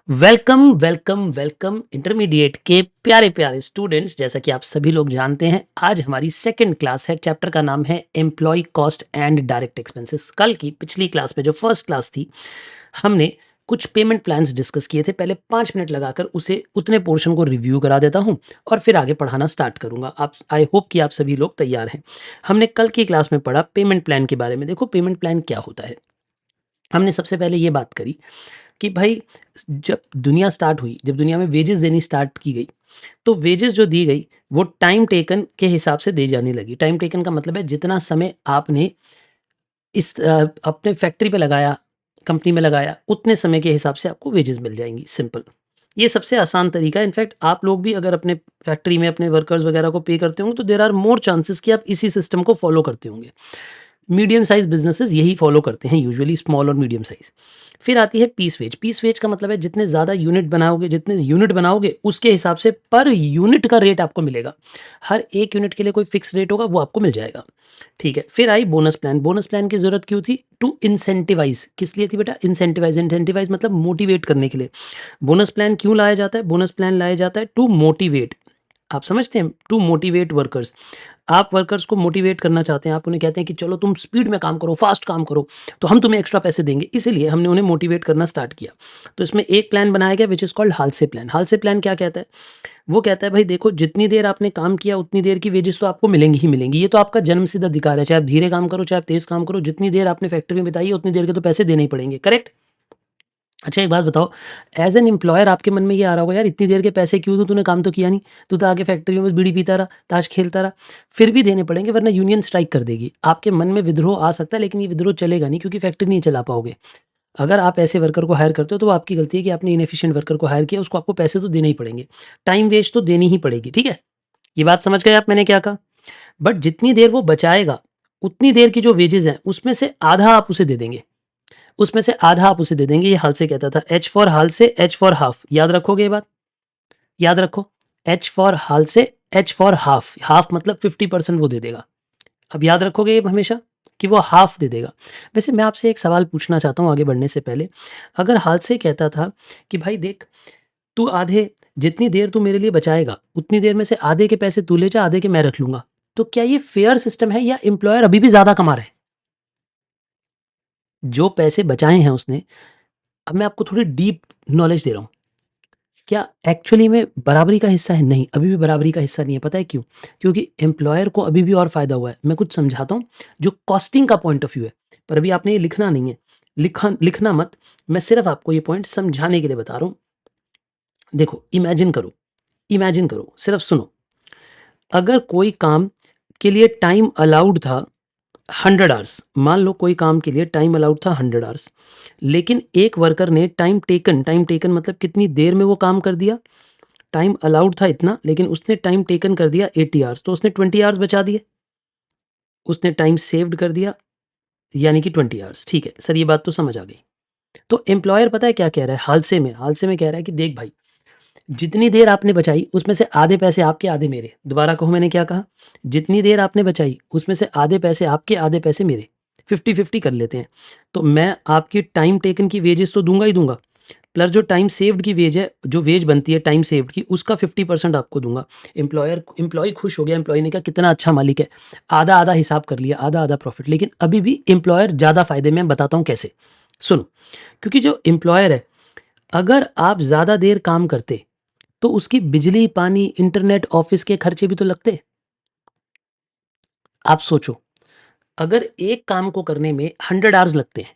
Welcome welcome welcome intermediate के प्यारे प्यारे स्टूडेंट्स। जैसा कि आप सभी लोग जानते हैं, आज हमारी सेकंड क्लास है। चैप्टर का नाम है employee cost and direct expenses. कल की पिछली क्लास में जो फर्स्ट क्लास थी, हमने कुछ पेमेंट प्लान्स डिस्कस किए थे। पहले 5 मिनट लगाकर उसे उतने पोर्शन को रिव्यू करा देता हूं और फिर आगे पढ़ाना स्टार्ट करूंगा। आप आई होप कि आप सभी लोग तैयार हैं। हमने कल की क्लास में पढ़ा पेमेंट प्लान के बारे में। देखो, पेमेंट प्लान क्या होता है। हमने सबसे पहले ये बात करी कि भाई, जब दुनिया स्टार्ट हुई, जब दुनिया में वेजेस देनी स्टार्ट की गई, तो वेजेस जो दी गई वो टाइम टेकन के हिसाब से दी जाने लगी। टाइम टेकन का मतलब है जितना समय आपने अपने फैक्ट्री पे लगाया, कंपनी में लगाया, उतने समय के हिसाब से आपको वेजेस मिल जाएंगी। सिंपल, ये सबसे आसान तरीका है। इनफैक्ट आप लोग भी अगर अपने फैक्ट्री में अपने वर्कर्स वगैरह को पे करते होंगे तो देर आर मोर चांसेस कि आप इसी सिस्टम को फॉलो करते होंगे। मीडियम साइज बिजनेसेस यही फॉलो करते हैं यूजुअली, स्मॉल और मीडियम साइज। फिर आती है पीस वेज। पीस वेज का मतलब है जितने ज़्यादा यूनिट बनाओगे, जितने यूनिट बनाओगे उसके हिसाब से पर यूनिट का रेट आपको मिलेगा। हर एक यूनिट के लिए कोई फिक्स रेट होगा, वो आपको मिल जाएगा। ठीक है। फिर आई बोनस प्लान। बोनस प्लान की ज़रूरत क्यों थी? To incentivize. किस लिए थी बेटा? इंसेंटिवाइज। इंसेंटिवाइज मतलब मोटिवेट करने के लिए। बोनस प्लान क्यों लाया जाता है? बोनस प्लान लाया जाता है टू मोटिवेट। आप समझते हैं? To motivate workers. आप वर्कर्स को मोटिवेट करना चाहते हैं, आप उन्हें कहते हैं कि चलो तुम स्पीड में काम करो, फास्ट काम करो, तो हम तुम्हें एक्स्ट्रा पैसे देंगे। इसीलिए हमने उन्हें मोटिवेट करना स्टार्ट किया। तो इसमें एक प्लान बनाया गया which is called Halsey plan. Halsey plan क्या कहता है? वो कहता है भाई देखो, जितनी देर आपने काम किया उतनी देर की वेजेस तो आपको मिलेंगी ही मिलेंगी। ये तो आपका जन्मसिद्ध अधिकार है। चाहे आप धीरे काम करो, चाहे आप तेज काम करो, जितनी देर आपने फैक्ट्री में बिताई है उतनी देर के तो पैसे देने ही पड़ेंगे। करेक्ट? अच्छा, एक बात बताओ, एज एन एम्प्लॉयर आपके मन में ये आ रहा होगा, यार इतनी देर के पैसे क्यों दूं? तूने काम तो किया नहीं, तू तो आगे फैक्ट्री में बस बीड़ी पीता रहा, ताश खेलता रहा। फिर भी देने पड़ेंगे वरना यूनियन स्ट्राइक कर देगी। आपके मन में विद्रोह आ सकता है, लेकिन ये विद्रोह चलेगा नहीं क्योंकि फैक्ट्री नहीं चला पाओगे। अगर आप ऐसे वर्कर को हायर करते हो तो वो आपकी गलती है कि आपने इनएफिशिएंट वर्कर को हायर किया, उसको आपको पैसे तो देने ही पड़ेंगे। टाइम वेस्ट तो देनी ही पड़ेगी। ठीक है, ये बात समझ गए आप मैंने क्या कहा? बट जितनी देर वो बचाएगा उतनी देर की जो वेजेस हैं उसमें से आधा आप उसे दे देंगे। उसमें से आधा आप उसे दे देंगे। ये हाल से कहता था। एच फॉर हाल से, एच फॉर हाफ। याद रखोगे ये बात? याद रखो, एच फॉर हाल से, एच फॉर हाफ। हाफ मतलब 50% वो दे देगा। अब याद रखोगे ये हमेशा कि वो हाफ दे देगा। वैसे मैं आपसे एक सवाल पूछना चाहता हूँ आगे बढ़ने से पहले। अगर हाल से कहता था कि भाई देख, तू आधे, जितनी देर तू मेरे लिए बचाएगा उतनी देर में से आधे के पैसे तू ले जा, आधे के मैं रख लूंगा, तो क्या ये फेयर सिस्टम है या एम्प्लॉयर अभी भी ज्यादा कमा रहा है? जो पैसे बचाए हैं उसने, अब मैं आपको थोड़ी डीप नॉलेज दे रहा हूँ, क्या एक्चुअली में बराबरी का हिस्सा है? नहीं, अभी भी बराबरी का हिस्सा नहीं है। पता है क्यों? क्योंकि एम्प्लॉयर को अभी भी और फायदा हुआ है। मैं कुछ समझाता हूँ जो कॉस्टिंग का पॉइंट ऑफ व्यू है, पर अभी आपने ये लिखना नहीं है। लिखना मत। मैं सिर्फ आपको ये पॉइंट समझाने के लिए बता रहा हूँ। देखो, इमेजिन करो, इमेजिन करो, सिर्फ सुनो। अगर कोई काम के लिए टाइम अलाउड था 100 आवर्स, मान लो कोई काम के लिए टाइम अलाउड था 100 आवर्स, लेकिन एक वर्कर ने टाइम टेकन मतलब कितनी देर में वो काम कर दिया। टाइम अलाउड था इतना, लेकिन उसने टाइम टेकन कर दिया 80 आवर्स, तो उसने 20 आवर्स बचा दिए। उसने टाइम सेव्ड कर दिया, यानी कि 20 आवर्स। ठीक है सर, ये बात तो समझ आ गई। तो एम्प्लॉयर पता है क्या कह रहा है? हाल से में कह रहा है कि देख भाई, जितनी देर आपने बचाई उसमें से आधे पैसे आपके, आधे मेरे। दोबारा कहो, मैंने क्या कहा? जितनी देर आपने बचाई उसमें से आधे पैसे आपके, आधे पैसे मेरे। 50-50 कर लेते हैं। तो मैं आपकी टाइम टेकन की वेजेस तो दूंगा ही दूंगा, प्लस जो टाइम सेव्ड की वेज है, जो वेज बनती है टाइम सेव्ड की, उसका 50% आपको दूंगा। एम्प्लॉय खुश हो गया। एम्प्लॉय ने कहा कितना अच्छा मालिक है, आधा आधा हिसाब कर लिया, आधा आधा प्रॉफिट। लेकिन अभी भी एम्प्लॉयर ज़्यादा फायदे में। बताता हूँ कैसे। सुनो, क्योंकि जो एम्प्लॉयर है, अगर आप ज़्यादा देर काम करते तो उसकी बिजली, पानी, इंटरनेट, ऑफिस के खर्चे भी तो लगते। आप सोचो, अगर एक काम को करने में 100 आवर्स लगते हैं,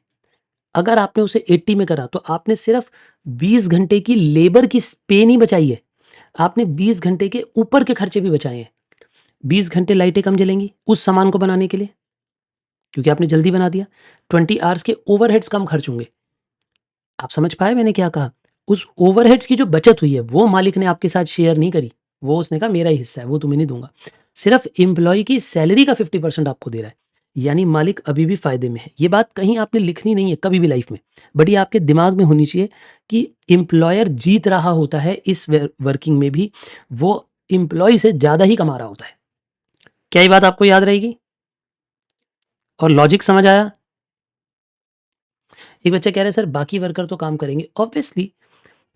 अगर आपने उसे 80 में करा तो आपने सिर्फ 20 घंटे की लेबर की पे नहीं बचाई है, आपने 20 घंटे के ऊपर के खर्चे भी बचाए हैं। 20 घंटे लाइटें कम जलेंगी उस सामान को बनाने के लिए, क्योंकि आपने जल्दी बना दिया। 20 आवर्स के ओवरहेड्स कम खर्च होंगे। आप समझ पाए मैंने क्या कहा? उस ओवरहेड्स की जो बचत हुई है वो मालिक ने आपके साथ शेयर नहीं करी। वो उसने कहा मेरा ही हिस्सा है, वो तुम्हें नहीं दूंगा। सिर्फ एम्प्लॉय की सैलरी का 50% आपको दे रहा है, यानी मालिक अभी भी फायदे में है। ये बात कहीं आपने लिखनी नहीं है कभी भी लाइफ में, बट ये आपके दिमाग में होनी चाहिए कि एम्प्लॉयर जीत रहा होता है इस वर्किंग में भी, वो एम्प्लॉय से ज्यादा ही कमा रहा होता है। क्या ये बात आपको याद रहेगी और लॉजिक समझ आया? एक बच्चा कह रहा है सर बाकी वर्कर तो काम करेंगे, ऑब्वियसली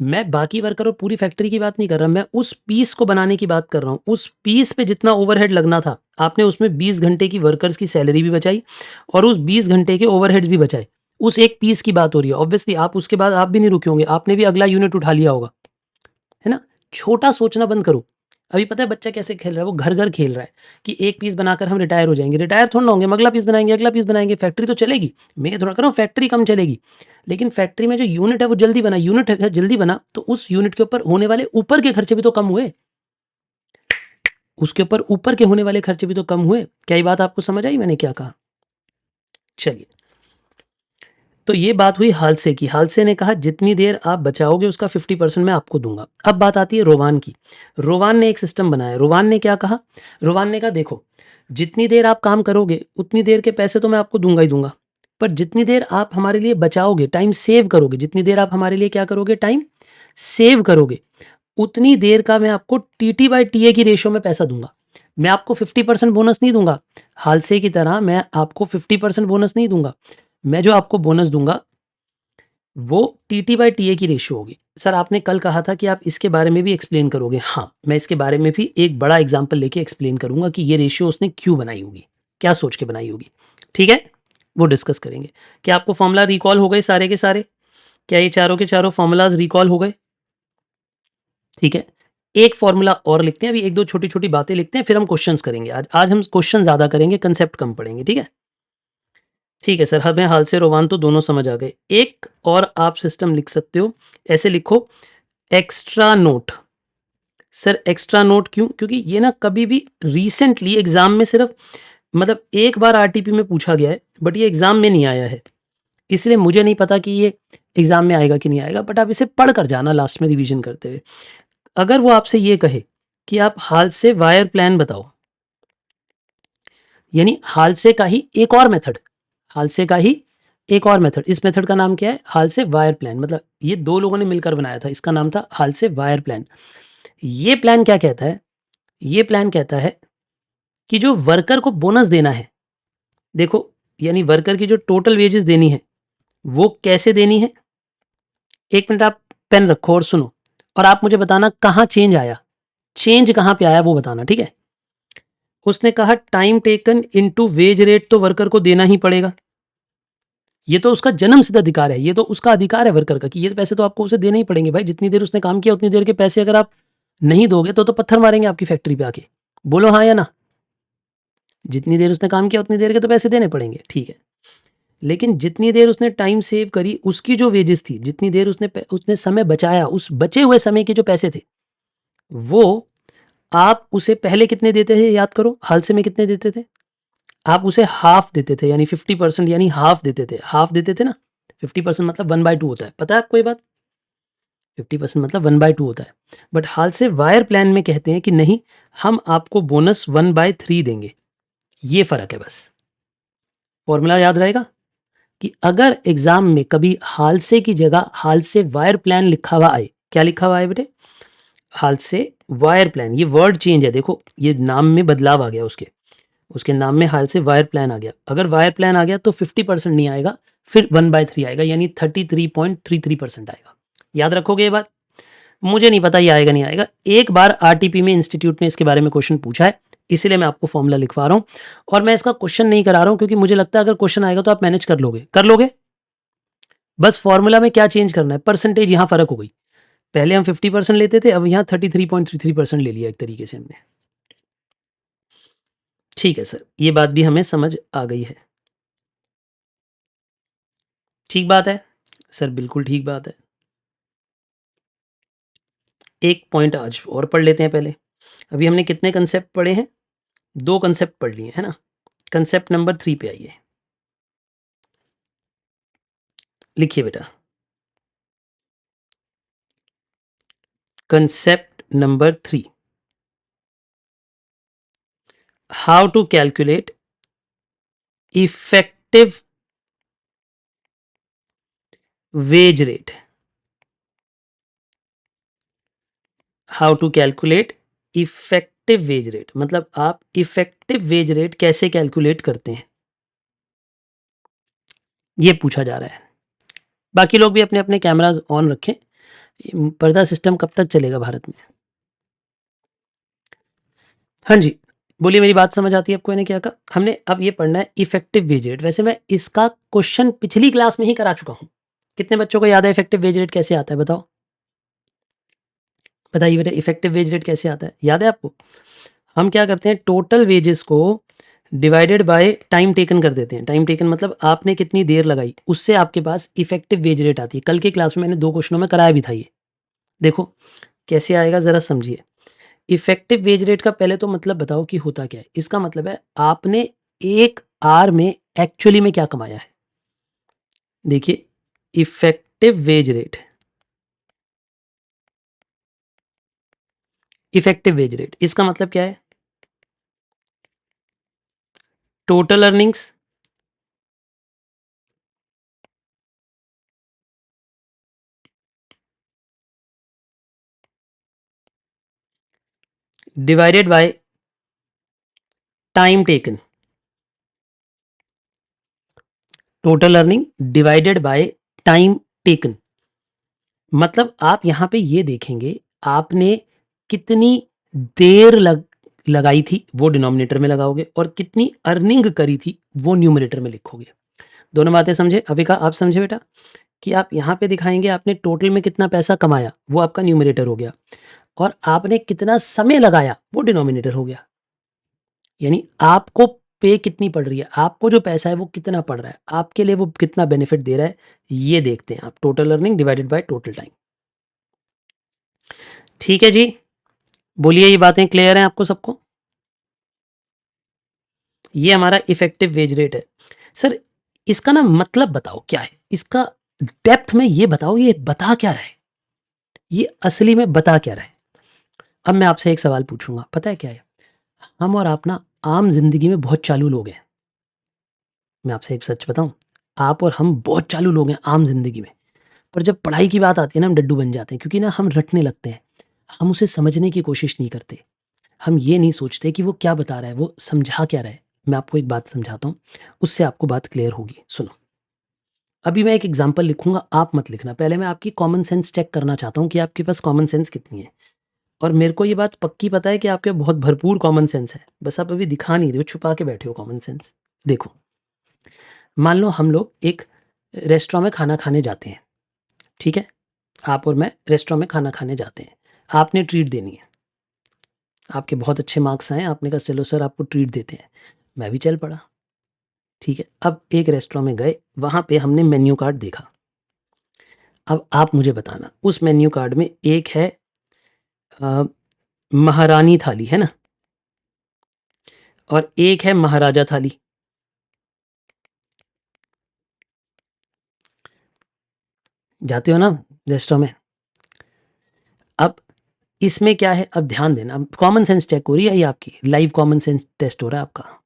मैं बाकी वर्कर और पूरी फैक्ट्री की बात नहीं कर रहा, मैं उस पीस को बनाने की बात कर रहा हूँ। उस पीस पे जितना ओवरहेड लगना था, आपने उसमें 20 घंटे की वर्कर्स की सैलरी भी बचाई और उस 20 घंटे के ओवरहेड्स भी बचाए। उस एक पीस की बात हो रही है। ऑब्वियसली आप उसके बाद आप भी नहीं रुके होंगे, आपने भी अगला यूनिट उठा लिया होगा, है ना? छोटा सोचना बंद करो। अभी पता है बच्चा कैसे खेल रहा है, वो घर-घर खेल रहा है कि एक पीस बनाकर हम रिटायर हो जाएँगे। रिटायर थोड़ी ना होंगे, हम अगला पीस बनाएँगे, अगला पीस बनाएँगे, फैक्ट्री तो चलेगी। मैं ये थोड़ा कह रहा हूँ फैक्ट्री कम चलेगी, लेकिन फैक्ट्री में जो यूनिट है वो जल्दी बना। यूनिट है जल्दी बना तो उस यूनिट के ऊपर होने वाले ऊपर के खर्चे भी तो कम हुए। उसके ऊपर के होने वाले खर्चे भी तो कम हुए। क्या ये बात आपको समझ आई मैंने क्या कहा? चलिए, तो ये बात हुई हालसे की। हालसे ने कहा जितनी देर आप बचाओगे उसका 50% मैं आपको दूंगा। अब बात आती है रोवान की। रोवान ने एक सिस्टम बनाया। रोवान ने क्या कहा? रोवान ने कहा देखो, जितनी देर आप काम करोगे उतनी देर के पैसे तो मैं आपको दूंगा ही दूंगा, पर जितनी देर आप हमारे लिए बचाओगे, टाइम सेव करोगे, जितनी देर आप हमारे लिए क्या करोगे, टाइम सेव करोगे, उतनी देर का मैं आपको टीटी बाई टीए की रेशियो में पैसा दूंगा। मैं आपको 50% बोनस नहीं दूंगा, हालसे की तरह मैं आपको 50% बोनस नहीं दूंगा। मैं जो आपको बोनस दूंगा वो टीटी बाई टीए की रेशियो होगी। सर आपने कल कहा था कि आप इसके बारे में भी एक्सप्लेन करोगे। हाँ, मैं इसके बारे में भी एक बड़ा एग्जाम्पल लेके एक्सप्लेन करूंगा कि ये रेशियो उसने क्यों बनाई होगी, क्या सोच के बनाई होगी। ठीक है, वो डिस्कस करेंगे। क्या आपको फॉर्मूला रिकॉल हो गए सारे के सारे? क्या ये चारों के चारों फॉर्मूलाज रिकॉल हो गए? ठीक है, एक फॉर्मूला और लिखते हैं, अभी एक दो छोटी छोटी बातें लिखते हैं, फिर हम क्वेश्चंस करेंगे। आज हम क्वेश्चन ज्यादा करेंगे, कंसेप्ट कम पढ़ेंगे। ठीक है, ठीक है सर, हमें हाल से रोवान तो दोनों समझ आ गए। एक और आप सिस्टम लिख सकते हो, ऐसे लिखो extra note. Sir extra note क्यों? क्योंकि ये ना कभी भी रिसेंटली एग्जाम में सिर्फ मतलब एक बार आरटीपी में पूछा गया है, बट ये एग्जाम में नहीं आया है, इसलिए मुझे नहीं पता कि ये एग्जाम में आएगा कि नहीं आएगा, बट आप इसे पढ़ कर जाना लास्ट में रिवीजन करते हुए। अगर वो आपसे ये कहे कि आप हाल से वायर प्लान बताओ, यानी हाल से का ही एक और मेथड, हाल से का ही एक और मेथड, इस मेथड का नाम क्या है? हाल से वायर प्लान। मतलब ये दो लोगों ने मिलकर बनाया था, इसका नाम था हाल से वायर प्लान। ये प्लान क्या कहता है? ये प्लान कहता है कि जो वर्कर को बोनस देना है, देखो, यानी वर्कर की जो टोटल वेजेस देनी है वो कैसे देनी है। एक मिनट आप पेन रखो और सुनो, और आप मुझे बताना कहाँ चेंज आया, चेंज कहाँ पे आया वो बताना। ठीक है, उसने कहा time taken into wage rate तो वर्कर को देना ही पड़ेगा। ये तो उसका जन्म सिद्ध अधिकार है, ये तो उसका अधिकार है वर्कर का कि ये पैसे तो आपको उसे देने ही पड़ेंगे भाई। जितनी देर उसने काम किया उतनी देर के पैसे अगर आप नहीं दोगे तो पत्थर मारेंगे आपकी फैक्ट्री पे आके। बोलो हाँ या ना? जितनी देर उसने काम किया उतनी देर के तो पैसे देने पड़ेंगे, ठीक है। लेकिन जितनी देर उसने टाइम सेव करी उसकी जो वेजेस थी, जितनी देर उसने उसने समय बचाया, उस बचे हुए समय के जो पैसे थे वो आप उसे पहले कितने देते थे याद करो? हाल से में कितने देते थे? आप उसे हाफ देते थे, यानी 50%, यानी हाफ देते थे। हाफ देते थे ना, 50% मतलब 1/2 होता है। पता है आपको ये बात? 50% मतलब 1/2 होता है। बट हाल से वायर प्लान में कहते हैं कि नहीं, हम आपको बोनस 1/3 देंगे। ये फर्क है बस। फॉर्मूला याद रहेगा कि अगर एग्जाम में कभी हाल से की जगह हाल से वायर प्लान लिखा हुआ आए, क्या लिखा हुआ है बेटे? हाल से वायर प्लान। ये वर्ड चेंज है, देखो ये नाम में बदलाव आ गया, उसके उसके नाम में हाल से वायर प्लान आ गया। अगर वायर प्लान आ गया तो 50% नहीं आएगा, फिर 1/3 आएगा, यानी 33.33% आएगा। याद रखोगे ये बात? मुझे नहीं पता ये आएगा नहीं आएगा। एक बार आरटीपी में इंस्टीट्यूट ने इसके बारे में क्वेश्चन पूछा है, इसीलिए मैं आपको फॉर्मूला लिखवा रहा हूँ। और मैं इसका क्वेश्चन नहीं करा रहा हूँ क्योंकि मुझे लगता है अगर क्वेश्चन आएगा तो आप मैनेज कर लोगे। कर लोगे? बस फॉर्मूला में क्या चेंज करना है, परसेंटेज यहाँ फर्क हो गई। पहले हम 50% लेते थे, अब यहाँ 33.33% ले लिया एक तरीके से हमने। ठीक है सर, ये बात भी हमें समझ आ गई है। ठीक बात है सर, बिल्कुल ठीक बात है। एक पॉइंट आज और पढ़ लेते हैं पहले। अभी हमने कितने कंसेप्ट पढ़े हैं? 2 कंसेप्ट पढ़ लिए है ना। कंसेप्ट नंबर 3 पे आइए, लिखिए बेटा। Concept number 3, how to calculate effective wage rate. How to calculate effective wage rate, मतलब आप इफेक्टिव वेज रेट कैसे कैलकुलेट करते हैं, ये पूछा जा रहा है। बाकी लोग भी अपने अपने कैमराज ऑन रखें, पर्दा सिस्टम कब तक चलेगा भारत में? हाँ जी, बोलिए, मेरी बात समझ आती है आपको? मैंने क्या कहा? हमने अब ये पढ़ना है इफेक्टिव वेज रेट। वैसे मैं इसका क्वेश्चन पिछली क्लास में ही करा चुका हूँ। कितने बच्चों को याद है इफेक्टिव वेज रेट कैसे आता है? बताओ, बताइए बेटा, इफेक्टिव वेज रेट कैसे आता है? याद है आपको? हम क्या करते हैं, टोटल वेजेस को डिवाइडेड बाय टाइम टेकन कर देते हैं। टाइम टेकन मतलब आपने कितनी देर लगाई, उससे आपके पास इफेक्टिव वेज रेट आती है। कल के क्लास में मैंने 2 क्वेश्चनों में कराया भी था ये। देखो कैसे आएगा, ज़रा समझिए। इफेक्टिव वेज रेट का पहले तो मतलब बताओ कि होता क्या है। इसका मतलब है आपने 1 आवर में एक्चुअली में क्या कमाया है। देखिए, effective wage rate, effective wage rate इसका मतलब क्या है? Total earnings divided by time taken. Total earning divided by time taken. मतलब आप यहाँ पे ये देखेंगे आपने कितनी देर लगाई थी वो डिनोमिनेटर में लगाओगे, और कितनी अर्निंग करी थी वो न्यूमरेटर में लिखोगे। दोनों बातें समझे? अविका आप समझे बेटा कि आप यहाँ पे दिखाएंगे आपने टोटल में कितना पैसा कमाया, वो आपका न्यूमरेटर हो गया, और आपने कितना समय लगाया वो डिनोमिनेटर हो गया। यानी आपको पे कितनी पड़ रही है, आपको जो पैसा है वो कितना पड़ रहा है, आपके लिए वो कितना बेनिफिट दे रहा है, ये देखते हैं आप। Total earning divided by total time. ठीक है जी, बोलिए, ये बातें क्लियर हैं आपको सबको? ये हमारा इफेक्टिव वेज रेट है। सर इसका ना मतलब बताओ क्या है, इसका डेप्थ में ये बताओ, ये बता क्या रहा है, ये असली में बता क्या रहा है। अब मैं आपसे एक सवाल पूछूंगा, पता है क्या है? हम और आप ना आम जिंदगी में बहुत चालू लोग हैं। मैं आपसे एक सच बताऊं, आप और हम बहुत चालू लोग हैं आम जिंदगी में, पर जब पढ़ाई की बात आती है ना हम डड्डू बन जाते हैं, क्योंकि ना हम रटने लगते हैं, हम उसे समझने की कोशिश नहीं करते। हम ये नहीं सोचते कि वो क्या बता रहा है, वो समझा क्या रहा है। मैं आपको एक बात समझाता हूँ, उससे आपको बात क्लियर होगी। सुनो, अभी मैं एक एग्जांपल लिखूंगा, आप मत लिखना। पहले मैं आपकी कॉमन सेंस चेक करना चाहता हूँ कि आपके पास कॉमन सेंस कितनी है। और मेरे को ये बात पक्की पता है कि आपके बहुत भरपूर कॉमन सेंस है, बस आप अभी दिखा नहीं रहे हो, छुपा के बैठे हो कॉमन सेंस। देखो, मान लो हम लोग एक रेस्टोरेंट में खाना खाने जाते हैं, ठीक है? आप और मैं रेस्टोरेंट में खाना खाने जाते हैं, आपने ट्रीट देनी है, आपके बहुत अच्छे मार्क्स आए, आपने कहा चलो सर आपको ट्रीट देते हैं, मैं भी चल पड़ा, ठीक है? अब एक रेस्टोरेंट में गए, वहाँ पे हमने मेन्यू कार्ड देखा। अब आप मुझे बताना, उस मेन्यू कार्ड में एक है महारानी थाली, है ना, और एक है महाराजा थाली। जाते हो ना रेस्टोरेंट में? अब इसमें क्या है, अब ध्यान देना, अब कॉमन सेंस चेक हो रही है, ये आपकी लाइव कॉमन सेंस टेस्ट हो रहा है आपका।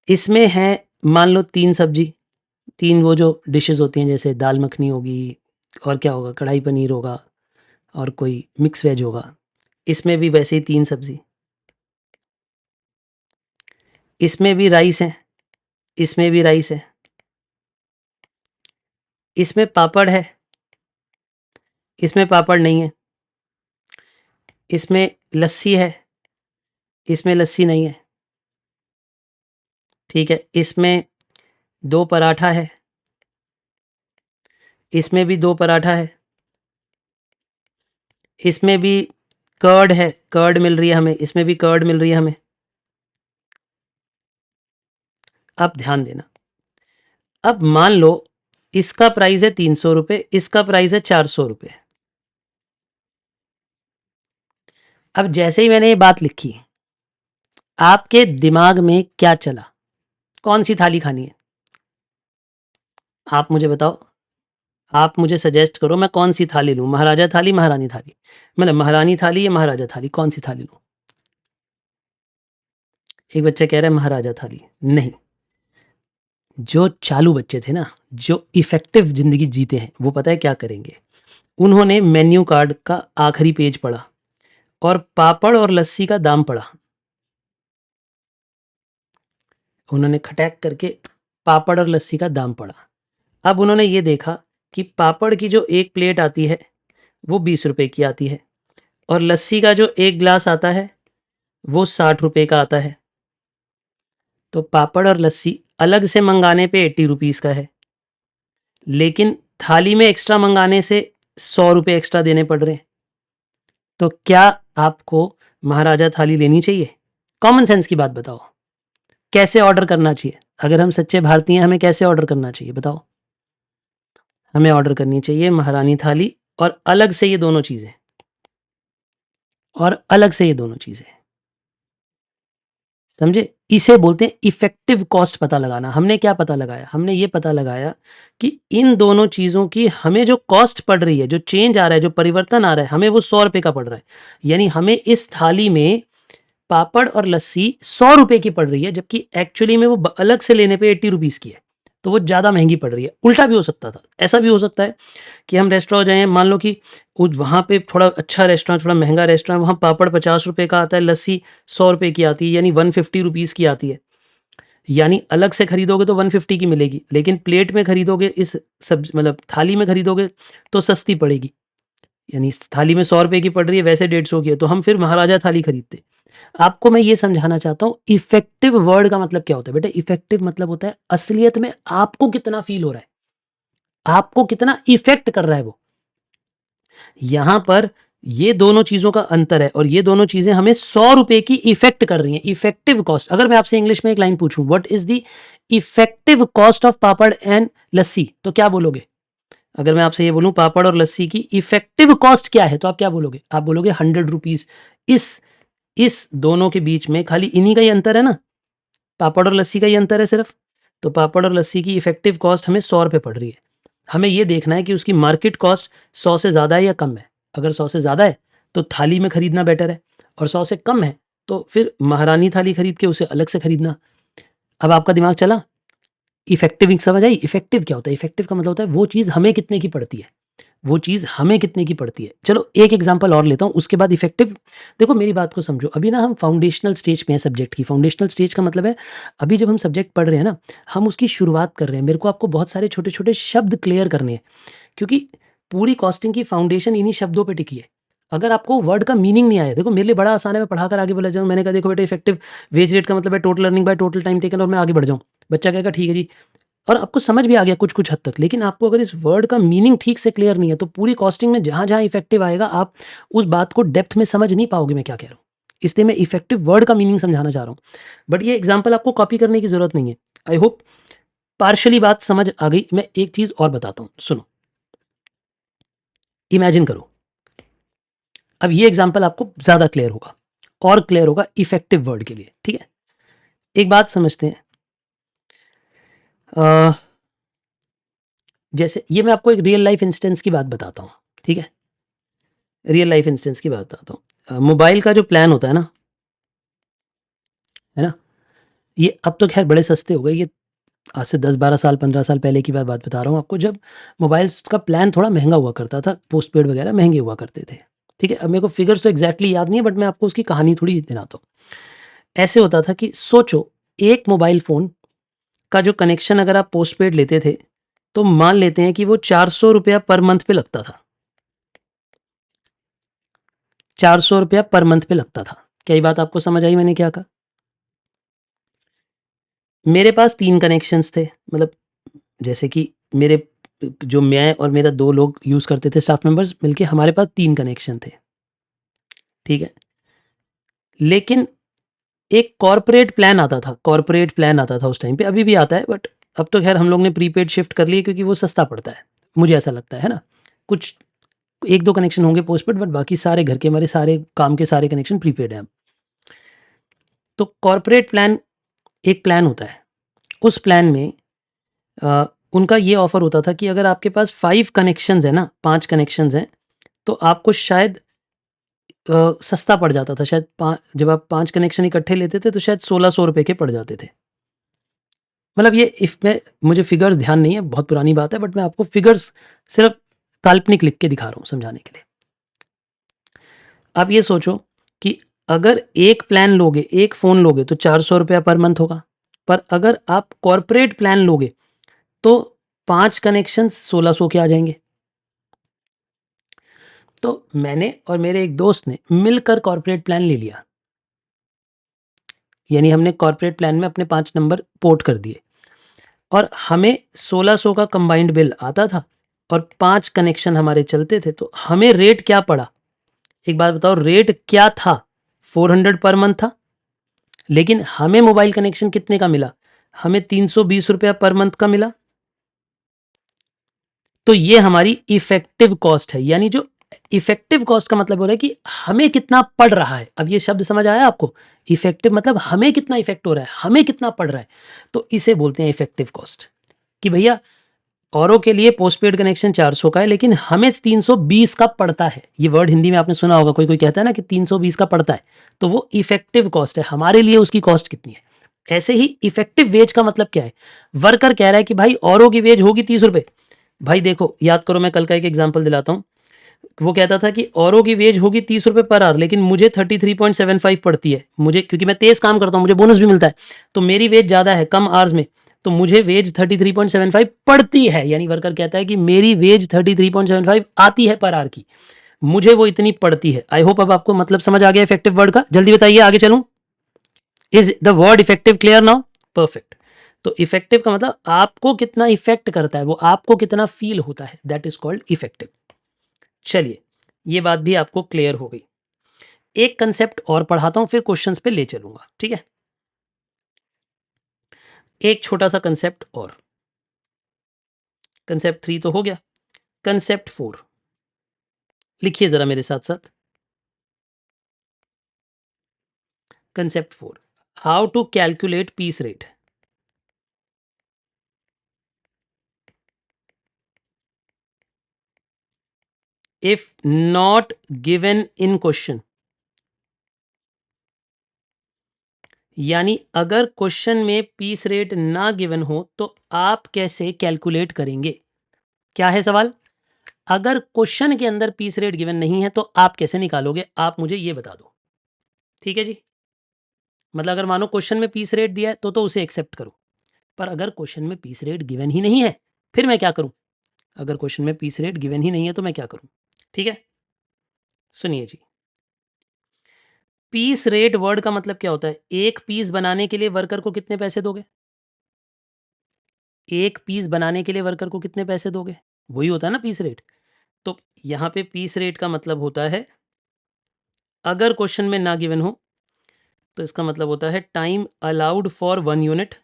इसमें है मान लो 3 सब्जी, 3 वो जो डिशेस होती हैं, जैसे दाल मखनी होगी, और क्या होगा, कढ़ाई पनीर होगा, और कोई मिक्स वेज होगा। इसमें भी वैसे ही 3 सब्जी, इसमें भी राइस है, इसमें भी राइस है, इसमें पापड़ है, इसमें पापड़ नहीं है, इसमें लस्सी है, इसमें लस्सी नहीं है, ठीक है? इसमें 2 पराठा है, इसमें भी 2 पराठा है, इसमें भी कर्ड है, कर्ड मिल रही है हमें, इसमें भी कर्ड मिल रही है हमें। अब ध्यान देना, अब मान लो इसका प्राइस है 300 रुपये, इसका प्राइस है 400 रुपये। अब जैसे ही मैंने ये बात लिखी, आपके दिमाग में क्या चला, कौन सी थाली खानी है? आप मुझे बताओ, आप मुझे सजेस्ट करो, मैं कौन सी थाली लूं, महाराजा थाली, महारानी थाली, मतलब महारानी थाली या महाराजा थाली, कौन सी थाली लूं? एक बच्चा कह रहा है महाराजा थाली। नहीं, जो चालू बच्चे थे ना, जो इफेक्टिव जिंदगी जीते हैं, वो पता है क्या करेंगे? उन्होंने मेन्यू कार्ड का आखिरी पेज पढ़ा और पापड़ और लस्सी का दाम पढ़ा। उन्होंने खटैक करके पापड़ और लस्सी का दाम पढ़ा। अब उन्होंने ये देखा कि पापड़ की जो एक प्लेट आती है वो 20 रुपए की आती है और लस्सी का जो एक ग्लास आता है वो 60 रुपए का आता है। तो पापड़ और लस्सी अलग से मंगाने पे 80 रुपीज़ का है, लेकिन थाली में एक्स्ट्रा मंगाने से 100 रुपए एक्स्ट्रा देने पड़ रहे हैं। तो क्या आपको महाराजा थाली लेनी चाहिए? कॉमन सेंस की बात बताओ, कैसे ऑर्डर करना चाहिए? अगर हम सच्चे भारतीय हैं, हमें कैसे ऑर्डर करना चाहिए बताओ? हमें ऑर्डर करनी चाहिए महारानी थाली और अलग से ये दोनों चीज़ें, और अलग से ये दोनों चीज़ें। समझे? इसे बोलते हैं इफेक्टिव कॉस्ट पता लगाना। हमने क्या पता लगाया? हमने ये पता लगाया कि इन दोनों चीज़ों की हमें जो कॉस्ट पड़ रही है, जो चेंज आ रहा है, जो परिवर्तन आ रहा है, हमें वो 100 रुपए का पड़ रहा है। यानी हमें इस थाली में पापड़ और लस्सी 100 रुपए की पड़ रही है, जबकि एक्चुअली में वो अलग से लेने पे 80 रुपीज़ की है। तो वो ज़्यादा महंगी पड़ रही है। उल्टा भी हो सकता था। ऐसा भी हो सकता है कि हम रेस्टोरेंट जाएँ, मान लो कि वहाँ पे थोड़ा अच्छा रेस्टोरेंट, थोड़ा महंगा रेस्टोरेंट, वहाँ पापड़ 50 रुपए का आता है, लस्सी 100 रुपए की आती है, यानी 150 रुपीज़ की आती है। यानी अलग से खरीदोगे तो 150 की मिलेगी, लेकिन प्लेट में खरीदोगे, इस मतलब थाली में खरीदोगे तो सस्ती पड़ेगी। यानी थाली में 100 रुपए की पड़ रही है, वैसे 150 की है, तो हम फिर महाराजा थाली खरीदते। आपको मैं ये समझाना चाहता हूँ, इफेक्टिव वर्ड का मतलब क्या होता है बेटा? इफेक्टिव मतलब होता है असलियत में आपको कितना फील हो रहा है, आपको कितना इफेक्ट कर रहा है वो। यहां पर ये दोनों चीजों का अंतर है, और ये दोनों चीजें हमें 100 रुपए की इफेक्ट कर रही हैं। इफेक्टिव कॉस्ट, अगर मैं आपसे इंग्लिश में एक लाइन पूछूं, what is the effective cost of papad and lassi, तो क्या बोलोगे? अगर मैं आपसे ये बोलूं पापड़ और लस्सी की इफेक्टिव कॉस्ट क्या है, तो आप क्या बोलोगे? आप बोलोगे 100 रुपीज। इस दोनों के बीच में खाली इन्हीं का ही अंतर है ना, पापड़ और लस्सी का ही अंतर है सिर्फ। तो पापड़ और लस्सी की इफेक्टिव कॉस्ट हमें 100 रुपए पड़ रही है। हमें ये देखना है कि उसकी मार्केट कॉस्ट 100 से ज़्यादा है या कम है। अगर 100 से ज़्यादा है तो थाली में खरीदना बेटर है, और 100 से कम है तो फिर महारानी थाली खरीद के उसे अलग से खरीदना। अब आपका दिमाग चला? इफेक्टिव समझ आई? इफेक्टिव क्या होता है? इफेक्टिव का मतलब होता है वो चीज़ हमें कितने की पड़ती है, वो चीज़ हमें कितने की पड़ती है। चलो एक एग्जांपल और लेता हूँ, उसके बाद इफेक्टिव। देखो मेरी बात को समझो, अभी ना हम फाउंडेशनल स्टेज पे हैं सब्जेक्ट की। फाउंडेशनल स्टेज का मतलब है अभी जब हम सब्जेक्ट पढ़ रहे हैं ना, हम उसकी शुरुआत कर रहे हैं। मेरे को आपको बहुत सारे छोटे छोटे शब्द क्लियर करने हैं, क्योंकि पूरी कॉस्टिंग की फाउंडेशन इन्हीं शब्दों पे टिकी है। अगर आपको वर्ड का मीनिंग नहीं आया, देखो मेरे लिए बड़ा आसान है, मैं पढ़ाकर आगे बोला जाऊँ। मैंने कहा देखो बेटा इफेक्टिव वेज रेट का मतलब है total earning by total time taken, और मैं आगे बढ़ जाऊँ। बच्चा कहेगा ठीक है जी, और आपको समझ भी आ गया कुछ कुछ हद तक। लेकिन आपको अगर इस वर्ड का मीनिंग ठीक से क्लियर नहीं है, तो पूरी कॉस्टिंग में जहाँ जहाँ इफेक्टिव आएगा, आप उस बात को डेप्थ में समझ नहीं पाओगे मैं क्या कह रहा हूँ। इसलिए मैं इफेक्टिव वर्ड का मीनिंग समझाना चाह रहा हूँ। बट ये एग्जाम्पल आपको कॉपी करने की जरूरत नहीं है। आई होप पार्शली बात समझ आ गई। मैं एक चीज और बताता हूँ, सुनो। इमेजिन करो, अब ये एग्जाम्पल आपको ज्यादा क्लियर होगा, और क्लियर होगा इफेक्टिव वर्ड के लिए। ठीक है, एक बात समझते हैं। जैसे ये मैं आपको एक रियल लाइफ इंस्टेंस की बात बताता हूँ। ठीक है, रियल लाइफ इंस्टेंस की बात बताता हूँ। मोबाइल का जो प्लान होता है ना, ये अब तो खैर बड़े सस्ते हो गए। ये आज से 10-12 साल 15 साल पहले की बात बता रहा हूँ आपको, जब मोबाइल्स का प्लान थोड़ा महंगा हुआ करता था, पोस्ट पेड वगैरह महंगे हुआ करते थे। ठीक है, अब मेरे को फिगर्स तो एग्जैक्टली याद नहीं है, बट मैं आपको उसकी कहानी थोड़ी दिलाता हूँ। ऐसे होता था कि सोचो, एक मोबाइल फ़ोन का जो कनेक्शन अगर आप पोस्ट पेड लेते थे, तो मान लेते हैं कि वो 400 रुपया पर मंथ पे लगता था। 400 रुपया पर मंथ पे लगता था। क्या ये बात आपको समझ आई मैंने क्या कहा? मेरे पास 3 कनेक्शंस थे, मतलब जैसे कि मेरे जो मैं और मेरा 2 लोग यूज़ करते थे स्टाफ मेंबर्स मिलके, हमारे पास 3 कनेक्शन थे। ठीक है, लेकिन एक कॉर्पोरेट प्लान आता था, कॉर्पोरेट प्लान आता था उस टाइम पे, अभी भी आता है, बट अब तो खैर हम लोग ने प्रीपेड शिफ्ट कर लिए, क्योंकि वो सस्ता पड़ता है, मुझे ऐसा लगता है ना। कुछ 1-2 कनेक्शन होंगे पोस्टपेड, बट बाकी सारे घर के, हमारे सारे काम के सारे कनेक्शन प्रीपेड हैं अब। तो कॉर्पोरेट प्लान एक प्लान होता है, उस प्लान में उनका ये ऑफर होता था कि अगर आपके पास 5 कनेक्शंस है ना, 5 कनेक्शंस हैं, तो आपको शायद सस्ता पड़ जाता था। शायद जब आप 5 कनेक्शन इकट्ठे लेते थे तो शायद 1600 रुपए के पड़ जाते थे। मतलब ये इफ मैं मुझे फिगर्स ध्यान नहीं है, बहुत पुरानी बात है, बट मैं आपको फिगर्स सिर्फ काल्पनिक लिख के दिखा रहा हूँ समझाने के लिए। आप ये सोचो कि अगर एक प्लान लोगे, एक फ़ोन लोगे, तो 400 रुपया पर मंथ होगा। पर अगर आप कॉर्पोरेट प्लान लोगे तो 5 कनेक्शन 1600 के आ जाएंगे। तो मैंने और मेरे एक दोस्त ने मिलकर कॉर्पोरेट प्लान ले लिया, यानी हमने कॉर्पोरेट प्लान में अपने 5 नंबर पोर्ट कर दिए और हमें 1600 का कंबाइंड बिल आता था और 5 कनेक्शन हमारे चलते थे। तो हमें रेट क्या पड़ा, एक बात बताओ, रेट क्या था? 400 पर मंथ था, लेकिन हमें मोबाइल कनेक्शन कितने का मिला? हमें 320 रुपया पर मंथ का मिला। तो ये हमारी इफेक्टिव कॉस्ट है, यानी जो इफेक्टिव कॉस्ट का मतलब हो रहा है कि हमें कितना पड़ रहा है। अब ये शब्द समझ आया आपको? इफेक्टिव मतलब हमें कितना इफेक्ट हो रहा है, हमें कितना पड़ रहा है, तो इसे बोलते हैं इफेक्टिव कॉस्ट। कि भैया औरों के लिए पोस्टपेड कनेक्शन 400 का है, लेकिन हमें 320 का पड़ता है। ये वर्ड हिंदी में आपने सुना होगा, कोई कोई कहता है ना कि 320 का पड़ता है, तो वो इफेक्टिव कॉस्ट है। हमारे लिए उसकी कॉस्ट कितनी है। ऐसे ही इफेक्टिव वेज का मतलब क्या है? वर्कर कह रहा है कि भाई औरों की वेज होगी 30 रुपए। भाई देखो, याद करो, मैं कल का एक एग्जाम्पल दिलाता हूँ। वो कहता था कि औरों की वेज होगी 30 रुपए पर आवर, लेकिन मुझे 33.75 पड़ती है। मुझे, क्योंकि मैं तेज काम करता हूँ, मुझे बोनस भी मिलता है, तो मेरी वेज ज्यादा है कम आवर्स में, तो मुझे वेज 33.75 पड़ती है। यानी वर्कर कहता है कि मेरी वेज 33.75 आती है पर आवर की, मुझे वो इतनी पड़ती है। आई होप अब आपको मतलब समझ आ गया इफेक्टिव वर्ड का। जल्दी बताइए, आगे चलूं? Is the word effective clear now? Perfect. तो इफेक्टिव का मतलब आपको कितना इफेक्ट करता है, वो आपको कितना फील होता है, दैट इज कॉल्ड इफेक्टिव। चलिए, ये बात भी आपको क्लियर हो गई। एक कंसेप्ट और पढ़ाता हूं, फिर क्वेश्चंस पे ले चलूंगा, ठीक है? एक छोटा सा कंसेप्ट और। कंसेप्ट 3 तो हो गया, कंसेप्ट 4 लिखिए जरा मेरे साथ साथ। Concept 4, how to calculate piece rate. If not given in question, यानी अगर क्वेश्चन में पीस रेट ना गिवन हो तो आप कैसे कैलकुलेट करेंगे? क्या है सवाल? अगर क्वेश्चन के अंदर पीस रेट गिवन नहीं है तो आप कैसे निकालोगे, आप मुझे ये बता दो। ठीक है जी? मतलब अगर मानो क्वेश्चन में पीस रेट दिया है तो उसे एक्सेप्ट करो, पर अगर क्वेश्चन में पीस रेट गिवन ही नहीं है फिर मैं क्या करूं? अगर क्वेश्चन में पीस रेट गिवन ही नहीं है तो मैं क्या करूं? ठीक है, सुनिए जी। पीस रेट वर्ड का मतलब क्या होता है? एक पीस बनाने के लिए वर्कर को कितने पैसे दोगे? एक पीस बनाने के लिए वर्कर को कितने पैसे दोगे? वही होता है ना पीस रेट। तो यहां पे पीस रेट का मतलब होता है, अगर क्वेश्चन में ना गिवन हो तो इसका मतलब होता है time allowed for 1 unit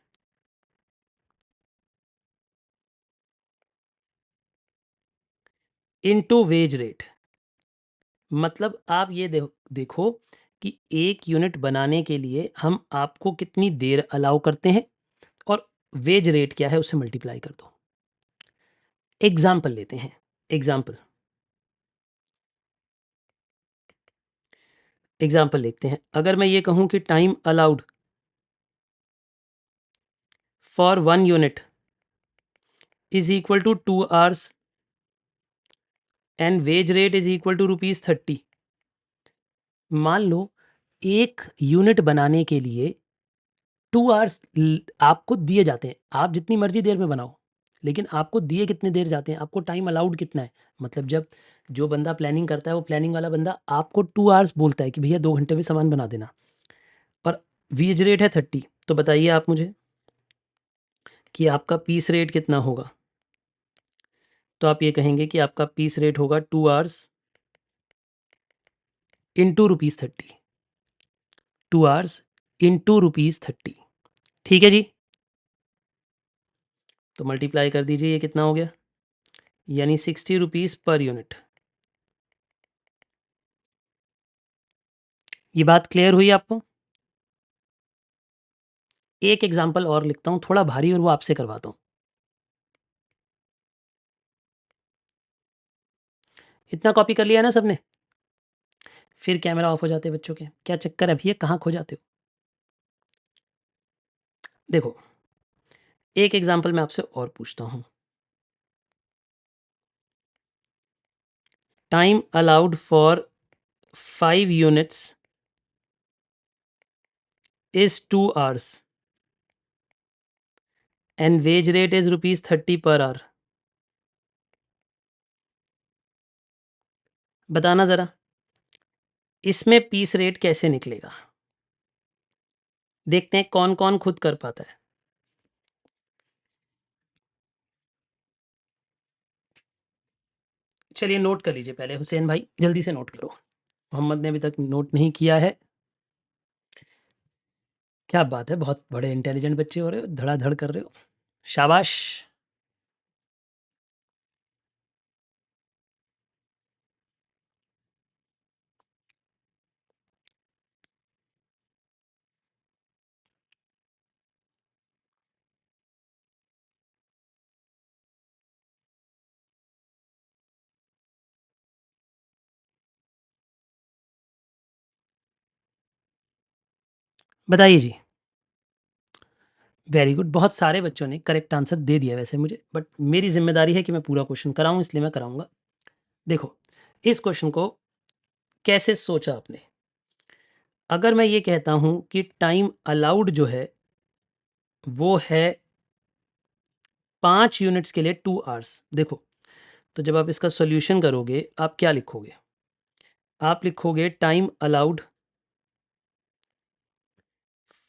into wage rate. मतलब आप ये देखो कि एक यूनिट बनाने के लिए हम आपको कितनी देर अलाउ करते हैं और वेज रेट क्या है उसे मल्टीप्लाई कर दो। एग्जाम्पल लेते हैं, एग्जाम्पल देखते हैं। अगर मैं ये कहूं कि time allowed for 1 unit is equal to 2 hours and wage rate is equal to ₹30। मान लो एक यूनिट बनाने के लिए 2 आवर्स आपको दिए जाते हैं, आप जितनी मर्जी देर में बनाओ, लेकिन आपको दिए कितने देर जाते हैं, आपको टाइम अलाउड कितना है। मतलब जब जो बंदा प्लानिंग करता है, वो प्लानिंग वाला बंदा आपको 2 आवर्स बोलता है कि भैया 2 घंटे में सामान बना देना, और वेज रेट है 30। तो बताइए आप मुझे कि आपका पीस रेट कितना होगा? तो आप ये कहेंगे कि आपका पीस रेट होगा 2 आवर्स इंटू ₹30। 2 hours into ₹30। ठीक है जी? तो मल्टीप्लाई कर दीजिए, ये कितना हो गया? यानी 60 रुपीज़ पर यूनिट। ये बात क्लियर हुई आपको? एक एग्जाम्पल और लिखता हूं, थोड़ा भारी, और वो आपसे करवाता हूं। इतना कॉपी कर लिया ना सबने? फिर कैमरा ऑफ हो जाते हैं बच्चों के, क्या चक्कर है भैया, कहाँ खो जाते हो? देखो, एक एग्जाम्पल मैं आपसे और पूछता हूं। Time allowed for 5 units is 2 hours and wage rate is ₹30 per hour. बताना ज़रा, इसमें पीस रेट कैसे निकलेगा? देखते हैं कौन-कौन खुद कर पाता है। चलिए नोट कर लीजिए पहले हुसैन भाई, जल्दी से नोट करो। मोहम्मद ने अभी तक नोट नहीं किया है। क्या बात है, बहुत बड़े इंटेलिजेंट बच्चे हो रहे हो, धड़ाधड़ कर रहे हो। शाबाश! बताइए जी। वेरी गुड, बहुत सारे बच्चों ने करेक्ट आंसर दे दिया वैसे मुझे, बट मेरी ज़िम्मेदारी है कि मैं पूरा क्वेश्चन कराऊँ, इसलिए मैं कराऊँगा। देखो, इस क्वेश्चन को कैसे सोचा आपने? अगर मैं ये कहता हूँ कि टाइम अलाउड जो है, वो है 5 यूनिट्स के लिए 2 आवर्स। देखो, तो जब आप इसका सॉल्यूशन करोगे, आप क्या लिखोगे? आप लिखोगे time allowed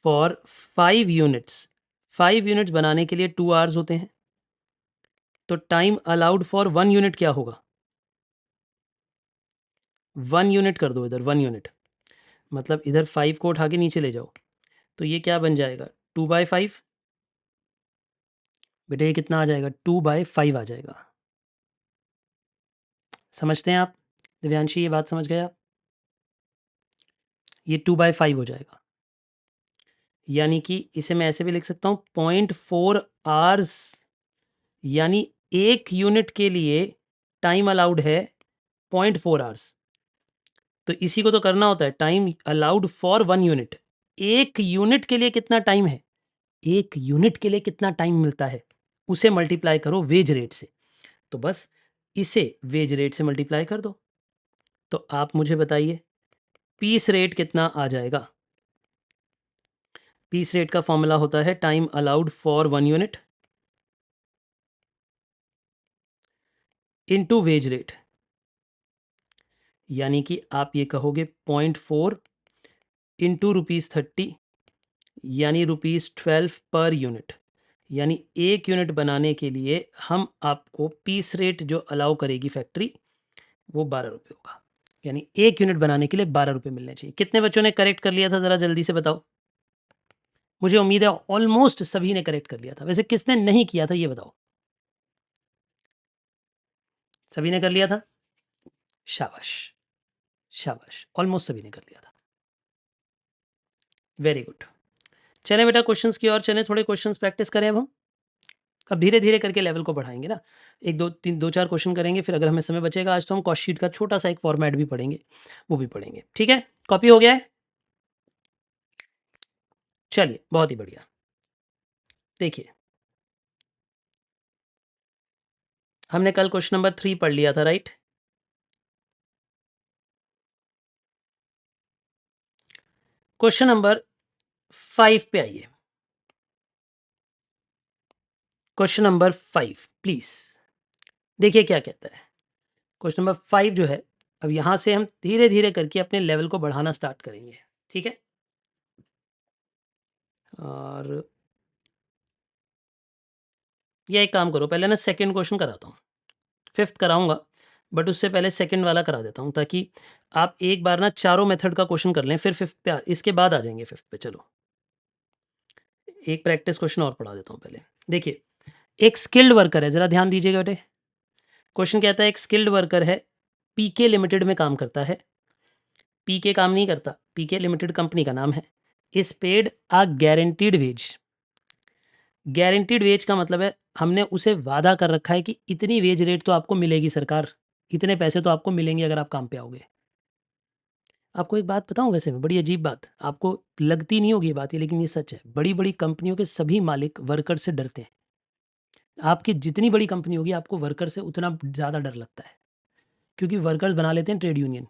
for 5 units. 5 units बनाने के लिए 2 आवर्स होते हैं। तो टाइम अलाउड फॉर 1 यूनिट क्या होगा? 1 यूनिट कर दो इधर, 1 यूनिट। मतलब इधर 5 को उठा के नीचे ले जाओ। तो ये क्या बन जाएगा? 2/5। बेटा ये कितना आ जाएगा? 2/5 आ जाएगा। समझते हैं आप? दिव्यांशी ये बात समझ गए आप? ये 2/5 हो जाएगा। यानी कि इसे मैं ऐसे भी लिख सकता हूँ 0.4 आवर्स, यानी 1 यूनिट के लिए टाइम अलाउड है 0.4 आवर्स। तो इसी को तो करना होता है, time allowed for 1 unit. 1 unit के लिए कितना टाइम है? 1 यूनिट के लिए कितना टाइम मिलता है? उसे मल्टीप्लाई करो वेज रेट से। तो बस इसे वेज रेट से मल्टीप्लाई कर दो। तो आप मुझे बताइए पीस रेट कितना आ जाएगा? पीस रेट का फॉर्मूला होता है time allowed for 1 unit into wage rate. यानी कि आप ये कहोगे 0.4 इंटू ₹30, यानी ₹12 पर यूनिट। यानी 1 यूनिट बनाने के लिए हम आपको पीस रेट जो अलाउ करेगी फैक्ट्री, वो ₹12 होगा। यानी 1 यूनिट बनाने के लिए ₹12 मिलने चाहिए। कितने बच्चों ने करेक्ट कर लिया था, ज़रा जल्दी से बताओ? मुझे उम्मीद है ऑलमोस्ट सभी ने करेक्ट कर लिया था। वैसे किसने नहीं किया था ये बताओ? सभी ने कर लिया था? शाबाश, शाबाश, ऑलमोस्ट सभी ने कर लिया था। Very good. चलें बेटा क्वेश्चंस की ओर चलें, थोड़े क्वेश्चंस प्रैक्टिस करें अब हम। अब धीरे-धीरे करके लेवल को बढ़ाएँगे ना। 1 2 3 2-4 क्वेश्चन करेंगे, फिर अगर हमें समय बचेगा आज तो हम कॉस्ट शीट का छोटा-सा एक फॉर्मेट भी पढ़ेंगे, वो भी पढ़ेंगे। ठीक है? कॉपी हो गया है? चलिए, बहुत ही बढ़िया। देखिए, हमने कल क्वेश्चन नंबर 3 पढ़ लिया था, राइट? क्वेश्चन नंबर 5 पे आइए। Question number 5 please. देखिए क्या कहता है। क्वेश्चन नंबर 5 जो है, अब यहाँ से हम धीरे-धीरे करके अपने लेवल को बढ़ाना स्टार्ट करेंगे। ठीक है? और या एक काम करो, पहले ना सेकंड क्वेश्चन कराता हूँ। 5th कराऊँगा, बट उससे पहले सेकंड वाला करा देता हूँ, ताकि आप एक बार ना चारों मेथड का क्वेश्चन कर लें, फिर 5th पे इसके बाद आ जाएँगे 5th पे। चलो, एक प्रैक्टिस क्वेश्चन और पढ़ा देता हूँ पहले। देखिए, एक स्किल्ड वर्कर है, ज़रा ध्यान दीजिएगा बेटे। क्वेश्चन कहता है एक स्किल्ड वर्कर है, पीके लिमिटेड में काम करता है। पीके काम नहीं करता, पीके लिमिटेड कंपनी का नाम है। Is paid a guaranteed wage. Guaranteed wage का मतलब है हमने उसे वादा कर रखा है कि इतनी वेज रेट तो आपको मिलेगी सरकार, इतने पैसे तो आपको मिलेंगे अगर आप काम पे आओगे। आपको एक बात बताऊँ वैसे में, बड़ी अजीब बात, आपको लगती नहीं होगी ये बात ये, लेकिन ये सच है। बड़ी-बड़ी कंपनियों के सभी मालिक वर्कर से डरते हैं। आपकी जितनी बड़ी कंपनी होगी आपको वर्कर से उतना ज़्यादा डर लगता है, क्योंकि वर्कर्स बना लेते हैं ट्रेड यूनियन,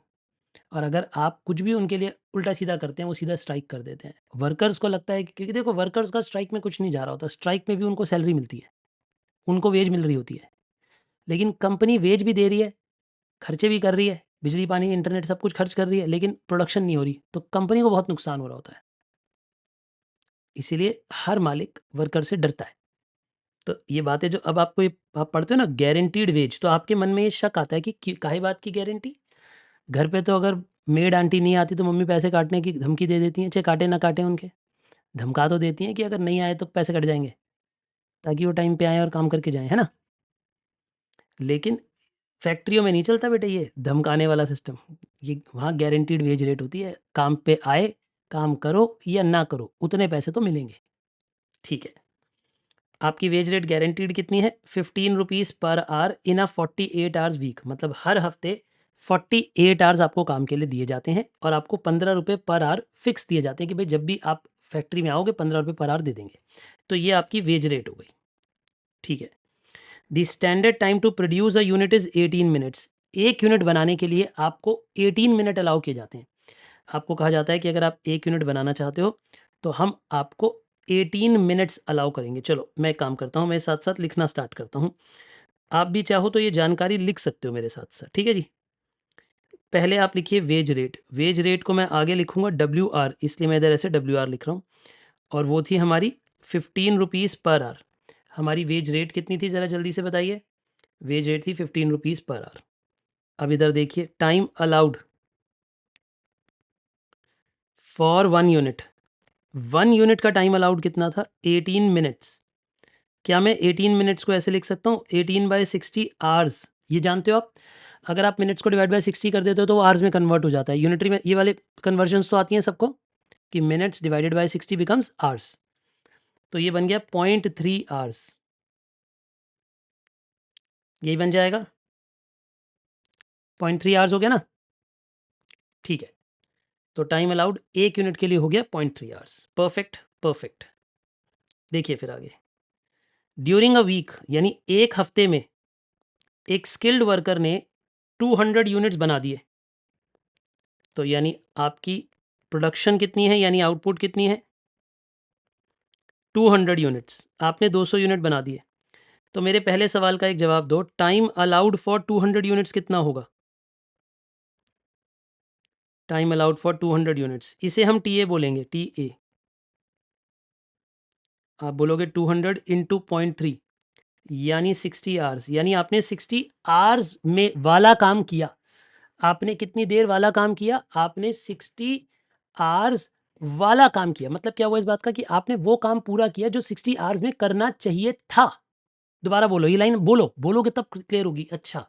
और अगर आप कुछ भी उनके लिए उल्टा-सीधा करते हैं, वो सीधा स्ट्राइक कर देते हैं। वर्कर्स को लगता है कि क्योंकि देखो वर्कर्स का स्ट्राइक में कुछ नहीं जा रहा होता, स्ट्राइक में भी उनको सैलरी मिलती है, उनको वेज मिल रही होती है। लेकिन कंपनी वेज भी दे रही है, खर्चे भी कर रही है, बिजली, पानी, इंटरनेट सब कुछ खर्च कर रही है, लेकिन प्रोडक्शन नहीं हो रही, तो कंपनी को बहुत नुकसान हो रहा होता है। इसीलिए हर मालिक वर्कर से डरता है। तो ये बातें जो अब आपको आप पढ़ते हो ना गारंटीड वेज, तो आपके मन में ये शक आता है कि काहे बात की गारंटी? घर पे तो अगर मेड आंटी नहीं आती तो मम्मी पैसे काटने की धमकी दे देती हैं, चाहे काटे ना काटे उनके, धमका तो देती हैं कि अगर नहीं आए तो पैसे कट जाएंगे, ताकि वो टाइम पे आए और काम करके जाएं, है ना। लेकिन फैक्ट्रियों में नहीं चलता बेटे ये धमकाने वाला सिस्टम। ये वहाँ गारंटीड वेज रेट होती है, काम पे आए, काम करो या ना करो, उतने पैसे तो मिलेंगे। ठीक है, आपकी वेज रेट गारंटीड कितनी है? 15 रुपीज़ पर आवर इन अ 48 आवर्स वीक, मतलब हर हफ्ते 48 आवर्स आपको काम के लिए दिए जाते हैं, और आपको 15 रुपये पर आवर फिक्स दिए जाते हैं कि भाई जब भी आप फैक्ट्री में आओगे 15 रुपये पर आवर दे देंगे। तो ये आपकी वेज रेट हो गई। ठीक है, the standard time to produce a unit is 18 minutes. एक यूनिट बनाने के लिए आपको 18 मिनट अलाउ किए जाते हैं। आपको कहा जाता है कि अगर आप एक यूनिट बनाना चाहते हो तो हम आपको 18 मिनट्स अलाउ करेंगे। चलो मैं एक काम करता हूँ, मैं साथ साथ लिखना स्टार्ट करता हूँ। आप भी चाहो तो ये जानकारी लिख सकते हो मेरे साथ साथ, ठीक है जी। पहले आप लिखिए वेज रेट। वेज रेट को मैं आगे लिखूंगा WR, इसलिए मैं इधर ऐसे WR लिख रहा हूँ, और वो थी हमारी 15 रुपीज़ पर आवर। हमारी वेज रेट कितनी थी, ज़रा जल्दी से बताइए। वेज रेट थी 15 रुपीज़ पर आवर। अब इधर देखिए, time allowed for 1 unit. 1 unit का टाइम अलाउड कितना था? 18 मिनट्स। क्या मैं 18 मिनट्स को ऐसे लिख सकता हूँ, 18/60 आवर्स? ये जानते हो आप, अगर आप मिनट्स को डिवाइड बाय 60 कर देते हो तो वो आवर्स में कन्वर्ट हो जाता है। यूनिटरी में ये वाले कन्वर्जन्स तो आती हैं सबको, कि minutes divided by 60 becomes hours. तो ये बन गया 0.3 आवर्स, यही बन जाएगा 0.3 आवर्स हो गया ना। ठीक है, तो टाइम अलाउड एक यूनिट के लिए हो गया 0.3 आवर्स। Perfect perfect. देखिए फिर आगे, ड्यूरिंग अ वीक, यानी एक हफ्ते में एक स्किल्ड वर्कर ने 200 यूनिट्स बना दिए, तो यानी आपकी प्रोडक्शन कितनी है, यानी आउटपुट कितनी है? 200 यूनिट्स। आपने 200 यूनिट बना दिए, तो मेरे पहले सवाल का एक जवाब दो, टाइम अलाउड फॉर 200 यूनिट्स कितना होगा? टाइम अलाउड फॉर 200 यूनिट्स, इसे हम TA बोलेंगे, TA। आप बोलोगे 200 इंटू 0.3, यानी 60 आवर्स, यानी आपने 60 आवर्स में वाला काम किया। आपने कितनी देर वाला काम किया? आपने 60 आवर्स वाला काम किया। मतलब क्या हुआ इस बात का, कि आपने वो काम पूरा किया जो 60 आवर्स में करना चाहिए था। दोबारा बोलो, ये लाइन बोलो, बोलोगे तब क्लियर होगी। अच्छा,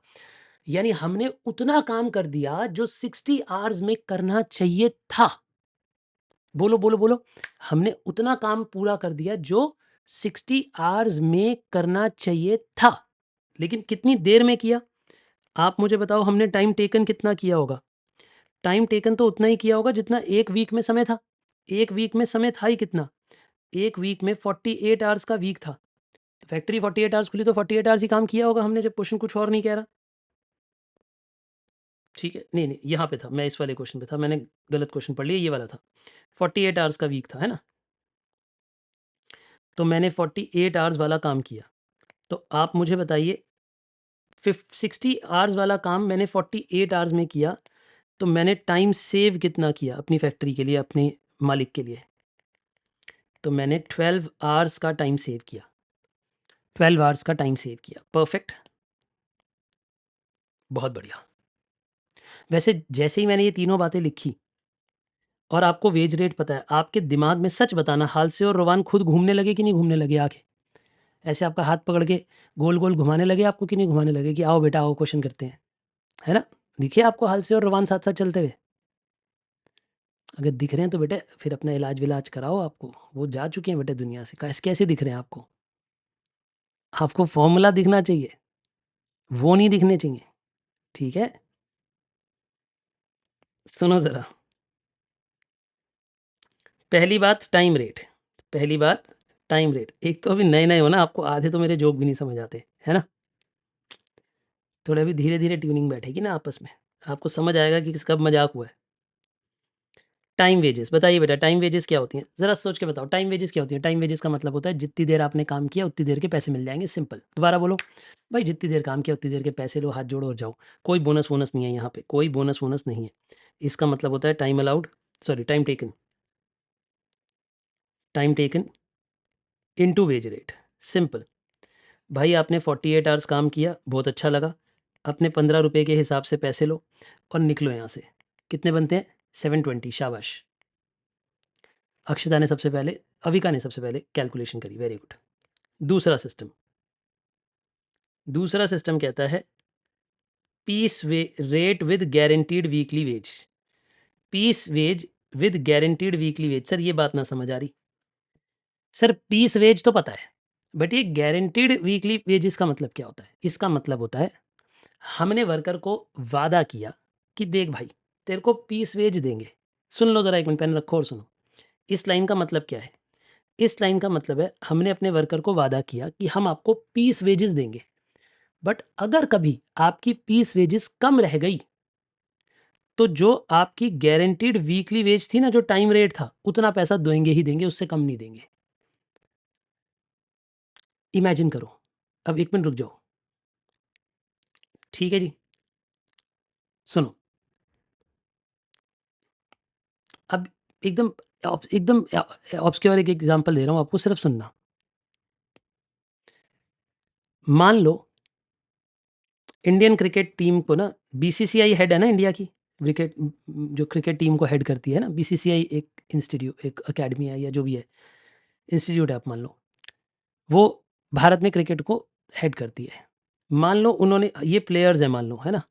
यानी हमने उतना काम कर दिया जो 60 आवर्स में करना चाहिए था। बोलो बोलो बोलो, हमने उतना काम पूरा कर दिया जो 60 आवर्स में करना चाहिए था, लेकिन कितनी देर में किया? आप मुझे बताओ, हमने टाइम टेकन कितना किया होगा? टाइम टेकन तो उतना ही किया होगा जितना एक वीक में समय था। एक वीक में समय था ही कितना? एक वीक में 48 आवर्स का वीक था, तो फैक्ट्री 48 आवर्स खुली तो 48 आवर्स ही काम किया होगा हमने, जब क्वेश्चन कुछ और नहीं कह रहा। ठीक है, नहीं नहीं, यहाँ पे था, मैं इस वाले क्वेश्चन पे था, मैंने गलत क्वेश्चन पढ़ लिया, ये वाला था। 48 आवर्स का वीक था, है ना। तो मैंने 48 आवर्स वाला काम किया, तो आप मुझे बताइए 60 आवर्स वाला काम मैंने 48 आवर्स में किया, तो मैंने टाइम सेव कितना किया अपनी फैक्ट्री के लिए, अपने मालिक के लिए? तो मैंने 12 आवर्स का टाइम सेव किया। 12 आवर्स का टाइम सेव किया। परफेक्ट, बहुत बढ़िया। वैसे जैसे ही मैंने ये तीनों बातें लिखी और आपको वेज रेट पता है, आपके दिमाग में सच बताना हालसे और रोवान खुद घूमने लगे कि नहीं घूमने लगे? आके ऐसे आपका हाथ पकड़ के गोल गोल घुमाने लगे आपको कि नहीं घुमाने लगे, कि आओ बेटा आओ क्वेश्चन करते हैं, है ना? दिखे आपको हालसे और रोवान साथ साथ चलते हुए? अगर दिख रहे हैं तो बेटे फिर अपना इलाज विलाज कराओ। आपको वो जा चुके हैं बेटे दुनिया से, कैसे कैसे दिख रहे हैं आपको? आपको फॉर्मूला दिखना चाहिए, वो नहीं दिखने चाहिए। ठीक है, सुनो जरा। पहली बात टाइम रेट, पहली बात टाइम रेट। एक तो अभी नए नए हो ना, आपको आधे तो मेरे जोक भी नहीं समझ आते, है ना। थोड़ा अभी धीरे धीरे ट्यूनिंग बैठेगी ना आपस में, आपको समझ आएगा कि किसका मजाक हुआ है। टाइम वेजेस, बताइए बेटा टाइम वेजेस क्या होती हैं, जरा सोच के बताओ टाइम वेजेस क्या होती है। टाइम वेजेस का मतलब होता है जितनी देर आपने काम किया उतनी देर के पैसे मिल जाएंगे, सिंपल। दोबारा बोलो भाई, जितनी देर काम किया उतनी देर के पैसे लो, हाथ जोड़ो और जाओ। कोई बोनस वोनस नहीं है यहाँ पे, कोई बोनस वोनस नहीं है। इसका मतलब होता है time allowed, sorry time taken, time taken into wage rate, simple. भाई आपने 48 आवर्स काम किया, बहुत अच्छा लगा, अपने 15 रुपये के हिसाब से पैसे लो और निकलो यहाँ से। कितने बनते हैं? 720, शाबाश। अक्षता ने सबसे पहले, अविका ने सबसे पहले कैलकुलेशन करी, वेरी गुड। दूसरा सिस्टम, दूसरा सिस्टम कहता है piece rate with guaranteed weekly wage. Piece wage with guaranteed weekly wage. Sir ये बात ना समझ आ रही। सर पीस वेज तो पता है, बट ये गारंटीड वीकली वेजेस का मतलब क्या होता है? इसका मतलब होता है हमने वर्कर को वादा किया कि देख भाई तेरे को पीस वेज देंगे। सुन लो ज़रा, एक मिनट पेन रखो और सुनो। इस लाइन का मतलब क्या है? इस लाइन का मतलब है हमने अपने वर्कर को वादा किया कि हम आपको पीस वेजेस देंगे, बट अगर कभी आपकी पीस वेजेस कम रह गई तो जो आपकी गारंटीड वीकली वेज थी ना, जो टाइम रेट था, उतना पैसा देंगे ही देंगे, उससे कम नहीं देंगे। इमेजिन करो। अब एक मिनट रुक जाओ, ठीक है जी, सुनो। अब एकदम एकदम ऑब्सक्योर एक एग्जांपल दे रहा हूं आपको, सिर्फ सुनना। मान लो इंडियन क्रिकेट टीम को ना, बीसीसीआई हेड है ना इंडिया की क्रिकेट, जो क्रिकेट टीम को हेड करती है ना, बीसीसीआई एक इंस्टीट्यूट, एक अकेडमी है या जो भी है, इंस्टीट्यूट है, आप मान लो वो भारत में क्रिकेट को हेड करती है। मान लो उन्होंने, ये प्लेयर्स हैं मान लो, है ना,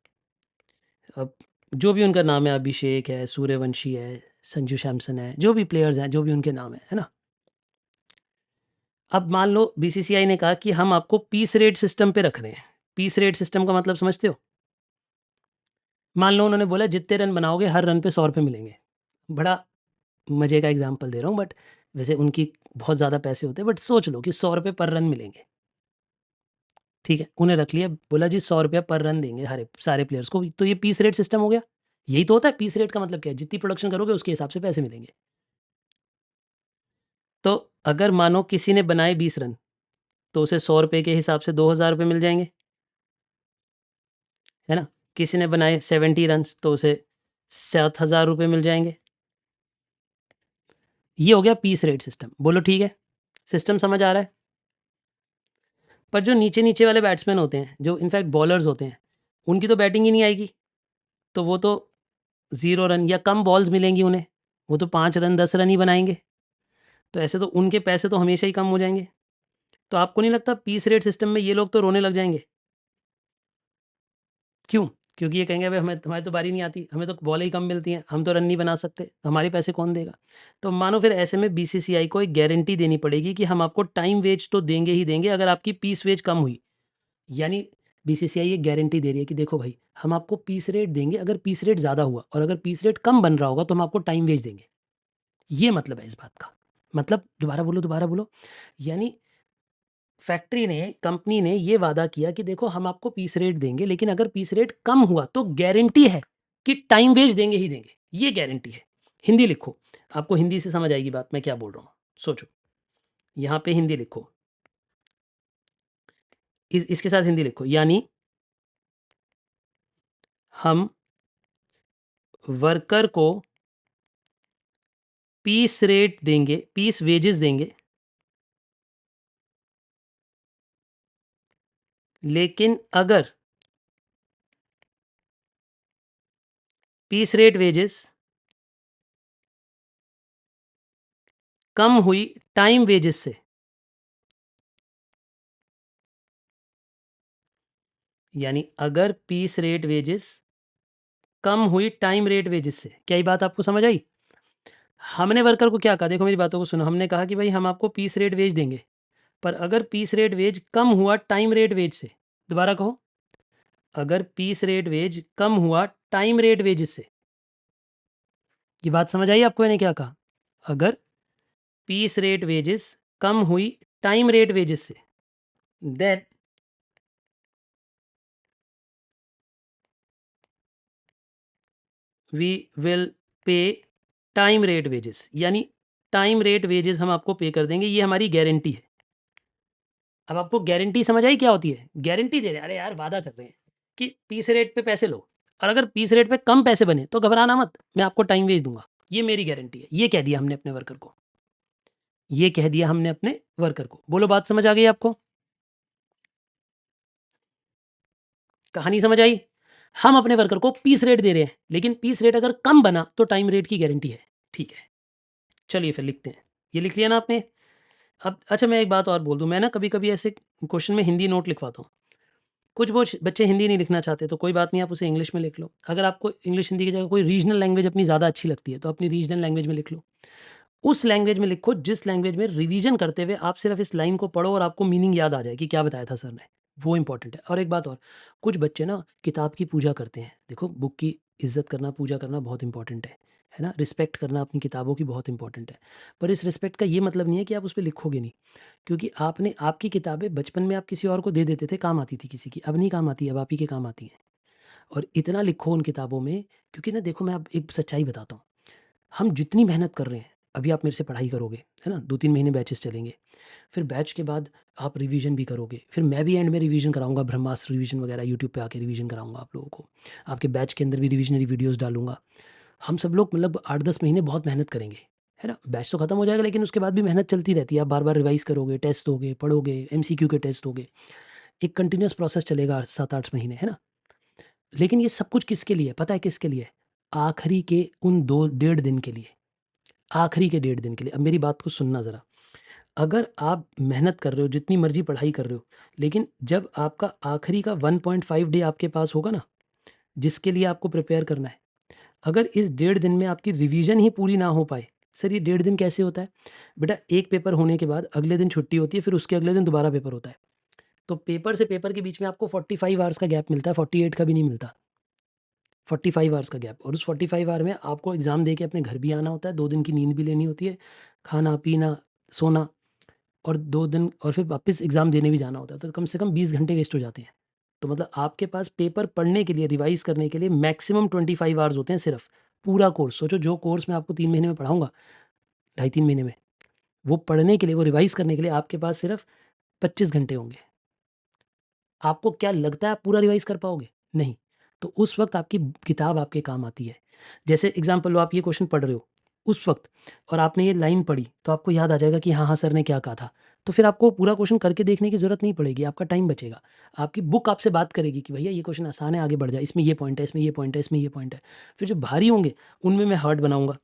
अब जो भी उनका नाम है, अभिषेक है, सूर्यवंशी है, संजू सैमसन है, जो भी प्लेयर्स हैं, जो भी उनके नाम है ना। अब मान लो बीसीसीआई ने कहा कि हम आपको पीस रेट सिस्टम पे रख रहे हैं। पीस रेट सिस्टम का मतलब समझते हो? मान लो उन्होंने बोला जितने रन बनाओगे हर रन पे 100 रुपये मिलेंगे। बड़ा मज़े का एग्जाम्पल दे रहा हूँ, बट वैसे उनकी बहुत ज़्यादा पैसे होते हैं, बट सोच लो कि 100 रुपये पर रन मिलेंगे। ठीक है, उन्हें रख लिया, बोला जी 100 रुपया पर रन देंगे हर सारे प्लेयर्स को, तो ये पीस रेट सिस्टम हो गया। यही तो होता है पीस रेट का मतलब, क्या है? जितनी प्रोडक्शन करोगे उसके हिसाब से पैसे मिलेंगे। तो अगर मानो किसी ने बनाए 20 रन, तो उसे 100 रुपये के हिसाब से 2000 रुपये मिल जाएंगे, है ना। किसी ने बनाए 70 रन, तो उसे 7000 रुपये मिल जाएंगे। ये हो गया पीस रेट सिस्टम। बोलो ठीक है, सिस्टम समझ आ रहा है? पर जो नीचे नीचे वाले बैट्समैन होते हैं, जो इनफैक्ट बॉलर्स होते हैं, उनकी तो बैटिंग ही नहीं आएगी, तो वो तो 0 रन या कम बॉल्स मिलेंगी उन्हें, वो तो 5 रन 10 रन ही बनाएंगे, तो ऐसे तो उनके पैसे तो हमेशा ही कम हो जाएंगे। तो आपको नहीं लगता पीस रेट सिस्टम में ये लोग तो रोने लग जाएंगे? क्यों? क्योंकि ये कहेंगे भाई हमें, हमारी तो बारी नहीं आती, हमें तो बॉलें ही कम मिलती हैं, हम तो रन नहीं बना सकते, हमारे पैसे कौन देगा? तो मानो फिर ऐसे में बीसीसीआई को एक गारंटी देनी पड़ेगी कि हम आपको टाइम वेज तो देंगे ही देंगे अगर आपकी पीस वेज कम हुई। यानी बीसीसीआई एक गारंटी दे रही है कि देखो भाई, हम आपको पीस रेट देंगे अगर पीस रेट ज़्यादा हुआ, और अगर पीस रेट कम बन रहा होगा तो हम आपको टाइम वेज देंगे। ये मतलब है इस बात का। मतलब दोबारा बोलो, दोबारा बोलो। यानी फैक्ट्री ने, कंपनी ने ये वादा किया कि देखो हम आपको पीस रेट देंगे, लेकिन अगर पीस रेट कम हुआ तो गारंटी है कि टाइम वेज देंगे ही देंगे। ये गारंटी है। हिंदी लिखो, आपको हिंदी से समझ आएगी बात मैं क्या बोल रहा हूँ। सोचो, यहाँ पे हिंदी लिखो, इसके साथ हिंदी लिखो। यानी हम वर्कर को पीस रेट देंगे, पीस वेजेस देंगे, लेकिन अगर पीस रेट वेजेस कम हुई टाइम वेजेस से, यानी अगर पीस रेट वेजेस कम हुई टाइम रेट वेजेस से, क्या ये बात आपको समझ आई? हमने वर्कर को क्या कहा, देखो मेरी बातों को सुनो, हमने कहा कि भाई हम आपको पीस रेट वेज देंगे, पर अगर पीस रेट वेज कम हुआ टाइम रेट वेज से, दोबारा कहो, अगर पीस रेट वेज कम हुआ टाइम रेट वेजेस से, ये बात समझ आई आपको मैंने क्या कहा? अगर पीस रेट वेजेस कम हुई टाइम रेट वेजेस से, then we will pay time rate wages, यानी टाइम रेट वेजेस हम आपको पे कर देंगे, ये हमारी गारंटी है। अब आपको गारंटी समझ आई क्या होती है? गारंटी दे रहे हैं, अरे यार वादा कर रहे हैं कि पीस रेट पे पैसे लो, और अगर पीस रेट पे कम पैसे बने तो घबराना मत, मैं आपको टाइम वेज दूंगा, ये मेरी गारंटी है। ये कह दिया हमने अपने वर्कर को, ये कह दिया हमने अपने वर्कर को। बोलो बात समझ आ गई आपको? कहानी समझ आई? हम अपने वर्कर को पीस रेट दे रहे हैं, लेकिन पीस रेट अगर कम बना तो टाइम रेट की गारंटी है। ठीक है, चलिए फिर लिखते हैं। ये लिख लिया ना आपने? अब अच्छा, मैं एक बात और बोल दूं, मैं ना कभी कभी ऐसे क्वेश्चन में हिंदी नोट लिखवाता हूँ। कुछ वो बच्चे हिंदी नहीं लिखना चाहते तो कोई बात नहीं, आप उसे इंग्लिश में लिख लो। अगर आपको इंग्लिश हिंदी की जगह कोई रीजनल लैंग्वेज अपनी ज़्यादा अच्छी लगती है तो अपनी रीजनल लैंग्वेज में लिख लो। उस लैंग्वेज में लिखो जिस लैंग्वेज में रिवीजन करते हुए आप सिर्फ इस लाइन को पढ़ो और आपको मीनिंग याद आ जाए कि क्या बताया था सर ने, वो इंपॉर्टेंट है। और एक बात और, कुछ बच्चे ना किताब की पूजा करते हैं। देखो, बुक की इज्जत करना, पूजा करना बहुत इंपॉर्टेंट है ना, रिस्पेक्ट करना अपनी किताबों की बहुत इंपॉर्टेंट है। पर इस रिस्पेक्ट का ये मतलब नहीं है कि आप उस पर लिखोगे नहीं, क्योंकि आपने आपकी किताबें बचपन में आप किसी और को दे देते थे, काम आती थी किसी की, अब नहीं काम आती, अब आप ही के काम आती हैं। और इतना लिखो उन किताबों में, क्योंकि ना देखो, मैं अब एक सच्चाई बताता हूँ, हम जितनी मेहनत कर रहे हैं, अभी आप मेरे से पढ़ाई करोगे, है ना, 2-3 महीने बैचेस चलेंगे, फिर बैच के बाद आप रिवीजन भी करोगे, फिर मैं भी एंड में रिवीजन कराऊंगा, ब्रह्मास्त्र रिवीजन वगैरह यूट्यूब पे आके रिवीजन कराऊंगा आप लोगों को, आपके बैच के अंदर भी रिविजनरी वीडियोस डालूंगा। हम सब लोग मतलब 8-10 महीने बहुत मेहनत करेंगे, है ना। बैच तो खत्म हो जाएगा, लेकिन उसके बाद भी मेहनत चलती रहती है, आप बार बार रिवाइज करोगे, टेस्ट दोगे, पढ़ोगे, MCQ के टेस्ट दोगे, एक कंटिन्यूस प्रोसेस चलेगा 7-8 महीने, है ना। लेकिन ये सब कुछ किसके लिए? पता है किसके लिए? आखिरी के उन 2-1.5 दिन के लिए, आखिरी के 1.5 दिन के लिए। अब मेरी बात को सुनना ज़रा, अगर आप मेहनत कर रहे हो, जितनी मर्जी पढ़ाई कर रहे हो, लेकिन जब आपका आखिरी का 1.5 डे आपके पास होगा ना, जिसके लिए आपको प्रिपेयर करना है, अगर इस 1.5 दिन में आपकी रिवीजन ही पूरी ना हो पाए, सर ये 1.5 दिन कैसे होता है? बेटा, एक पेपर होने के बाद अगले दिन छुट्टी होती है, फिर उसके अगले दिन दोबारा पेपर होता है, तो पेपर से पेपर के बीच में आपको 45 आवर्स का गैप मिलता है, 48 का भी नहीं मिलता, 45 आवर्स का गैप। और उस 45 आवर में आपको एग्ज़ाम दे के अपने घर भी आना होता है, 2 दिन की नींद भी लेनी होती है, खाना पीना सोना, और 2 दिन और फिर वापस एग्ज़ाम देने भी जाना होता है, तो कम से कम 20 घंटे वेस्ट हो जाते हैं। तो मतलब आपके पास पेपर पढ़ने के लिए, रिवाइज़ करने के लिए मैक्सिमम 25 आवर्स होते हैं सिर्फ, पूरा कोर्स। सोचो, जो कोर्स मैं आपको 3 महीने में पढ़ाऊँगा, ढाई 3 महीने में, वो पढ़ने के लिए, वो रिवाइज़ करने के लिए आपके पास सिर्फ 25 घंटे होंगे। आपको क्या लगता है आप पूरा रिवाइज़ कर पाओगे? नहीं। तो उस वक़्त आपकी किताब आपके काम आती है। जैसे एग्ज़ाम्पल लो, आप ये क्वेश्चन पढ़ रहे हो उस वक़्त, और आपने ये लाइन पढ़ी, तो आपको याद आ जाएगा कि हाँ, हाँ, सर ने क्या कहा था। तो फिर आपको पूरा क्वेश्चन करके देखने की ज़रूरत नहीं पड़ेगी, आपका टाइम बचेगा। आपकी बुक आपसे बात करेगी कि भैया ये क्वेश्चन आसान है, आगे बढ़ जा, इसमें ये पॉइंट है, इसमें ये पॉइंट है, इसमें ये पॉइंट है। फिर जो भारी होंगे, उनमें मैं हार्ट बनाऊँगा,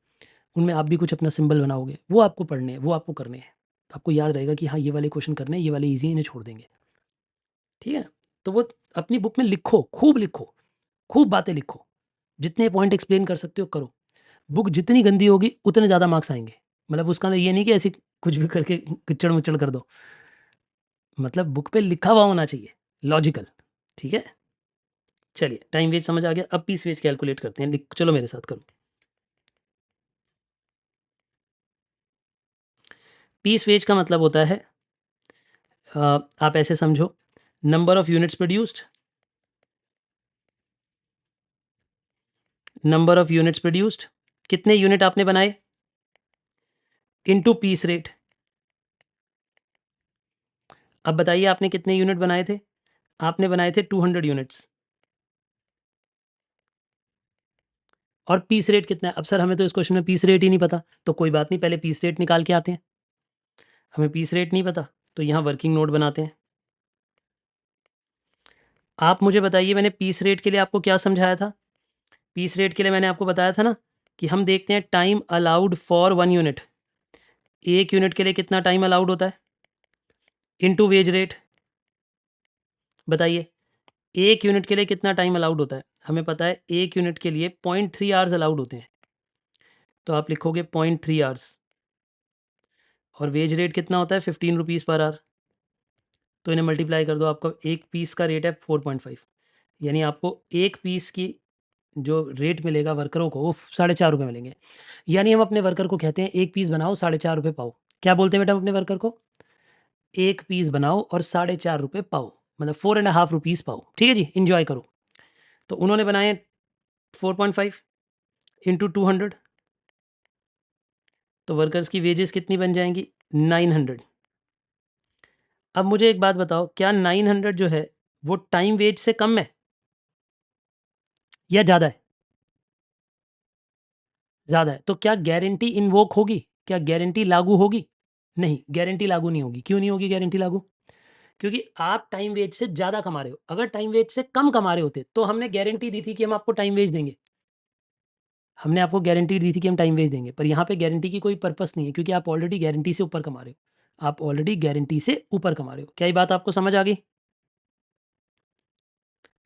उनमें आप भी कुछ अपना सिंबल बनाओगे, वो आपको पढ़ने हैं, वो आपको करने हैं। तो आपको याद रहेगा कि हाँ, ये वाले क्वेश्चन करने हैं, ये वाले ईज़ी हैं, इन्हें छोड़ देंगे। ठीक है ना? तो वो अपनी बुक में लिखो, खूब बातें लिखो, जितने पॉइंट एक्सप्लेन कर सकते हो करो। बुक जितनी गंदी होगी उतने ज़्यादा मार्क्स आएँगे। मतलब उसका मतलब ये नहीं कि ऐसे कुछ भी करके किचड़-मुचड़ कर दो। मतलब बुक पे लिखा हुआ होना चाहिए, लॉजिकल, ठीक है? चलिए, टाइम वेस्ट समझ आ गया, अब पीस वेस्ट कैलकुलेट करते हैं। लिख चलो मेरे साथ करो। पीस वेज का मतलब होता है, आप ऐसे समझो, number of units produced, number of units produced, कितने यूनिट आपने बनाए, इनटू पीस रेट। अब बताइए आपने कितने यूनिट बनाए थे? आपने बनाए थे 200 यूनिट्स। और पीस रेट कितना है? अब सर हमें तो इस क्वेश्चन में पीस रेट ही नहीं पता, तो कोई बात नहीं, पहले पीस रेट निकाल के आते हैं। हमें पीस रेट नहीं पता, तो यहाँ वर्किंग नोट बनाते हैं। आप मुझे बताइए, मैंने पीस रेट के लिए आपको क्या समझाया था? पीस रेट के लिए मैंने आपको बताया था ना कि हम देखते हैं टाइम अलाउड फॉर 1 यूनिट, एक यूनिट के लिए कितना टाइम अलाउड होता है, इनटू वेज रेट। बताइए, एक यूनिट के लिए कितना टाइम अलाउड होता है? हमें पता है एक यूनिट के लिए 0.3 आवर्स अलाउड होते हैं, तो आप लिखोगे 0.3 आवर्स, और वेज रेट कितना होता है, 15 रुपीज़ पर आवर। तो इन्हें मल्टीप्लाई कर दो, आपका एक पीस का रेट है 4.5, यानी आपको एक पीस की जो रेट मिलेगा वर्करों को, वो 4.5 रुपये मिलेंगे। यानी हम अपने वर्कर को कहते हैं एक पीस बनाओ, 4.5 रुपये पाओ। क्या बोलते हैं बेटा हम अपने वर्कर को? एक पीस बनाओ और 4.5 रुपये पाओ, मतलब 4.5 रुपीज़ पाओ। ठीक है जी, इंजॉय करो। तो उन्होंने बनाए 4.5 इंटू 200, तो वर्कर्स की वेजेस कितनी बन जाएंगी? 900। अब मुझे एक बात बताओ, क्या 900 जो है वो टाइम वेज से कम है या ज़्यादा है? ज़्यादा है। तो क्या गारंटी इन्वोक होगी? क्या गारंटी लागू होगी? नहीं, गारंटी लागू नहीं होगी। क्यों नहीं होगी गारंटी लागू? क्योंकि आप टाइम वेज से ज़्यादा कमा रहे हो। अगर टाइम वेज से कम कमा रहे होते तो हमने गारंटी दी थी कि हम आपको टाइम वेज देंगे। हमने आपको गारंटी दी थी कि हम टाइम वेज देंगे, पर यहाँ पे गारंटी की कोई पर्पस नहीं है, क्योंकि आप ऑलरेडी गारंटी से ऊपर कमा रहे हो। आप ऑलरेडी गारंटी से ऊपर कमा रहे हो। क्या ये बात आपको समझ आ गई?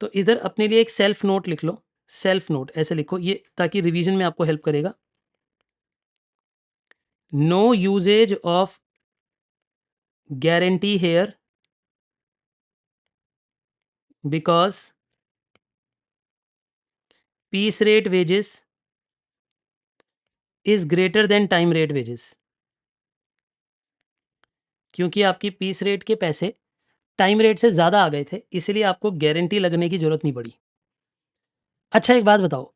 तो इधर अपने लिए एक सेल्फ नोट लिख लो। सेल्फ नोट ऐसे लिखो ये, ताकि रिवीजन में आपको हेल्प करेगा। No usages of guarantee here because piece rate wages is greater than time rate wages. क्योंकि आपकी पीस रेट के पैसे टाइम रेट से ज़्यादा आ गए थे, इसलिए आपको गारंटी लगने की ज़रूरत नहीं पड़ी। अच्छा एक बात बताओ,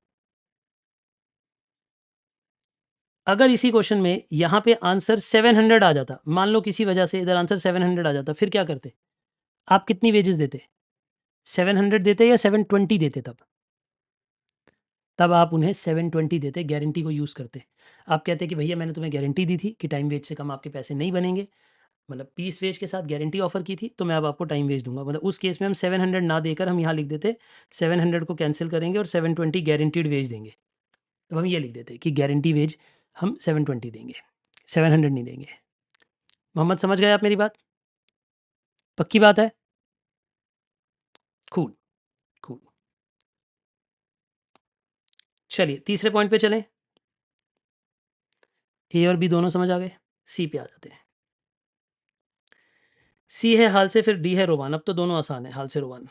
अगर इसी क्वेश्चन में यहाँ पे आंसर 700 आ जाता, मान लो किसी वजह से इधर आंसर 700 आ जाता, फिर क्या करते? आप कितनी वेजेस देते? 700 देते या 720 देते? तब आप उन्हें 720 देते, गारंटी को यूज़ करते। आप कहते कि भैया मैंने तुम्हें गारंटी दी थी कि टाइम वेज से कम आपके पैसे नहीं बनेंगे, मतलब पीस वेज के साथ गारंटी ऑफर की थी, तो मैं अब आपको टाइम वेज दूंगा। मतलब उस केस में हम 700 ना देकर हम यहाँ लिख देते 700 को कैंसिल करेंगे और 720 गारंटीड वेज देंगे। तब हम ये लिख देते कि गारंटी वेज हम 720 देंगे, 700 नहीं देंगे। मोहम्मद समझ गए आप मेरी बात? पक्की बात है? Cool cool. चलिए तीसरे पॉइंट पे चलें। ए और बी दोनों समझ आ गए, सी पे आ जाते हैं। सी है हाल से, फिर डी है रोवान। अब तो दोनों आसान है, हाल से रोवान।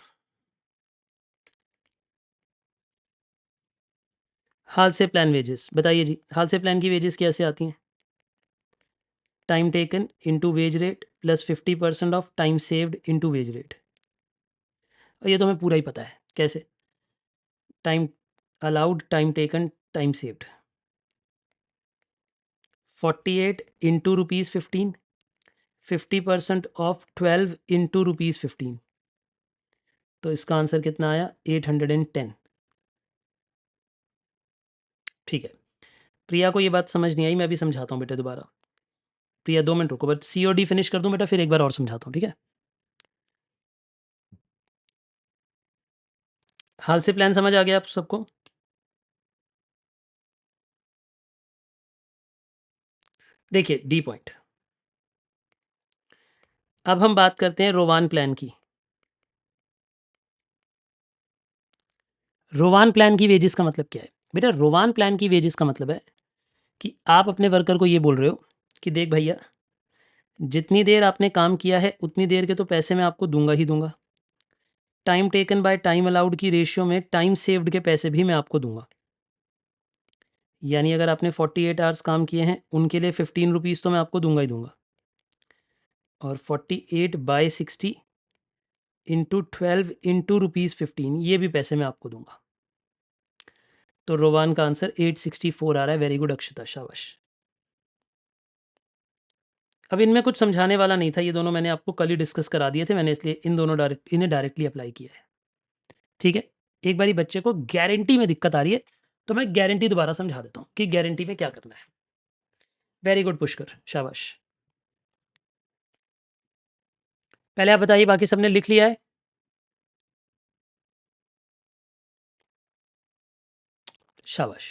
हाल से प्लान वेजेस बताइए जी, हाल से प्लान की वेजेस कैसे आती हैं? Time taken into wage rate plus 50% of time saved into wage rate. और ये तो हमें पूरा ही पता है कैसे। Time allowed, time taken, time saved. 48 into ₹15, 50% of 12 into ₹15। तो इसका आंसर कितना आया? 810। ठीक है, प्रिया को ये बात समझ नहीं आई, मैं भी समझाता हूँ बेटा दोबारा। प्रिया 2 मिनट रुको, बट सी और डी फिनिश कर दूँ बेटा, फिर एक बार और समझाता हूँ, ठीक है? हाल से प्लान समझ आ गया आप सबको? देखिए डी पॉइंट। अब हम बात करते हैं रोवान प्लान की। रोवान प्लान की वेजेस का मतलब क्या है बेटा? रोवान प्लान की वेजेस का मतलब है कि आप अपने वर्कर को ये बोल रहे हो कि देख भैया, जितनी देर आपने काम किया है उतनी देर के तो पैसे मैं आपको दूंगा ही दूंगा। Time taken by time allowed की रेशियो में टाइम सेव्ड के पैसे भी मैं आपको दूंगा। यानी अगर आपने 48 आवर्स काम किए हैं, उनके लिए 15 रुपीज़ तो मैं आपको दूंगा ही दूंगा। और 48/60 इंटू 12 इंटू ₹15, ये भी पैसे मैं आपको दूंगा। तो रोवान का आंसर 864 आ रहा है। वेरी गुड अक्षता, शाबाश। अब इनमें कुछ समझाने वाला नहीं था, ये दोनों मैंने आपको कल ही डिस्कस करा दिए थे मैंने, इसलिए इन्हें डायरेक्टली अप्लाई किया है। ठीक है, एक बारी बच्चे को गारंटी में दिक्कत आ रही है तो मैं गारंटी दोबारा समझा देता हूँ कि गारंटी में क्या करना है। वेरी गुड पुष्कर, शाबाश। पहले आप बताइए, बाकी सबने लिख लिया है? शाबाश,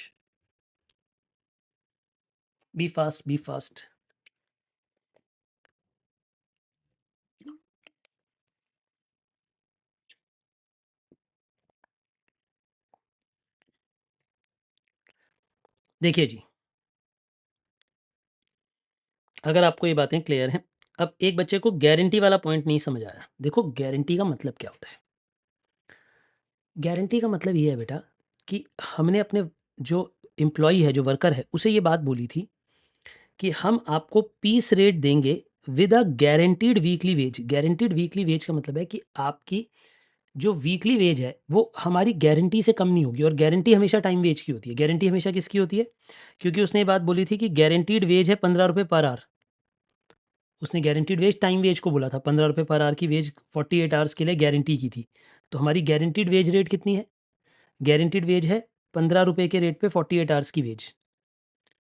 बी फास्ट बी फास्ट। देखिए जी, अगर आपको ये बातें क्लियर हैं, अब एक बच्चे को गारंटी वाला पॉइंट नहीं समझ आया। देखो गारंटी का मतलब क्या होता है? गारंटी का मतलब ये है बेटा कि हमने अपने जो एम्प्लॉई है, जो वर्कर है, उसे ये बात बोली थी कि हम आपको पीस रेट देंगे with a guaranteed weekly wage. Guaranteed weekly wage का मतलब है कि आपकी जो वीकली वेज है वो हमारी गारंटी से कम नहीं होगी, और गारंटी हमेशा टाइम वेज की होती है। गारंटी हमेशा किसकी होती है? क्योंकि उसने ये बात बोली थी कि गारंटीड वेज है 15 रुपये पर आवर। उसने गारंटीड वेज टाइम वेज को बोला था, 15 रुपये पर आवर की वेज 48 आवर्स के लिए गारंटी की थी। तो हमारी गारंटीड वेज रेट कितनी है? गारंटीड वेज है 15 रुपये के रेट पे 48 आवर्स की वेज।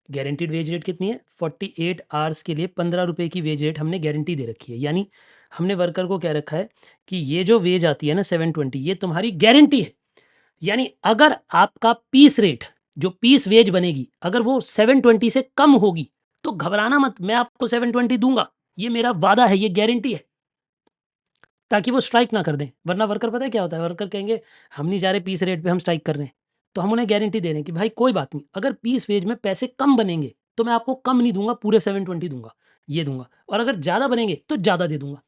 गारंटीड वेज रेट कितनी है? 48 आवर्स के लिए 15 रुपये की वेज रेट हमने गारंटी दे रखी है। यानी हमने वर्कर को कह रखा है कि ये जो वेज आती है ना 720, ये तुम्हारी गारंटी है। यानी अगर आपका पीस रेट, जो पीस वेज बनेगी, अगर वो 720 से कम होगी तो घबराना मत, मैं आपको 720 दूंगा, ये मेरा वादा है, ये गारंटी है, ताकि वो स्ट्राइक ना कर दें। वरना वर्कर पता है क्या होता है, वर्कर कहेंगे हम नहीं जा रहे पीस रेट पे, हम स्ट्राइक कर रहे हैं। तो हम उन्हें गारंटी दे रहे हैं कि भाई कोई बात नहीं, अगर पीस वेज में पैसे कम बनेंगे तो मैं आपको कम नहीं दूंगा, पूरे 720 दूंगा, ये दूंगा, और अगर ज़्यादा बनेंगे तो ज़्यादा दे दूंगा।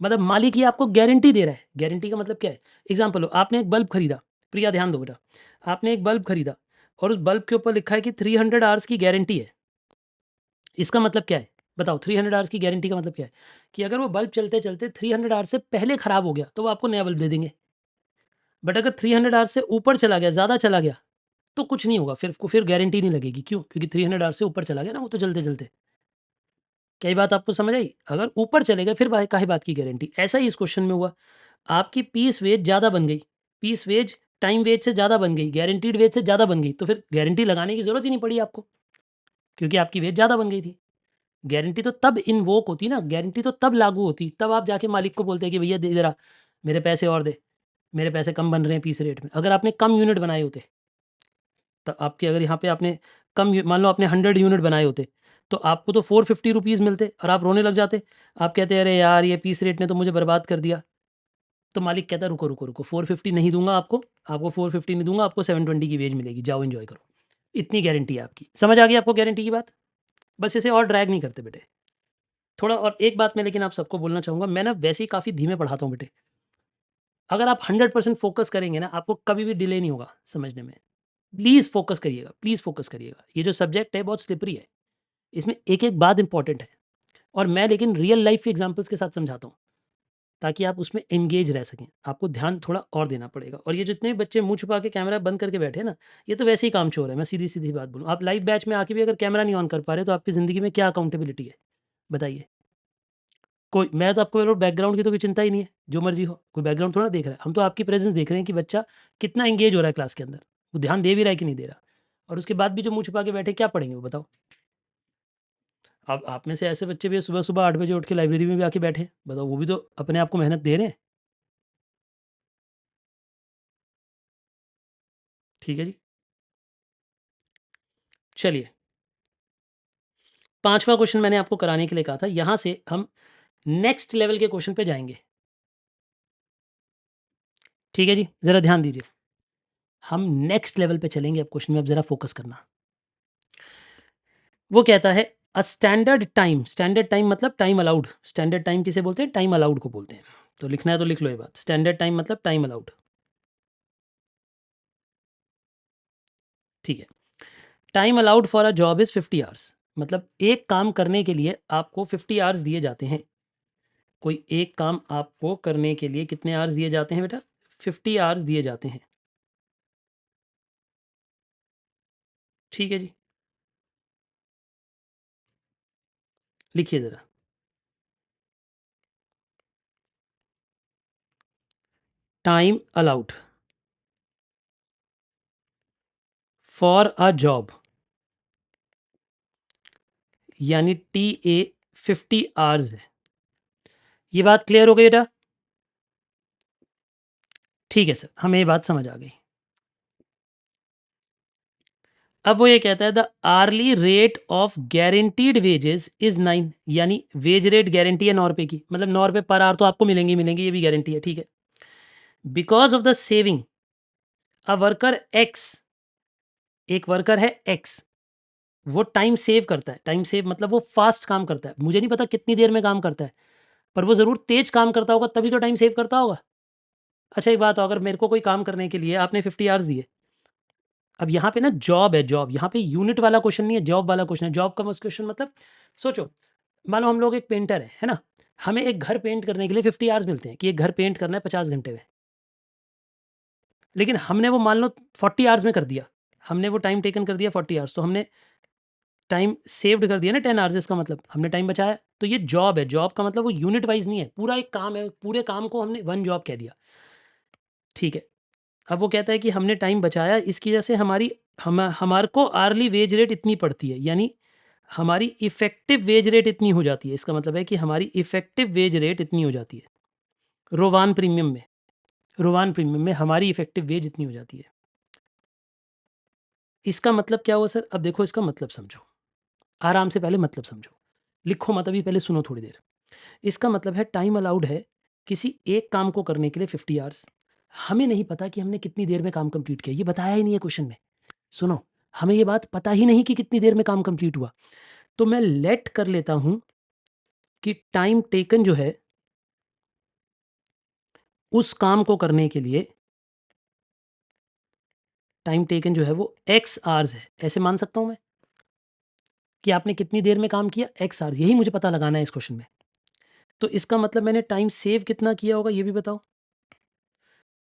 मतलब मालिक ही आपको गारंटी दे रहा है। गारंटी का मतलब क्या है? एग्जाम्पल लो, आपने एक बल्ब खरीदा, प्रिया ध्यान दो बेटा, आपने एक बल्ब खरीदा और उस बल्ब के ऊपर लिखा है कि 300 आवर्स की गारंटी है। इसका मतलब क्या है बताओ? 300 आवर्स की गारंटी का मतलब क्या है? कि अगर वो बल्ब चलते चलते 300 आवर्स से पहले खराब हो गया तो वो आपको नया बल्ब दे देंगे। बट अगर 300 आवर्स से ऊपर चला गया, ज़्यादा चला गया, तो कुछ नहीं होगा, फिर गारंटी नहीं लगेगी। क्यों? क्योंकि 300 आवर्स से ऊपर चला गया ना वो तो चलते चलते। क्या ये बात आपको समझ आई? अगर ऊपर चलेगा फिर काहे बात की गारंटी। ऐसा ही इस क्वेश्चन में हुआ, आपकी पीस वेज ज़्यादा बन गई, पीस वेज टाइम वेज से ज़्यादा बन गई, गारंटीड वेज से ज़्यादा बन गई, तो फिर गारंटी लगाने की ज़रूरत ही नहीं पड़ी आपको, क्योंकि आपकी वेज ज़्यादा बन गई थी। गारंटी तो तब इन्वोक होती ना, गारंटी तो तब लागू होती, तब आप जाके मालिक को बोलते हैं कि भैया दे दे रहा, मेरे पैसे और दे, मेरे पैसे कम बन रहे हैं पीस रेट में। अगर आपने कम यूनिट बनाए होते, तो आपके अगर यहाँ पे आपने मान लो आपने 100 यूनिट बनाए होते, तो आपको तो 450 रुपीज़ मिलते और आप रोने लग जाते। आप कहते अरे यार ये पीस रेट ने तो मुझे बर्बाद कर दिया। तो मालिक कहता रुको रुको रुको, 450 नहीं दूंगा आपको, 450 नहीं दूंगा आपको, 720 की वेज मिलेगी, जाओ एंजॉय करो। इतनी गारंटी है आपकी। समझ आ गई आपको गारंटी की बात? बस इसे और ड्रैग नहीं करते बेटे। थोड़ा और एक बात मैं लेकिन आप सबको बोलना चाहूँगा, मैं ना वैसे ही काफ़ी धीमे पढ़ाता हूँ बेटे। अगर आप 100% फोकस करेंगे ना, आपको कभी भी डिले नहीं होगा समझने में। प्लीज़ फोकस करिएगा, प्लीज़ फोकस करिएगा। ये जो सब्जेक्ट है बहुत स्लिपरी है, इसमें एक-एक बात इंपॉर्टेंट है, और मैं लेकिन रियल लाइफ एग्जांपल्स के साथ समझाता हूँ, ताकि आप उसमें एंगेज रह सकें। आपको ध्यान थोड़ा और देना पड़ेगा। और ये जितने भी बच्चे मुँह छुपा के कैमरा बंद करके बैठे हैं ना, ये तो वैसे ही कामचोर है। मैं सीधी-सीधी बात बोलूँ, आप लाइव बैच में आके भी अगर कैमरा नहीं ऑन कर पा रहे, तो आपकी ज़िंदगी में क्या अकाउंटेबिलिटी है? बताइए। कोई, मैं तो आपको बोल रहा हूँ बैकग्राउंड की तो कोई चिंता ही नहीं है, जो मर्ज़ी हो, कोई बैकग्राउंड थोड़ा देख रहा है। हम तो आपकी प्रेज़ेंस देख रहे हैं कि बच्चा कितना एंगेज हो रहा है क्लास के अंदर, वो ध्यान दे भी रहा है कि नहीं दे रहा। और उसके बाद भी जो मुँह छुपा के बैठे, क्या पढ़ेंगे वो बताओ? अब आप में से ऐसे बच्चे भी सुबह-सुबह 8 बजे उठ के लाइब्रेरी में भी आके बैठे हैं, बताओ वो भी तो अपने आप को मेहनत दे रहे हैं। ठीक है जी। चलिए, 5वां क्वेश्चन मैंने आपको कराने के लिए कहा था, यहाँ से हम नेक्स्ट लेवल के क्वेश्चन पे जाएँगे। ठीक है जी, ज़रा ध्यान दीजिए। हम नेक्स्ट लेवल पे चलेंगे अब क्वेश्चन में, अब ज़रा फ़ोकस करना। वो कहता है स्टैंडर्ड टाइम मतलब टाइम अलाउड। स्टैंडर्ड टाइम किसे बोलते हैं? टाइम अलाउड को बोलते हैं। तो लिखना है तो लिख लो ये बात, स्टैंडर्ड टाइम मतलब टाइम अलाउड। ठीक है। Time allowed for a job is 50 hours. मतलब एक काम करने के लिए आपको 50 आवर्स दिए जाते हैं। कोई एक काम आपको करने के लिए कितने आवर्स दिए जाते हैं बेटा? 50 आवर्स दिए जाते हैं। ठीक है जी। लिखिए ज़रा। Time allowed for a job, यानी TA 50 आवर्स है। ये बात क्लियर हो गई बेटा? ठीक है सर, हमें ये बात समझ आ गई। अब वो ये कहता है the early rate of guaranteed wages is 9, यानी वेज रेट गारंटी है 9 रुपए की, मतलब 9 रुपए पर आवर तो आपको मिलेंगे मिलेंगे, ये भी गारंटी है। ठीक है। Because of the saving a worker x, एक वर्कर है एक्स, वो टाइम सेव करता है। टाइम सेव मतलब वो फास्ट काम करता है। मुझे नहीं पता कितनी देर में काम करता है, पर वो ज़रूर तेज काम करता होगा, तभी तो टाइम सेव करता होगा। अच्छा एक बात हो, अगर मेरे को कोई काम करने के लिए आपने 50 आवर्स दिए, अब यहाँ पे ना जॉब है, जॉब, यहाँ पे यूनिट वाला क्वेश्चन नहीं है, जॉब वाला क्वेश्चन है। जॉब का क्वेश्चन मतलब सोचो, मान लो हम लोग एक पेंटर है ना, हमें एक घर पेंट करने के लिए 50 आवर्स मिलते हैं कि एक घर पेंट करना है 50 घंटे में। लेकिन हमने वो मान लो 40 आवर्स में कर दिया, हमने वो टाइम टेकन कर दिया 40 आवर्स, तो हमने टाइम सेव्ड कर दिया ना 10 आवर्स, इसका मतलब हमने टाइम बचाया। तो ये जॉब है, जॉब का मतलब वो यूनिट वाइज नहीं है, पूरा एक काम है, पूरे काम को हमने वन जॉब कह दिया, ठीक है। अब वो कहता है कि हमने टाइम बचाया, इसकी वजह से हमारे को आर्ली वेज रेट इतनी पड़ती है, यानी हमारी इफेक्टिव वेज रेट इतनी हो जाती है। इसका मतलब है कि हमारी इफेक्टिव वेज रेट इतनी हो जाती है रोवान प्रीमियम में, रोवान प्रीमियम में हमारी इफेक्टिव वेज इतनी हो जाती है। इसका मतलब क्या हुआ सर? अब देखो इसका मतलब समझो, आराम से पहले मतलब समझो, लिखो मत अभी, पहले सुनो थोड़ी देर। इसका मतलब है टाइम अलाउड है किसी एक काम को करने के लिए 50 आवर्स। हमें नहीं पता कि हमने कितनी देर में काम कंप्लीट किया, ये बताया ही नहीं है क्वेश्चन में। सुनो, हमें ये बात पता ही नहीं कि कितनी देर में काम कंप्लीट हुआ, तो मैं लेट कर लेता हूं कि टाइम टेकन जो है उस काम को करने के लिए, टाइम टेकन जो है वो एक्स आवर्स है, ऐसे मान सकता हूं मैं कि आपने कितनी देर में काम किया, एक्स आवर्स, यही मुझे पता लगाना है इस क्वेश्चन में। तो इसका मतलब मैंने टाइम सेव कितना किया होगा, ये भी बताओ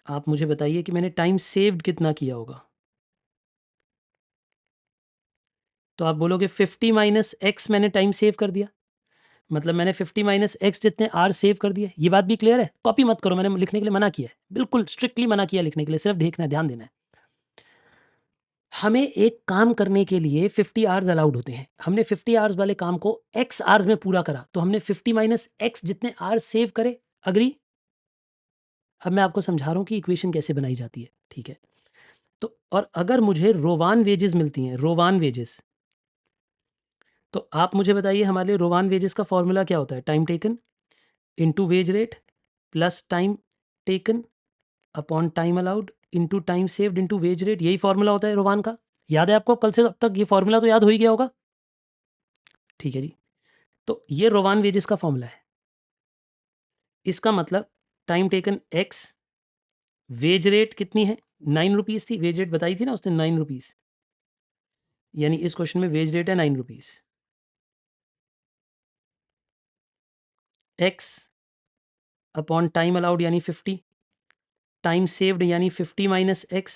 आप मुझे, बताइए कि मैंने टाइम सेव्ड कितना किया होगा। तो आप बोलोगे 50 माइनस एक्स मैंने टाइम सेव कर दिया, मतलब मैंने 50 माइनस एक्स जितने आर सेव कर दिए। ये बात भी क्लियर है? कॉपी मत करो, मैंने लिखने के लिए मना किया है, बिल्कुल स्ट्रिक्टली मना किया लिखने के लिए, सिर्फ देखना है, ध्यान देना है। हमें एक काम करने के लिए 50 आवर्स अलाउड होते हैं, हमने 50 आवर्स वाले काम को एक्स आवर्स में पूरा करा, तो हमने 50 माइनस एक्स जितने आवर्स सेव करे। अग्री? अब मैं आपको समझा रहा हूं कि इक्वेशन कैसे बनाई जाती है, ठीक है। तो और अगर मुझे रोवान वेजेस मिलती हैं, रोवान वेजेस, तो आप मुझे बताइए हमारे लिए रोवान वेजेस का फॉर्मूला क्या होता है? Time taken into wage rate plus time taken upon time allowed into time saved into wage rate, यही फॉर्मूला होता है रोवान का। याद है आपको? कल से अब तक ये फॉर्मूला तो याद हो ही गया होगा, ठीक है जी। तो ये रोवान वेजेस का फॉर्मूला है। इसका मतलब time taken x, wage rate कितनी है? 9 रुपीज़ थी, वेज रेट बताई थी ना उसने, 9 रुपीज़, यानी इस क्वेश्चन में वेज रेट है 9 rupees. X upon time allowed यानी 50, टाइम सेव्ड यानी 50 माइनस एक्स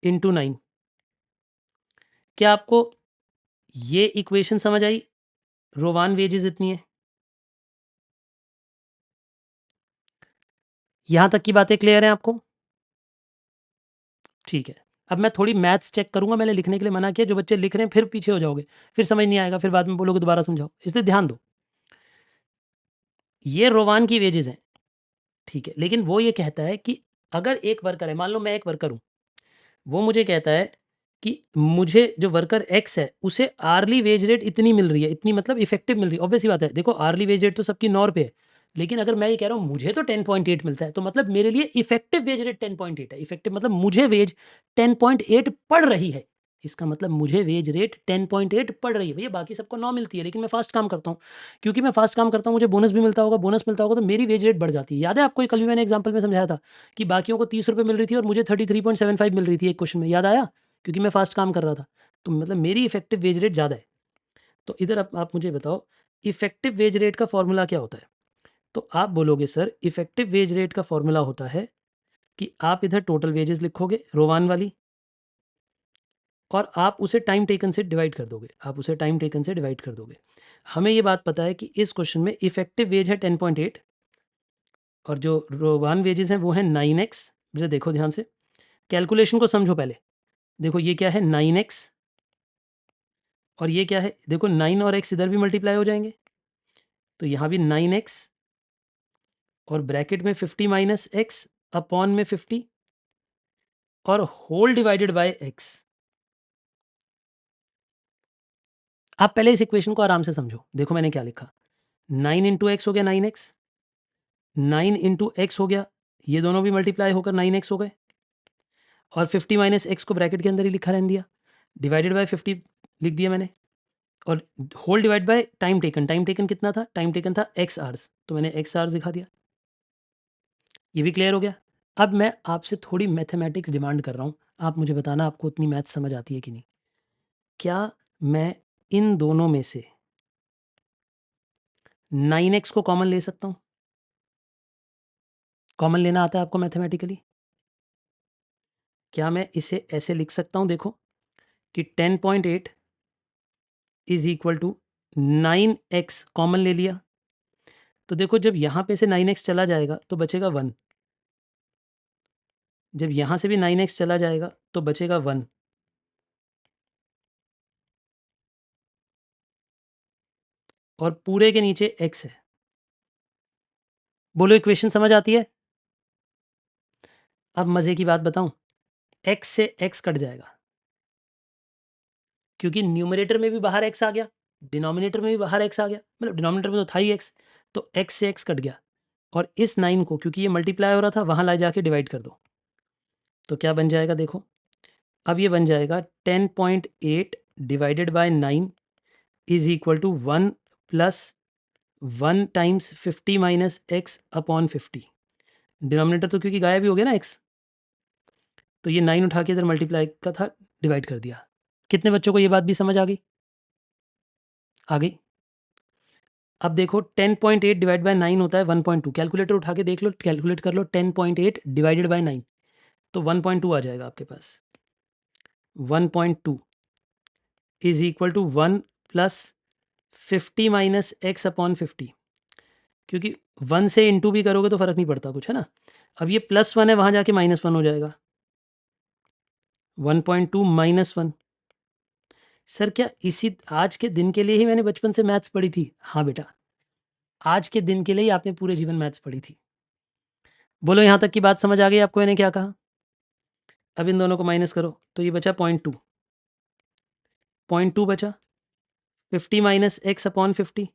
इंटू 9। क्या आपको ये इक्वेशन समझ आई? रोवान वेजेस इतनी है, यहां तक की बातें क्लियर हैं आपको? ठीक है। अब मैं थोड़ी मैथ्स चेक करूंगा, मैंने लिखने के लिए मना किया, जो बच्चे लिख रहे हैं फिर पीछे हो जाओगे, फिर समझ नहीं आएगा, फिर बाद में बोलोगे दोबारा समझाओ, इसलिए ध्यान दो। ये रोवान की वेजेस हैं, ठीक है, लेकिन वो ये कहता है कि अगर एक वर्कर है, मान लो मैं एक वर्कर हूं, वो मुझे कहता है कि मुझे जो वर्कर एक्स है उसे आर्ली वेज रेट इतनी मिल रही है, इतनी मतलब इफेक्टिव मिल रही है। ऑब्वियस सी बात है, देखो आर्ली वेज रेट तो सबकी 9 रुपये है, लेकिन अगर मैं ये कह रहा हूँ मुझे तो 10.8 मिलता है, तो मतलब मेरे लिए इफेक्टिव वेज रेट 10.8 है। इफेक्टिव मतलब मुझे वेज 10.8 पड़ रही है, इसका मतलब मुझे वेज रेट 10.8 पड़ रही है। भैया बाकी सबको 9 मिलती है, लेकिन मैं फास्ट काम करता हूँ, क्योंकि मैं फास्ट काम करता हूँ मुझे बोनस भी मिलता होगा, बोनस मिलता होगा तो मेरी वेज रेट बढ़ जाती है। याद है आपको? ये कल भी मैंने एग्जाम्पल में समझाया था कि बाकियों को 30 रुपये मिल रही थी और मुझे 33.75 मिल रही थी एक क्वेश्चन में, याद आया? क्योंकि मैं फास्ट काम कर रहा था, तो मतलब मेरी इफेक्टिव वेज रेट ज़्यादा है। तो इधर आप मुझे बताओ इफेक्टिव वेज रेट का फॉर्मूला क्या होता है? तो आप बोलोगे सर इफेक्टिव वेज रेट का फॉर्मूला होता है कि आप इधर टोटल वेजेस लिखोगे रोवान वाली, और आप उसे टाइम टेकन से डिवाइड कर दोगे, आप उसे टाइम टेकन से डिवाइड कर दोगे। हमें ये बात पता है कि इस क्वेश्चन में इफेक्टिव वेज है 10.8 और जो रोवान वेजेस हैं वो हैं 9x। मुझे देखो ध्यान से, कैलकुलेशन को समझो पहले। देखो ये क्या है 9x, और ये क्या है? देखो 9 और x इधर भी मल्टीप्लाई हो जाएंगे, तो यहाँ भी 9x और ब्रैकेट में 50 माइनस एक्स अपॉन में 50 और होल डिवाइडेड बाय x। आप पहले इस इक्वेशन को आराम से समझो, देखो मैंने क्या लिखा, 9 इंटू एक्स हो गया 9x, 9 इंटू एक्स हो गया, ये दोनों भी मल्टीप्लाई होकर 9x हो गए, और 50 माइनस एक्स को ब्रैकेट के अंदर ही लिखा रहने दिया, डिवाइडेड बाय 50 लिख दिया मैंने, और whole divide by time taken. Time taken कितना था? टाइम टेकन था x आवर्स, तो मैंने x आवर्स दिखा दिया। ये भी क्लियर हो गया। अब मैं आपसे थोड़ी मैथमेटिक्स डिमांड कर रहा हूँ, आप मुझे बताना आपको उतनी मैथ समझ आती है कि नहीं। क्या मैं इन दोनों में से 9x को कॉमन ले सकता हूँ? कॉमन लेना आता है आपको मैथमेटिकली? क्या मैं इसे ऐसे लिख सकता हूँ? देखो कि 10.8 is equal to 9x, common ले लिया, तो देखो जब यहाँ पे से 9x चला जाएगा तो बचेगा 1, जब यहाँ से भी 9x चला जाएगा तो बचेगा 1, और पूरे के नीचे x है। बोलो इक्वेशन समझ आती है? अब मज़े की बात बताऊं, x से x कट जाएगा, क्योंकि न्यूमरेटर में भी बाहर x आ गया, डिनोमिनेटर में भी बाहर x आ गया, मतलब डिनोमिनेटर में तो था ही x, तो x से x कट गया, और इस 9 को क्योंकि ये मल्टीप्लाई हो रहा था वहाँ ला जाके डिवाइड कर दो, तो क्या बन जाएगा? देखो अब ये बन जाएगा 10.8 divided by 9 is equal to 1 plus 1 times 50 minus X upon 50। Denominator तो क्योंकि गायब ही हो गया ना x, तो ये 9 उठा के इधर मल्टीप्लाई का था, डिवाइड कर दिया। कितने बच्चों को ये बात भी समझ आ गई? आ गई। अब देखो 10.8 डिवाइड बाय 9 होता है 1.2, कैलकुलेटर उठा के देख लो, कैलकुलेट कर लो 10.8 डिवाइडेड बाय 9, तो 1.2 आ जाएगा आपके पास। 1.2 is equal to 1 plus 50 minus X upon 50, क्योंकि 1 से इंटू भी करोगे तो फर्क नहीं पड़ता कुछ, है ना। अब ये +1 है, वहाँ जाके -1 हो जाएगा, 1.2 -1। सर क्या इसी आज के दिन के लिए ही मैंने बचपन से मैथ्स पढ़ी थी? हाँ बेटा, आज के दिन के लिए ही आपने पूरे जीवन मैथ्स पढ़ी थी। बोलो यहाँ तक की बात समझ आ गई आपको मैंने क्या कहा? अब इन दोनों को माइनस करो तो ये बचा 0.2, 0.2 बचा, 50 माइनस एक्स अपॉन 50।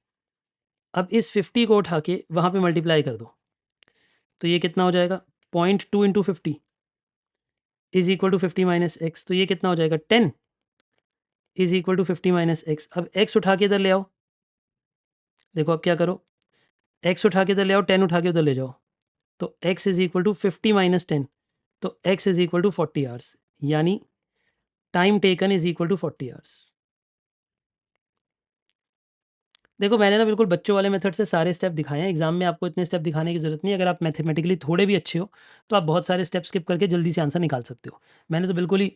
अब इस 50 को उठा के वहाँ पे मल्टीप्लाई कर दो, तो ये कितना हो जाएगा? 0.2 into 50 is equal to 50 minus X, तो ये कितना हो जाएगा? 10 is equal to 50 minus X. अब एक्स उठा के इधर ले आओ, देखो अब क्या करो, एक्स उठा के इधर ले आओ, 10 उठा के उधर ले जाओ, तो x is equal to 50 minus 10, तो x is equal to 40 hours, यानी time taken is equal to 40 hours. देखो मैंने ना बिल्कुल बच्चों वाले मेथड से सारे स्टेप दिखाए हैं, एग्जाम में आपको इतने स्टेप दिखाने की जरूरत नहीं है। अगर आप मैथमेटिकली थोड़े भी अच्छे हो तो आप बहुत सारे स्टेप स्किप करके जल्दी से आंसर निकाल सकते हो। मैंने तो बिल्कुल ही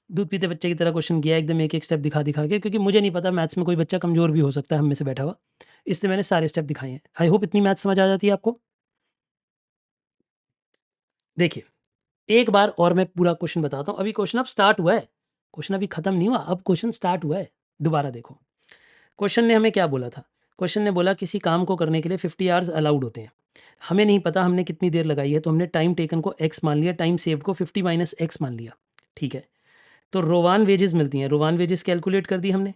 दूध पीते बच्चे की तरह क्वेश्चन किया, एकदम एक एक स्टेप दिखा दिखा के, क्योंकि मुझे नहीं पता मैथ्स में कोई बच्चा कमजोर भी हो सकता है हम में से बैठा हुआ, इसलिए मैंने सारे स्टेप दिखाए हैं। आई होप इतनी मैथ समझ आ जाती है आपको। देखिए एक बार और मैं पूरा क्वेश्चन बताता हूँ, अभी क्वेश्चन अब स्टार्ट हुआ है, क्वेश्चन अभी खत्म नहीं हुआ, अब क्वेश्चन स्टार्ट हुआ है। दोबारा देखो क्वेश्चन ने हमें क्या बोला था। क्वेश्चन ने बोला किसी काम को करने के लिए 50 आवर्स अलाउड होते हैं। हमें नहीं पता हमने कितनी देर लगाई है, तो हमने टाइम टेकन को x मान लिया, टाइम सेव को 50 माइनस एक्स मान लिया। ठीक है, तो रोवान वेजेस मिलती हैं, रोवान वेजेस कैलकुलेट कर दी हमने।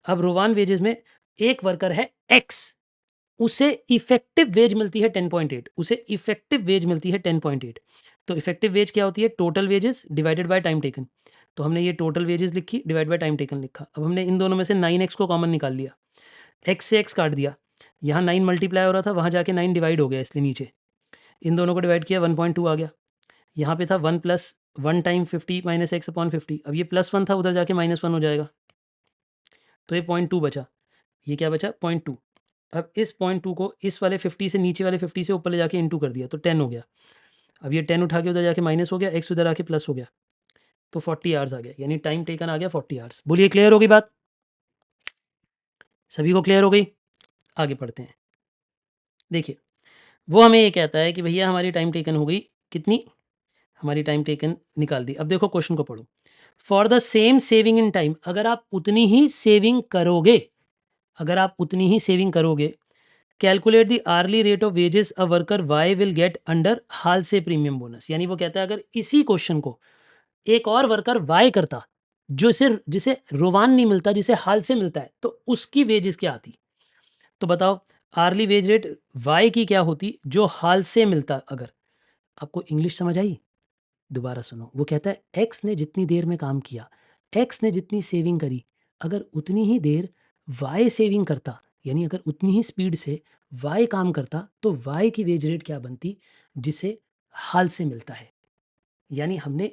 अब रोवान वेजेस में एक वर्कर है x, उसे इफेक्टिव वेज मिलती है 10.8, उसे इफेक्टिव वेज मिलती है 10.8। तो इफेक्टिव वेज क्या होती है? Total wages divided by time taken. तो हमने ये टोटल वेजेस लिखी, डिवाइड बाय टाइम टेकन लिखा। अब हमने इन दोनों में से 9x को कॉमन निकाल लिया, x से x काट दिया, यहाँ 9 मल्टीप्लाई हो रहा था, वहाँ जाके 9 डिवाइड हो गया, इसलिए नीचे इन दोनों को डिवाइड किया, 1.2 आ गया। यहाँ पे था 1 plus 1 time 50 minus X upon 50, अब ये +1 था, उधर जाके -1 हो जाएगा, तो ये 0.2 बचा। ये क्या बचा? 0.2। अब इस 0.2 को इस वाले 50 से नीचे वाले 50 से ऊपर ले जाके इंटू कर दिया, तो 10 हो गया। अब ये 10 उठा के उधर जाके माइनस हो गया, एक्स उधर आके प्लस हो गया, तो 40 आवर्स आ गया, यानी टाइम टेकन आ गया 40 आवर्स। बोलिए क्लियर हो गई बात? सभी को क्लियर हो गई? आगे पढ़ते हैं। देखिए वो हमें ये कहता है कि भैया हमारी टाइम टेकन हो गई कितनी, हमारी टाइम टेकन निकाल दी। अब देखो क्वेश्चन को पढ़ो, for the same saving in time, अगर आप उतनी ही सेविंग करोगे, अगर आप उतनी ही सेविंग करोगे, calculate the early rate of wages a worker Y will get under Halsey premium bonus. यानी वो कहता है अगर इसी क्वेश्चन को एक और वर्कर वाई करता, जो जिसे रोवान नहीं मिलता, जिसे हाल से मिलता है, तो उसकी वेजेस क्या आती? तो बताओ आर्ली वेज रेट वाई की क्या होती जो हाल से मिलता? अगर आपको इंग्लिश समझ आई, दोबारा सुनो। वो कहता है एक्स ने जितनी देर में काम किया, एक्स ने जितनी सेविंग करी, अगर उतनी ही देर वाई सेविंग करता, यानी अगर उतनी ही स्पीड से वाई काम करता, तो वाई की वेज रेट क्या बनती जिसे हाल से मिलता है। यानी हमने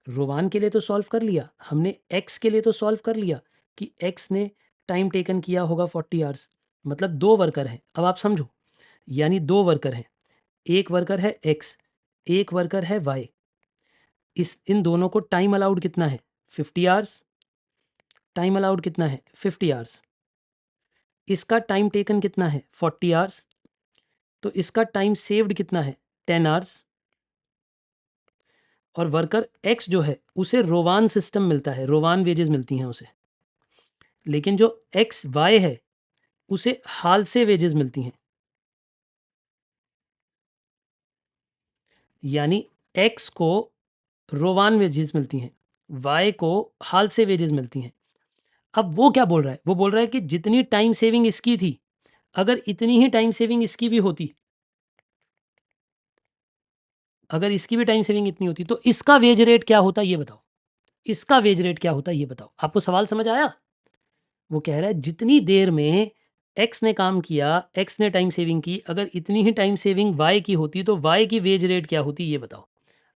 रोवान के लिए तो सॉल्व कर लिया, हमने एक्स के लिए तो सॉल्व कर लिया कि एक्स ने टाइम टेकन किया होगा 40 आवर्स, मतलब दो वर्कर हैं। अब आप समझो, यानी दो वर्कर हैं, एक वर्कर है एक्स, एक वर्कर है वाई। इन दोनों को टाइम अलाउड कितना है 50 आवर्स, टाइम अलाउड कितना है 50 आवर्स, इसका टाइम टेकन कितना है 40 आवर्स, तो इसका टाइम सेव्ड कितना है 10 आवर्स, और वर्कर एक्स जो है उसे रोवान सिस्टम मिलता है, रोवान वेजेस मिलती हैं उसे, लेकिन जो एक्स वाई है उसे हाल से वेजेस मिलती हैं। यानी एक्स को रोवान वेजेस मिलती हैं, वाई को हाल से वेजेस मिलती हैं। अब वो क्या बोल रहा है, वो बोल रहा है कि जितनी टाइम सेविंग इसकी थी, अगर इतनी ही टाइम सेविंग इसकी भी होती, अगर इसकी भी टाइम सेविंग इतनी होती तो इसका वेज रेट क्या होता ये बताओ, इसका वेज रेट क्या होता ये बताओ। आपको सवाल समझ आया? वो कह रहा है जितनी देर में एक्स ने काम किया, एक्स ने टाइम सेविंग की, अगर इतनी ही टाइम सेविंग वाई की होती तो वाई की वेज रेट क्या होती ये बताओ।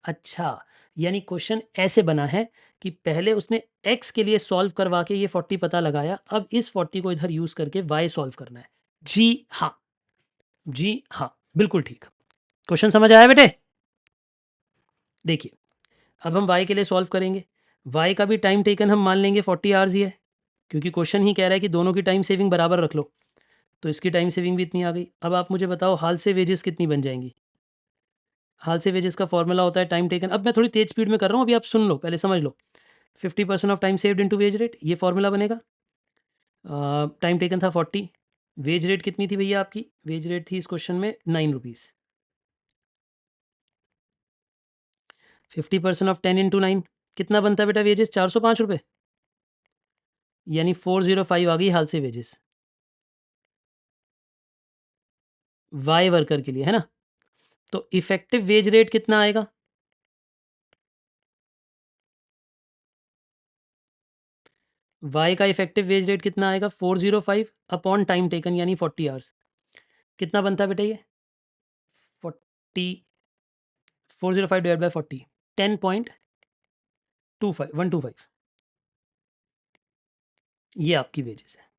अच्छा, यानी क्वेश्चन ऐसे बना है कि पहले उसने एक्स के लिए सॉल्व करवा के ये 40 पता लगाया, अब इस 40 को इधर यूज करके वाई सॉल्व करना है। जी हाँ, जी हाँ, बिल्कुल ठीक। क्वेश्चन समझ आया बेटे? देखिए, अब हम y के लिए सॉल्व करेंगे। y का भी टाइम टेकन हम मान लेंगे 40 आवर्स ही है, क्योंकि क्वेश्चन ही कह रहा है कि दोनों की टाइम सेविंग बराबर रख लो, तो इसकी टाइम सेविंग भी इतनी आ गई। अब आप मुझे बताओ हाल से वेजेस कितनी बन जाएंगी। हाल से वेजेस का फॉर्मूला होता है टाइम टेकन। अब मैं थोड़ी तेज स्पीड में कर रहा हूँ, अभी आप सुन लो, पहले समझ लो। 50% of time saved into wage rate, ये फॉर्मूला बनेगा। टाइम टेकन था 40, वेज रेट कितनी थी भैया आपकी? वेज रेट थी इस क्वेश्चन में 9 रुपीज़। 50% ऑफ 10 इंटू 9 कितना बनता है बेटा वेजेस? 405 रुपये, यानी 405 आ गई हाल से वेजेस वाई वर्कर के लिए, है ना। तो इफेक्टिव वेज रेट कितना आएगा? वाई का इफेक्टिव वेज रेट कितना आएगा? 405 अपॉन टाइम टेकन यानी 40 आवर्स। कितना बनता है बेटा ये? 40, 405 डिवाइड बाय 40, 10.25, 125, ये आपकी वेजेस है।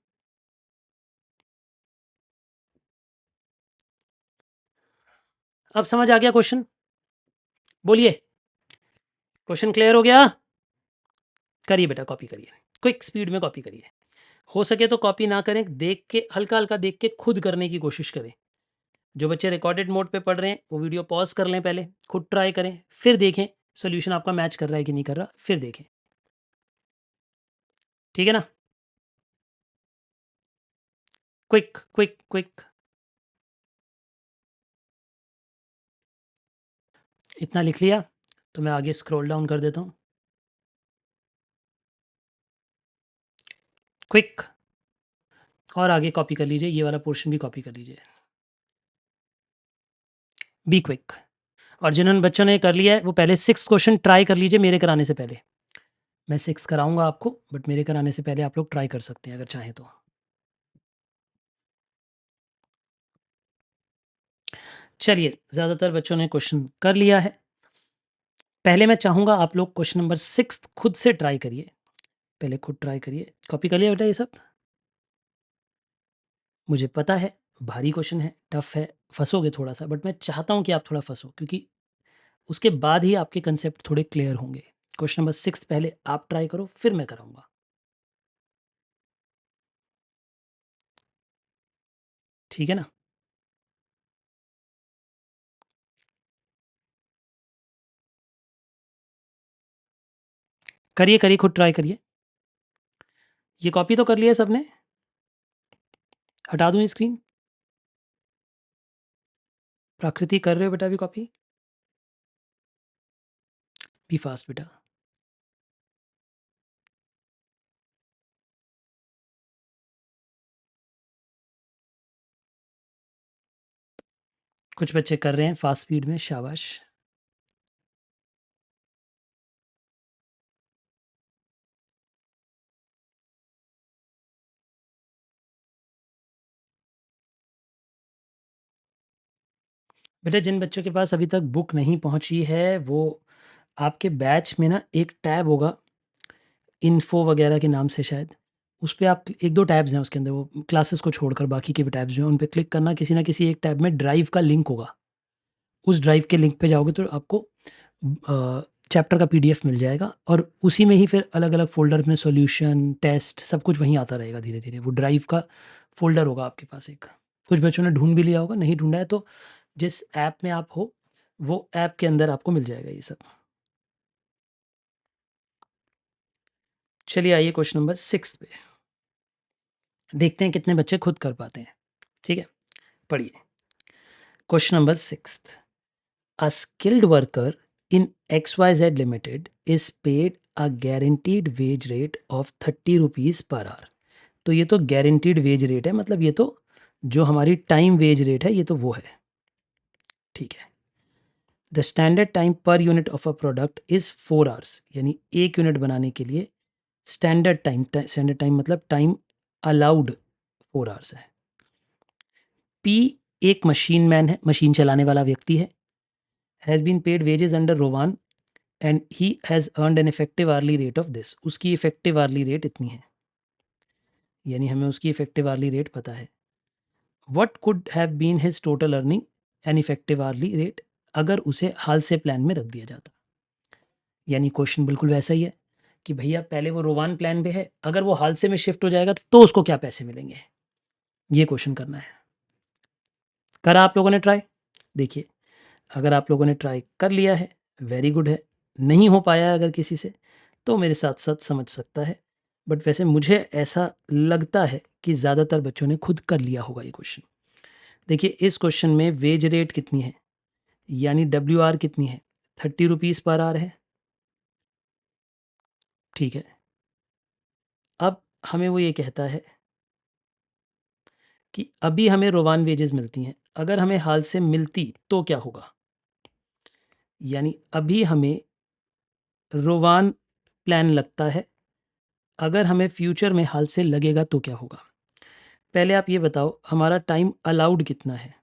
अब समझ आ गया क्वेश्चन? बोलिए, क्वेश्चन क्लियर हो गया? करिए बेटा, कॉपी करिए, क्विक स्पीड में कॉपी करिए। हो सके तो कॉपी ना करें, देख के हल्का हल्का देख के खुद करने की कोशिश करें। जो बच्चे रिकॉर्डेड मोड पे पढ़ रहे हैं वो वीडियो पॉज कर लें, पहले खुद ट्राई करें, फिर देखें सॉल्यूशन आपका मैच कर रहा है कि नहीं कर रहा, फिर देखें। ठीक है ना? Quick quick quick. इतना लिख लिया तो मैं आगे स्क्रॉल डाउन कर देता हूँ। क्विक, और आगे कॉपी कर लीजिए, ये वाला पोर्शन भी कॉपी कर लीजिए। Be quick. और जिन्होंने बच्चों ने कर लिया है वो पहले 6 क्वेश्चन ट्राई कर लीजिए मेरे कराने से पहले। मैं 6 कराऊंगा आपको, बट मेरे कराने से पहले आप लोग ट्राई कर सकते हैं अगर चाहें तो। चलिए, ज़्यादातर बच्चों ने क्वेश्चन कर लिया है। पहले मैं चाहूँगा आप लोग क्वेश्चन नंबर 6 खुद से ट्राई करिए, पहले खुद ट्राई करिए। कॉपी कर लिया बेटा ये सब? मुझे पता है भारी क्वेश्चन है, टफ है, फंसोगे थोड़ा सा, बट मैं चाहता हूँ कि आप थोड़ा फंसो, क्योंकि उसके बाद ही आपके कंसेप्ट थोड़े क्लियर होंगे। क्वेश्चन नंबर 6 पहले आप ट्राई करो, फिर मैं कराऊंगा। ठीक है ना? करिए करिए, खुद ट्राई करिए। ये कॉपी तो कर लिया सबने? हटा दूं स्क्रीन? प्राकृति कर रहे हो बेटा अभी कॉपी? बी फास्ट बेटा। कुछ बच्चे कर रहे हैं फास्ट स्पीड में, शाबाश। बेटा जिन बच्चों के पास अभी तक बुक नहीं पहुंची है, वो आपके बैच में ना एक टैब होगा इन्फो वगैरह के नाम से शायद, उस पे आप एक दो टैब्स हैं उसके अंदर, वो क्लासेस को छोड़कर बाकी के भी टैब्स जो हैं उन पे क्लिक करना, किसी ना किसी एक टैब में ड्राइव का लिंक होगा, उस ड्राइव के लिंक पे जाओगे तो आपको चैप्टर का पीडीएफ मिल जाएगा और उसी में ही फिर अलग अलग फोल्डर में सॉल्यूशन, टेस्ट सब कुछ वहीं आता रहेगा धीरे धीरे। वो ड्राइव का फोल्डर होगा आपके पास एक। कुछ बच्चों ने ढूंढ भी लिया होगा, नहीं ढूंढा है तो जिस ऐप में आप हो वो ऐप के अंदर आपको मिल जाएगा ये सब। चलिए आइए क्वेश्चन नंबर 6 पे देखते हैं कितने बच्चे खुद कर पाते हैं। ठीक है, पढ़िए question number 6। A skilled worker in XYZ Limited is paid a guaranteed wage rate of 30 rupees per hour। तो ये तो guaranteed wage rate है, मतलब ये तो जो हमारी टाइम वेज रेट है ये तो वो है। ठीक है। The standard time per unit of a product is 4 hours, यानी एक यूनिट बनाने के लिए स्टैंडर्ड टाइम मतलब टाइम अलाउड 4 आवर्स है। पी एक मशीन मैन है, मशीन चलाने वाला व्यक्ति है। Has been paid wages under Rowan and he has earned an effective hourly rate of this. उसकी इफेक्टिव आर्ली रेट इतनी है, यानी हमें उसकी इफेक्टिव आर्ली रेट पता है। What could have been his total earning an effective hourly rate, अगर उसे हाल से प्लान में रख दिया जाता। यानी क्वेश्चन बिल्कुल वैसा ही है कि भैया पहले वो रोवान प्लान पे है, अगर वो हाल से में शिफ्ट हो जाएगा तो उसको क्या पैसे मिलेंगे, ये क्वेश्चन करना है। करा आप लोगों ने ट्राई? देखिए, अगर आप लोगों ने ट्राई कर लिया है वेरी गुड है, नहीं हो पाया अगर किसी से तो मेरे साथ साथ समझ सकता है, बट वैसे मुझे ऐसा लगता है कि ज़्यादातर बच्चों ने खुद कर लिया होगा ये क्वेश्चन। देखिए इस क्वेश्चन में वेज रेट कितनी है, यानी WR कितनी है, 30 रुपीज़ पर आवर है। ठीक है, अब हमें वो ये कहता है कि अभी हमें रोवान वेजेस मिलती हैं, अगर हमें हाल से मिलती तो क्या होगा, यानी अभी हमें रोवान प्लान लगता है, अगर हमें फ्यूचर में हाल से लगेगा तो क्या होगा। पहले आप ये बताओ हमारा टाइम अलाउड कितना है,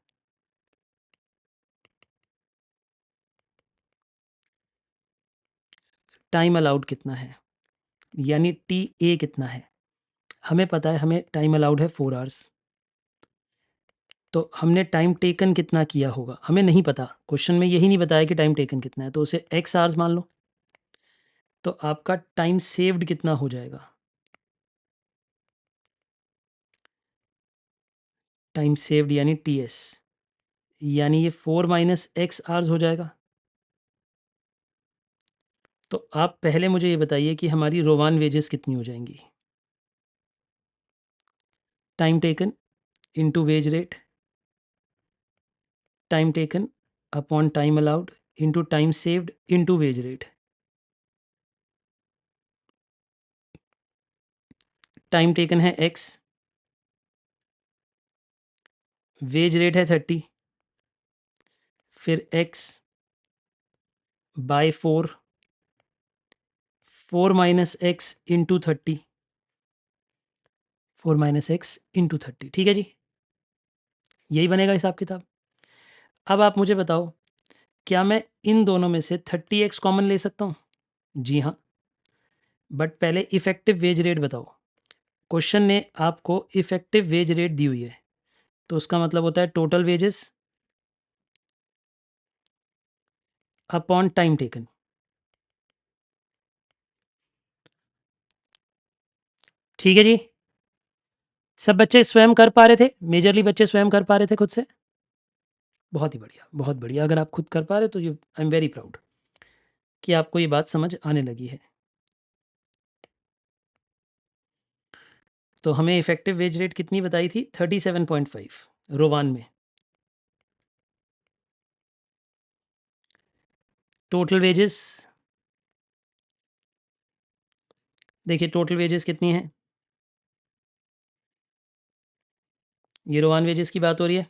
टाइम अलाउड कितना है, यानी TA कितना है। हमें पता है हमें टाइम अलाउड है 4 आवर्स, तो हमने टाइम टेकन कितना किया होगा हमें नहीं पता, क्वेश्चन में यही नहीं बताया कि टाइम टेकन कितना है, तो उसे x आवर्स मान लो। तो आपका टाइम सेव्ड कितना हो जाएगा, टाइम सेव्ड यानी TS, यानी ये 4 माइनस x आवर्स हो जाएगा। तो आप पहले मुझे ये बताइए कि हमारी रोवान वेजेस कितनी हो जाएंगी, time taken into wage rate, time taken upon time allowed into time saved into wage rate. Time taken है x, वेज रेट है 30, फिर x by 4 minus X into 30, 4 minus X into 30। ठीक है जी, यही बनेगा हिसाब किताब। अब आप मुझे बताओ क्या मैं इन दोनों में से 30x कॉमन ले सकता हूँ? जी हाँ, बट पहले इफेक्टिव वेज रेट बताओ। क्वेश्चन ने आपको इफेक्टिव वेज रेट दी हुई है, तो उसका मतलब होता है total wages upon time taken. ठीक है जी, सब बच्चे स्वयं कर पा रहे थे, मेजरली बच्चे स्वयं कर पा रहे थे खुद से। बहुत ही बढ़िया, बहुत बढ़िया। अगर आप खुद कर पा रहे हो तो you I am very proud कि आपको ये बात समझ आने लगी है। तो हमें इफेक्टिव वेज रेट कितनी बताई थी, 37.5 रोवान में। टोटल वेजेस देखिए, टोटल वेजेस कितनी है, ये रोवान वेजेस की बात हो रही है।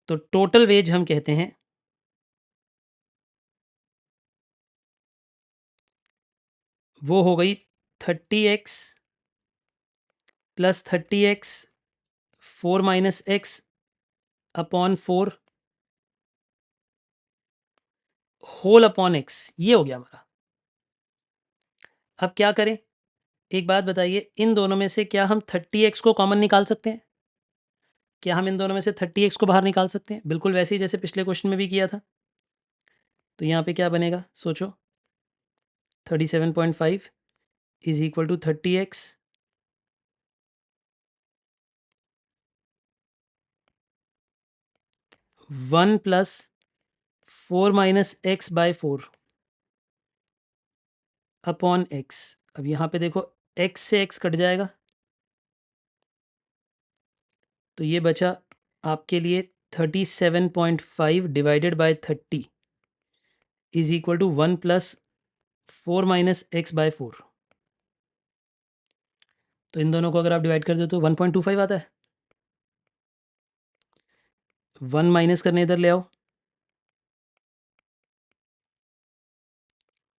तो टोटल वेज हम कहते हैं वो हो गई 30x plus 30x 4 minus X upon 4 whole upon X, ये हो गया हमारा। अब क्या करें, एक बात बताइए, इन दोनों में से क्या हम 30x को कॉमन निकाल सकते हैं? क्या हम इन दोनों में से 30x को बाहर निकाल सकते हैं? बिल्कुल वैसे ही जैसे पिछले क्वेश्चन में भी किया था। तो यहाँ पे क्या बनेगा सोचो, 37.5 is equal to 30x, 1 plus 4 minus X by 4 upon X. अब यहाँ पे देखो x से x कट जाएगा, तो ये बचा आपके लिए 37.5 divided by 30 is equal to 1 plus 4 minus X by 4। तो इन दोनों को अगर आप डिवाइड कर दो तो 1.25 आता है। 1 माइनस करने इधर ले आओ,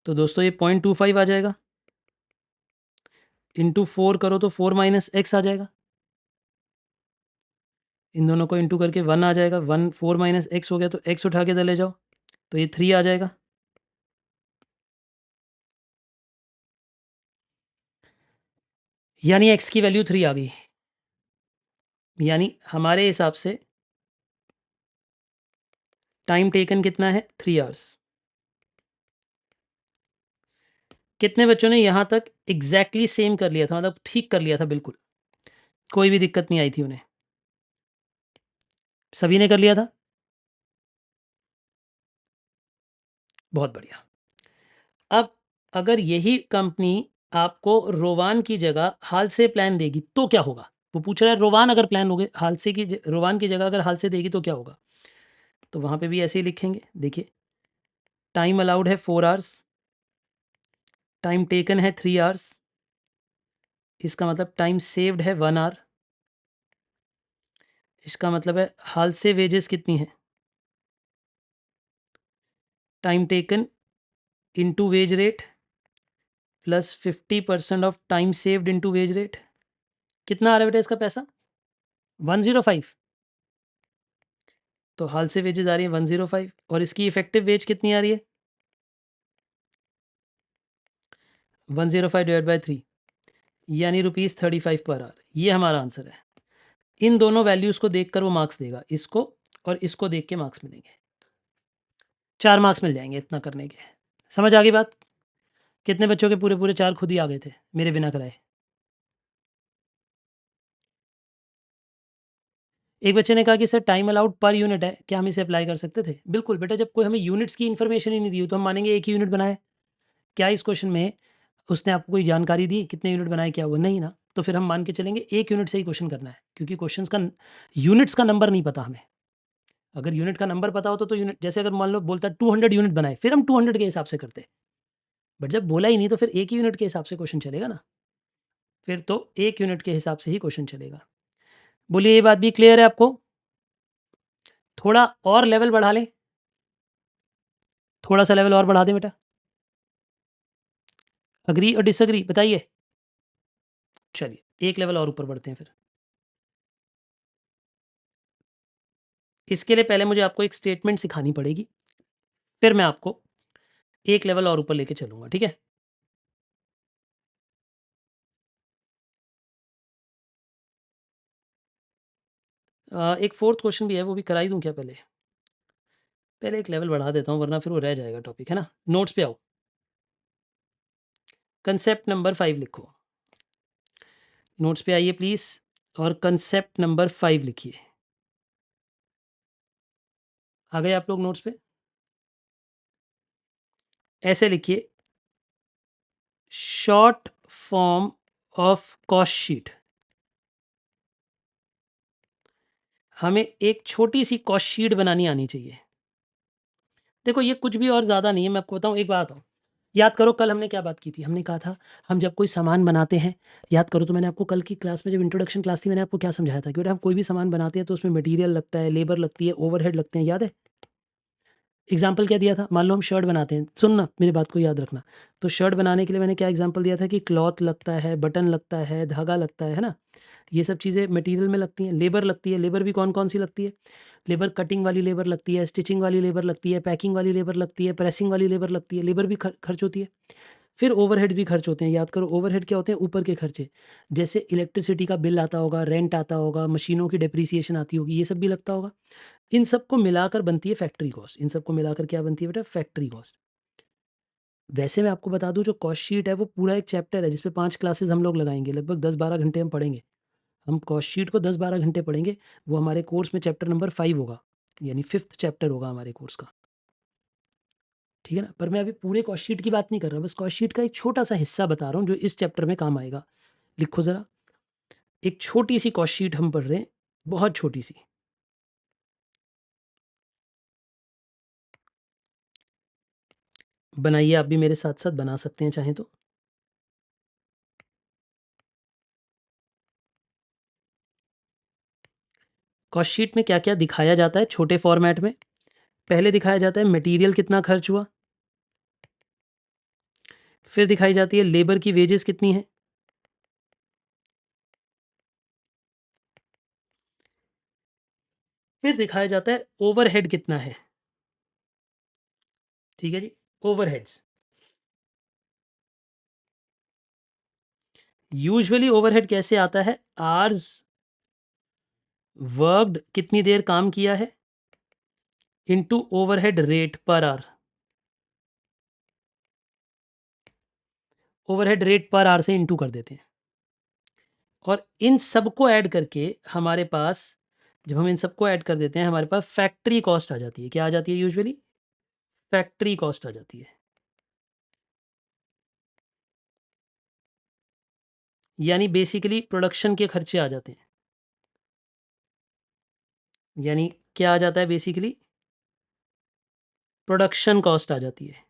तो दोस्तों ये 0.25 आ जाएगा। इंटू 4 करो तो 4 माइनस एक्स आ जाएगा। इन दोनों को इंटू करके 1 आ जाएगा। 1 4 माइनस एक्स हो गया, तो एक्स उठा के इधर ले जाओ, तो ये 3 आ जाएगा। यानी एक्स की वैल्यू 3 आ गई। यानी हमारे हिसाब से टाइम टेकन कितना है, 3 आवर्स। कितने बच्चों ने यहाँ तक एग्जैक्टली सेम कर लिया था, मतलब ठीक कर लिया था, बिल्कुल कोई भी दिक्कत नहीं आई थी उन्हें? सभी ने कर लिया था, बहुत बढ़िया। अब अगर यही कंपनी आपको रोवान की जगह हाल से प्लान देगी तो क्या होगा? वो पूछ रहा है रोवान अगर प्लान हो गए हाल से की रोवान की जगह अगर हाल से देगी तो क्या होगा? तो वहाँ पे भी ऐसे ही लिखेंगे। देखिए, टाइम अलाउड है 4 आवर्स, टाइम टेकन है 3 आवर्स, इसका मतलब टाइम सेव्ड है 1 आवर। इसका मतलब है हाल से वेजेस कितनी है, time taken into wage rate plus 50% of time saved into wage rate. कितना आ रहा है बेटा इसका पैसा? 105। तो हाल से वेजेस आ रही है 105, और इसकी इफेक्टिव वेज कितनी आ रही है? 105 डिवाइड बाई 3, यानी ₹35 पर आवर। ये हमारा आंसर है। इन दोनों वैल्यूज़ को देखकर वो मार्क्स देगा, इसको और इसको देख के मार्क्स मिलेंगे। 4 मार्क्स मिल जाएंगे इतना करने के। समझ आ गई बात? कितने बच्चों के पूरे पूरे 4 खुद ही आ गए थे मेरे बिना कराए? एक बच्चे ने कहा कि sir time allowed per unit है, क्या हम इसे अप्लाई कर सकते थे? बिल्कुल बेटा, जब कोई हमें यूनिट्स की इन्फॉर्मेशन ही नहीं दी हो तो हम मानेंगे एक ही यूनिट बनाए। क्या इस क्वेश्चन में उसने आपको कोई जानकारी दी कितने यूनिट बनाए, क्या वो? नहीं ना। तो फिर हम मान के चलेंगे एक यूनिट से ही क्वेश्चन करना है, क्योंकि क्वेश्चंस का यूनिट्स का नंबर नहीं पता हमें। अगर यूनिट का नंबर पता होता तो यूनिट, जैसे अगर मान लो बोलता 200 यूनिट बनाए, फिर हम 200 के हिसाब से करते। बट जब बोला ही नहीं तो फिर एक ही यूनिट के हिसाब से क्वेश्चन चलेगा ना। फिर तो एक यूनिट के हिसाब से ही क्वेश्चन चलेगा। बोलिए, ये बात भी क्लियर है आपको? थोड़ा और लेवल बढ़ा लें, थोड़ा सा लेवल और बढ़ा दें बेटा। अग्री और डिसअग्री बताइए। चलिए एक लेवल और ऊपर बढ़ते हैं फिर। इसके लिए पहले मुझे आपको एक स्टेटमेंट सिखानी पड़ेगी, फिर मैं आपको एक लेवल और ऊपर लेके चलूंगा, ठीक है? एक फोर्थ क्वेश्चन भी है, वो भी करा ही दूं क्या? पहले पहले एक लेवल बढ़ा देता हूँ, वरना फिर वो रह जाएगा टॉपिक, है ना? नोट्स पे आओ, कंसेप्ट नंबर 5 लिखो। नोट्स पे आइए प्लीज, और कंसेप्ट नंबर 5 लिखिए। आ गए आप लोग नोट्स पे? ऐसे लिखिए, short form of cost sheet. हमें एक छोटी सी कॉस्ट शीट बनानी आनी चाहिए। देखो ये कुछ भी और ज़्यादा नहीं है, मैं आपको बताऊँ एक बात हो, याद करो कल हमने क्या बात की थी? हमने कहा था हम जब कोई सामान बनाते हैं, याद करो तो मैंने आपको कल की क्लास में जब इंट्रोडक्शन क्लास थी मैंने आपको क्या समझाया था कि बेटा हम कोई भी सामान बनाते हैं तो उसमें मटेरियल लगता है, लेबर लगती है, ओवरहेड लगते हैं, याद है? एग्जाम्पल क्या दिया था? मान लो हम शर्ट बनाते हैं, सुनना मेरी बात को याद रखना। तो शर्ट बनाने के लिए मैंने क्या एग्जाम्पल दिया था कि क्लॉथ लगता है, बटन लगता है, धागा लगता है ना? ये सब चीज़ें मटेरियल में लगती हैं। लेबर लगती है, लेबर भी कौन कौन सी लगती है? लेबर कटिंग वाली लेबर लगती है, स्टिचिंग वाली लेबर लगती है, पैकिंग वाली लेबर लगती है, प्रेसिंग वाली लेबर लगती है, लेबर भी खर्च होती है। फिर ओवरहेड भी खर्च होते हैं, याद करो ओवरहेड क्या होते हैं, ऊपर के खर्चे, जैसे इलेक्ट्रिसिटी का बिल आता होगा, रेंट आता होगा, मशीनों की डेप्रिसिएशन आती होगी, ये सब भी लगता होगा। इन सबको मिलाकर बनती है फैक्ट्री कॉस्ट। इन सबको मिलाकर क्या बनती है बेटा, फैक्ट्री कॉस्ट। वैसे मैं आपको बता दूं, जो कॉस्ट शीट है वो पूरा एक चैप्टर है जिसपे 5 क्लासेस हम लोग लगाएंगे, लगभग 10-12 घंटे हम पढ़ेंगे। हम कॉस्ट शीट को 10-12 घंटे पढ़ेंगे। वो हमारे कोर्स में चैप्टर नंबर 5 होगा, यानी 5th चैप्टर होगा हमारे कोर्स का, ठीक है ना। पर मैं अभी पूरे कॉस्ट शीट की बात नहीं कर रहा, बस कॉस्ट शीट का एक छोटा सा हिस्सा बता रहा हूँ जो इस चैप्टर में काम आएगा। लिखो ज़रा, एक छोटी सी कॉस्ट शीट हम पढ़ रहे हैं, बहुत छोटी सी। बनाइए, आप भी मेरे साथ साथ बना सकते हैं चाहें तो। कॉस्ट शीट में क्या क्या दिखाया जाता है छोटे फॉर्मेट में। पहले दिखाया जाता है मटेरियल कितना खर्च हुआ, फिर दिखाई जाती है लेबर की वेजेस कितनी है, फिर दिखाया जाता है ओवरहेड कितना है। ठीक है जी, ओवरहेड्स। यूजुअली ओवरहेड कैसे आता है, आवर्स वर्कड, कितनी देर काम किया है, into overhead rate per hour. Overhead rate per hour से इनटू कर देते हैं, और इन सबको ऐड करके हमारे पास, जब हम इन सबको ऐड कर देते हैं, हमारे पास फैक्ट्री कॉस्ट आ जाती है। क्या आ जाती है यूजुअली, फैक्ट्री कॉस्ट आ जाती है। यानी बेसिकली प्रोडक्शन के खर्चे आ जाते हैं। यानी क्या आ जाता है बेसिकली, प्रोडक्शन कॉस्ट आ जाती है,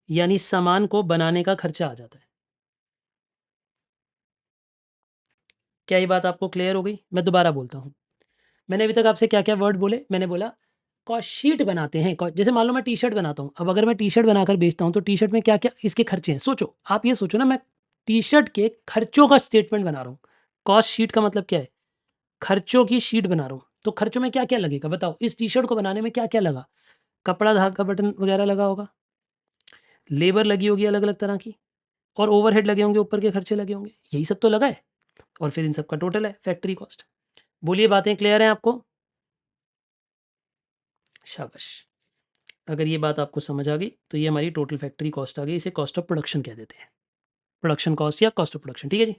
यानी सामान को बनाने का खर्चा आ जाता है। क्या ये बात आपको क्लियर हो गई? मैं दोबारा बोलता हूँ। मैंने अभी तक आपसे क्या क्या वर्ड बोले, मैंने बोला कॉस्ट शीट बनाते हैं। जैसे मान लो मैं टी शर्ट बनाता हूँ, अब अगर मैं टी शर्ट बनाकर बेचता हूँ तो टी शर्ट में क्या क्या इसके खर्चे हैं। सोचो, आप ये सोचो ना, मैं टी शर्ट के खर्चों का स्टेटमेंट बना रहा हूँ। कॉस्ट शीट का मतलब क्या है, खर्चों की शीट बना रहा हूँ। तो खर्चों में क्या क्या लगेगा बताओ, इस टी शर्ट को बनाने में क्या क्या लगा, कपड़ा, धागा, बटन वगैरह लगा होगा, लेबर लगी होगी अलग अलग तरह की, और ओवरहेड लगे होंगे, ऊपर के खर्चे लगे होंगे, यही सब तो लगा है। और फिर इन सब का टोटल है फैक्ट्री कॉस्ट। बोलिए, बातें क्लियर हैं आपको? शाबाश। अगर ये बात आपको समझ आ गई तो ये हमारी टोटल फैक्ट्री कॉस्ट आ गई। इसे कॉस्ट ऑफ प्रोडक्शन कह देते हैं, प्रोडक्शन कॉस्ट या कॉस्ट ऑफ प्रोडक्शन। ठीक है जी,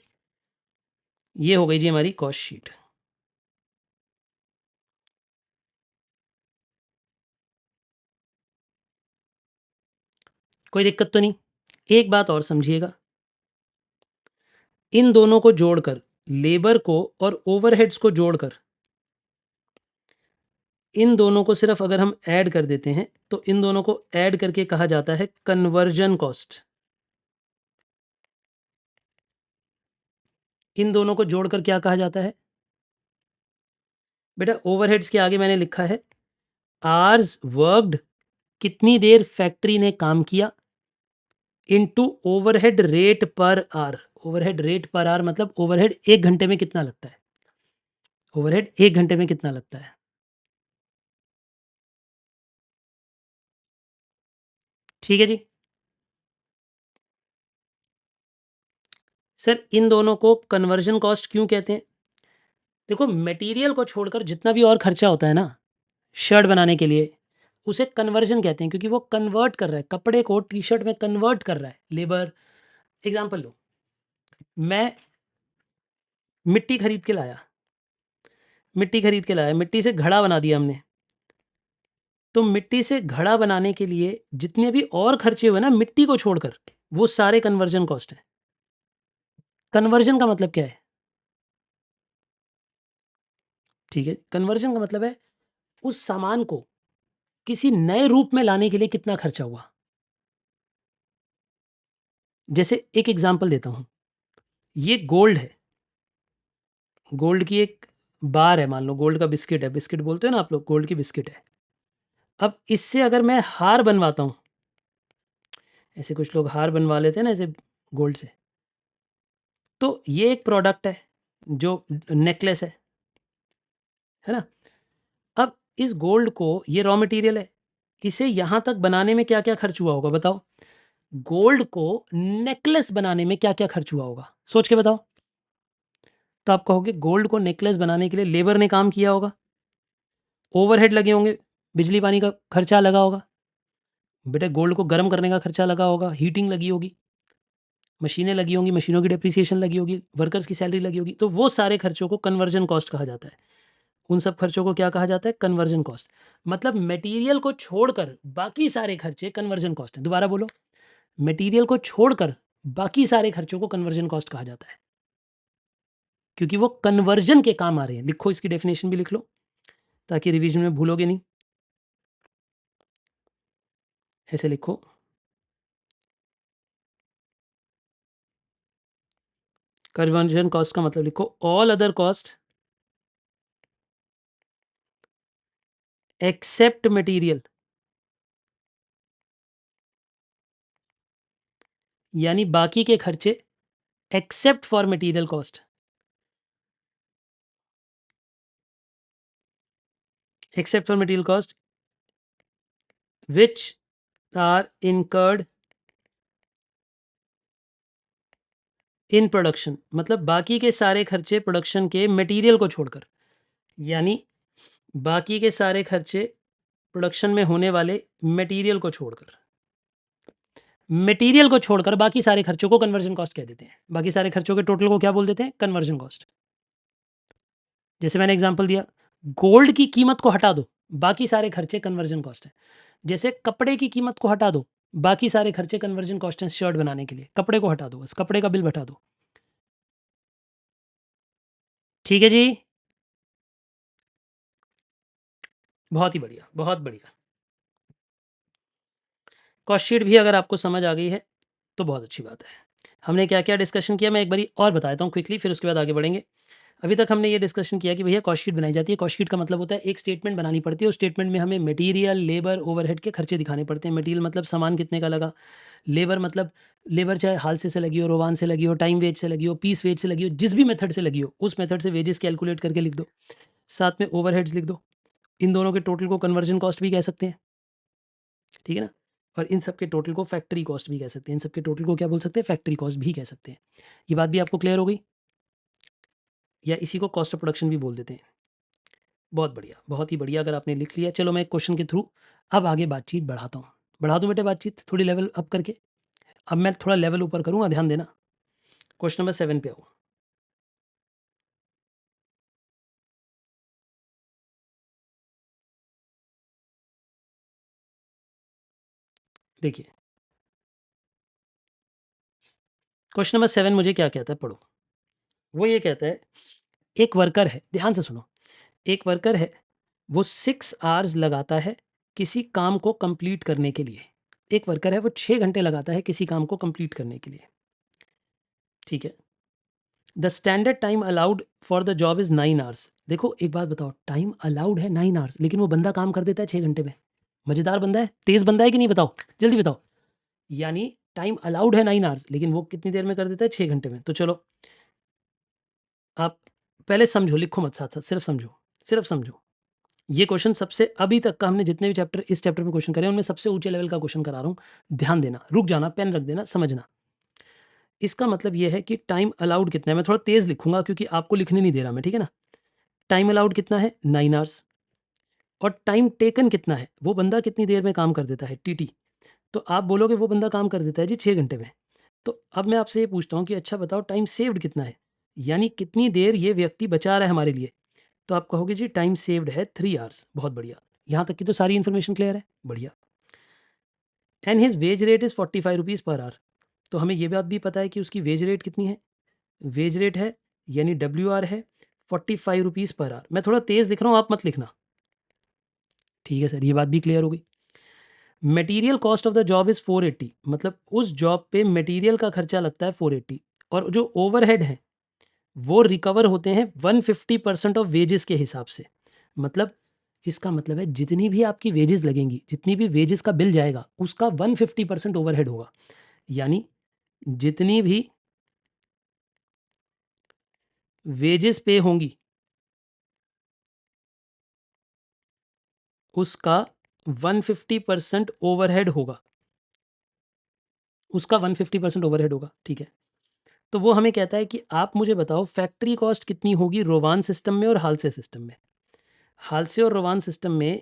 ये हो गई जी हमारी कॉस्ट शीट। कोई दिक्कत तो नहीं? एक बात और समझिएगा, इन दोनों को जोड़कर, लेबर को और ओवरहेड्स को जोड़कर, इन दोनों को सिर्फ अगर हम ऐड कर देते हैं तो इन दोनों को ऐड करके कहा जाता है कन्वर्जन कॉस्ट। इन दोनों को जोड़कर क्या कहा जाता है बेटा, ओवरहेड्स के आगे मैंने लिखा है आवर्स वर्कड, कितनी देर फैक्ट्री ने काम किया, into overhead rate per hour. Overhead rate per hour मतलब ओवरहेड 1 घंटे में कितना लगता है, ओवरहेड 1 घंटे में कितना लगता है। ठीक है जी। सर, इन दोनों को कन्वर्जन कॉस्ट क्यों कहते हैं? देखो, मटेरियल को छोड़कर जितना भी और खर्चा होता है ना शर्ट बनाने के लिए, उसे कन्वर्जन कहते हैं, क्योंकि वो कन्वर्ट कर रहा है, कपड़े को टी शर्ट में कन्वर्ट कर रहा है लेबर। एग्जाम्पल लो, मैं मिट्टी खरीद के लाया, मिट्टी से घड़ा बना दिया हमने। तो मिट्टी से घड़ा बनाने के लिए जितने भी और खर्चे हुए ना मिट्टी को छोड़कर, वो सारे कन्वर्जन कॉस्ट है। कन्वर्जन का मतलब क्या है? ठीक है, कन्वर्जन का मतलब है उस सामान को किसी नए रूप में लाने के लिए कितना खर्चा हुआ। जैसे एक एग्जांपल देता हूं, ये गोल्ड है, गोल्ड की एक बार है, मान लो गोल्ड का बिस्किट है, बिस्किट बोलते हो ना आप लोग, गोल्ड की बिस्किट है। अब इससे अगर मैं हार बनवाता हूं, ऐसे कुछ लोग हार बनवा लेते हैं ना ऐसे गोल्ड से, तो ये एक प्रोडक्ट है जो नेकलेस है ना। अब इस गोल्ड को, ये रॉ मटेरियल है, इसे यहां तक बनाने में क्या क्या खर्च हुआ होगा बताओ। गोल्ड को नेकलेस बनाने में क्या क्या खर्च हुआ होगा, सोच के बताओ। तो आप कहोगे गोल्ड को नेकलेस बनाने के लिए लेबर ने काम किया होगा, ओवरहेड लगे होंगे, बिजली पानी का खर्चा लगा होगा, बेटे गोल्ड को गर्म करने का खर्चा लगा होगा, हीटिंग लगी होगी, मशीनें लगी होंगी, मशीनों की डेप्रिसिएशन लगी होगी, वर्कर्स की सैलरी लगी होगी। तो वो सारे खर्चों को कन्वर्जन कॉस्ट कहा जाता है। उन सब खर्चों को क्या कहा जाता है? Conversion cost. मतलब मटेरियल को छोड़कर बाकी सारे खर्चे कन्वर्जन कॉस्ट है। दोबारा बोलो, मटेरियल को छोड़कर बाकी सारे खर्चों को कन्वर्जन कॉस्ट कहा जाता है, क्योंकि वो कन्वर्जन के काम आ रहे हैं। लिखो, इसकी डेफिनेशन भी लिख लो ताकि रिवीजन में भूलोगे नहीं। ऐसे लिखो, कन्वर्जन कॉस्ट का मतलब लिखो all other cost except material, यानी बाकी के खर्चे except for material cost, except for material cost which are incurred in production. मतलब बाकी के सारे खर्चे प्रोडक्शन के मटेरियल को छोड़कर, यानी बाकी के सारे खर्चे प्रोडक्शन में होने वाले मटेरियल को छोड़कर, मटेरियल को छोड़कर बाकी सारे खर्चों को कन्वर्जन कॉस्ट कह देते हैं। बाकी सारे खर्चों के टोटल को क्या बोल देते हैं? Conversion cost. जैसे मैंने एग्जांपल दिया, गोल्ड की कीमत को हटा दो, बाकी सारे खर्चे कन्वर्जन कॉस्ट है। जैसे कपड़े की कीमत को हटा दो, बाकी सारे खर्चे कन्वर्जन कॉस्ट हैं। शर्ट बनाने के लिए कपड़े को हटा दो, बस कपड़े का बिल हटा दो। ठीक है जी, बहुत ही बढ़िया, बहुत बढ़िया। कॉस्ट शीट भी अगर आपको समझ आ गई है तो बहुत अच्छी बात है। हमने क्या क्या डिस्कशन किया मैं एक बारी और बता देता हूँ क्विकली, फिर उसके बाद आगे बढ़ेंगे। अभी तक हमने ये डिस्कशन किया कि भैया कॉस्ट शीट बनाई जाती है। कॉस्ट शीट का मतलब होता है एक स्टेटमेंट बनानी पड़ती है। उस स्टेटमेंट में हमें मटेरियल, लेबर, ओवरहेड के खर्चे दिखाने पड़ते हैं। मटेरियल मतलब सामान कितने का लगा, लेबर मतलब लेबर चाहे हाल से लगी हो, रोवान से लगी हो, टाइम वेज से लगी हो, पीस वेज से लगी हो, जिस भी मेथड से लगी हो उस मेथड से वेजेस कैलकुलेट करके लिख दो। साथ में ओवरहेड्स लिख दो। इन दोनों के टोटल को कन्वर्जन कॉस्ट भी कह सकते हैं, ठीक है ना। और इन सब के टोटल को फैक्ट्री कॉस्ट भी कह सकते हैं। इन सब के टोटल को क्या बोल सकते हैं? फैक्ट्री कॉस्ट भी कह सकते हैं। ये बात भी आपको क्लियर हो गई? या इसी को कॉस्ट ऑफ प्रोडक्शन भी बोल देते हैं। बहुत बढ़िया, बहुत ही बढ़िया। अगर आपने लिख लिया, चलो मैं एक क्वेश्चन के थ्रू अब आगे बातचीत बढ़ाता हूँ। बढ़ा दूँ बेटे बातचीत थोड़ी लेवल अप करके? अब मैं थोड़ा लेवल ऊपर करूँगा, ध्यान देना। क्वेश्चन नंबर 7 पे आओ। देखिए, क्वेश्चन नंबर 7 मुझे क्या कहता है, पढ़ो। वो ये कहता है, एक वर्कर है, ध्यान से सुनो। एक वर्कर है, वो 6 आवर्स लगाता है किसी काम को कंप्लीट करने के लिए। एक वर्कर है, वो 6 घंटे लगाता है किसी काम को कंप्लीट करने के लिए, ठीक है। The standard time allowed for the job is 9 hours. देखो एक बात बताओ, टाइम अलाउड है 9 आवर्स, लेकिन वो बंदा काम कर देता है 6 घंटे में। मजेदार बंदा है, तेज बंदा है कि नहीं, बताओ जल्दी बताओ। यानी टाइम अलाउड है 9 आवर्स, लेकिन वो कितनी देर में कर देता है? 6 घंटे में। तो चलो आप पहले समझो, लिखो मत साथ साथ, सिर्फ समझो, सिर्फ समझो। ये क्वेश्चन सबसे अभी तक का हमने जितने भी चैप्टर इस चैप्टर में क्वेश्चन करे हैं उनमें सबसे ऊंचे लेवल का क्वेश्चन करा रहा हूँ। ध्यान देना, रुक जाना, पेन रख देना, समझना। इसका मतलब ये है कि टाइम अलाउड कितना है। मैं थोड़ा तेज लिखूंगा क्योंकि आपको लिखने नहीं दे रहा मैं, ठीक है ना। टाइम अलाउड कितना है? 9 आवर्स। और टाइम टेकन कितना है? वो बंदा कितनी देर में काम कर देता है, टीटी। तो आप बोलोगे वो बंदा काम कर देता है जी 6 घंटे में। तो अब मैं आपसे ये पूछता हूँ कि अच्छा बताओ टाइम सेव्ड कितना है, यानी कितनी देर ये व्यक्ति बचा रहा है हमारे लिए। तो आप कहोगे जी टाइम सेव्ड है 3 आवर्स। बहुत बढ़िया, यहाँ तक की तो सारी इन्फॉर्मेशन क्लियर है, बढ़िया। And his wage rate is 45 rupees per hour. तो हमें ये बात भी पता है कि उसकी वेज रेट कितनी है। वेज रेट है यानी WR है 45 रुपीज़ पर आवर। मैं थोड़ा तेज़ लिख रहा हूँ, आप मत लिखना, ठीक है सर, ये बात भी क्लियर हो गई। Material cost of the job is 480, मतलब उस जॉब पे मटेरियल का खर्चा लगता है 480। और जो ओवरहेड है वो रिकवर होते हैं 150% ऑफ वेजेस के हिसाब से। मतलब इसका मतलब है जितनी भी आपकी वेजेस लगेंगी, जितनी भी वेजेस का बिल जाएगा उसका 150% ओवरहेड होगा। यानी जितनी भी वेजेस पे होंगी उसका 150% ओवरहेड होगा। उसका 150% ओवरहेड होगा, ठीक है। तो वो हमें कहता है कि आप मुझे बताओ फैक्ट्री कॉस्ट कितनी होगी रोवान सिस्टम में और हालसे सिस्टम में। हालसे और रोवान सिस्टम में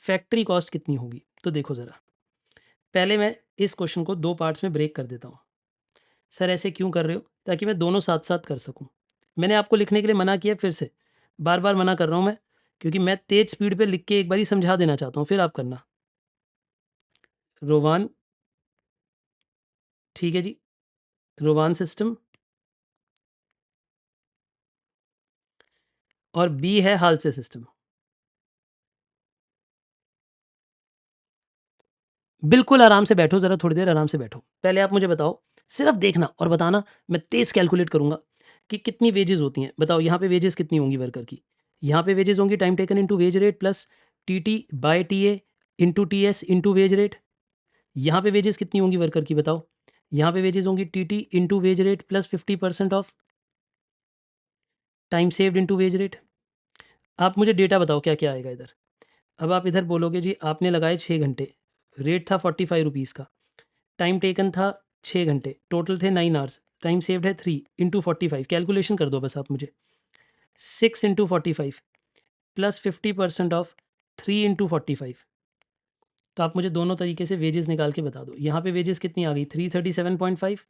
फैक्ट्री कॉस्ट कितनी होगी। तो देखो ज़रा, पहले मैं इस क्वेश्चन को 2 पार्ट्स में ब्रेक कर देता हूँ। सर ऐसे क्यों कर रहे हो? ताकि मैं दोनों साथ-साथ कर सकूँ। मैंने आपको लिखने के लिए मना किया, फिर से बार-बार मना कर रहा हूँ मैं, क्योंकि मैं तेज़ स्पीड पे लिख के एक बारी समझा देना चाहता हूँ, फिर आप करना। रोवान, ठीक है जी, रोवान सिस्टम और बी है हालसे सिस्टम। बिल्कुल आराम से बैठो, ज़रा थोड़ी देर आराम से बैठो। पहले आप मुझे बताओ, सिर्फ देखना और बताना, मैं तेज़ कैलकुलेट करूँगा कि कितनी वेजेज़ होती हैं। बताओ यहाँ पे वेजेज़ कितनी होंगी वर्कर की? यहाँ पे वेजेज़ होंगी time taken into wage rate plus TT by TA into TS into wage rate. यहाँ पे वेजेज़ कितनी होंगी वर्कर की बताओ? यहाँ पे वेजेज़ होंगी TT into wage rate plus 50% of time saved into wage rate. आप मुझे डेटा बताओ क्या-क्या आएगा इधर? अब आप इधर बोलोगे जी आपने लगाए 6 घंटे, रेट था 45 रुपीज़ का, टाइम टेकन था 6 घंटे, टोटल थे 9 आवर्स, टाइम सेव्ड है 3 इंटू 45, कैलकुलेशन कर दो बस आप मुझे। 6 इंटू 45 प्लस 50% ऑफ 3 इंटू 45। तो आप मुझे दोनों तरीके से वेजेस निकाल के बता दो। यहाँ पे वेजेस कितनी आ गई 337.5,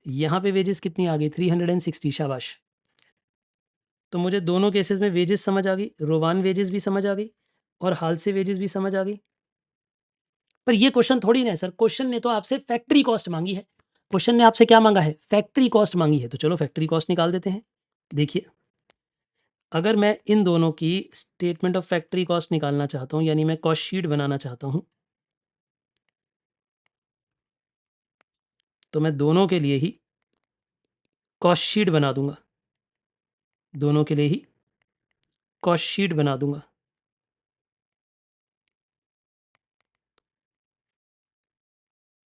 यहाँ पे वेजेस कितनी आ गई 360। शाबाश। तो मुझे दोनों केसेस में वेजेस समझ आ गई, रोवान वेजेस भी समझ आ गई और हालसे वेजेस भी समझ आ गई। पर ये क्वेश्चन थोड़ी ना है सर, क्वेश्चन ने तो आपसे फैक्ट्री कॉस्ट मांगी है। क्वेश्चन ने आपसे क्या मांगा है? फैक्ट्री कॉस्ट मांगी है। तो चलो फैक्ट्री कॉस्ट निकाल देते हैं। देखिए, अगर मैं इन दोनों की स्टेटमेंट ऑफ फैक्ट्री कॉस्ट निकालना चाहता हूँ, यानी मैं कॉस्ट शीट बनाना चाहता हूँ, तो मैं दोनों के लिए ही कॉस्ट शीट बना दूंगा। दोनों के लिए ही कॉस्ट शीट बना दूंगा।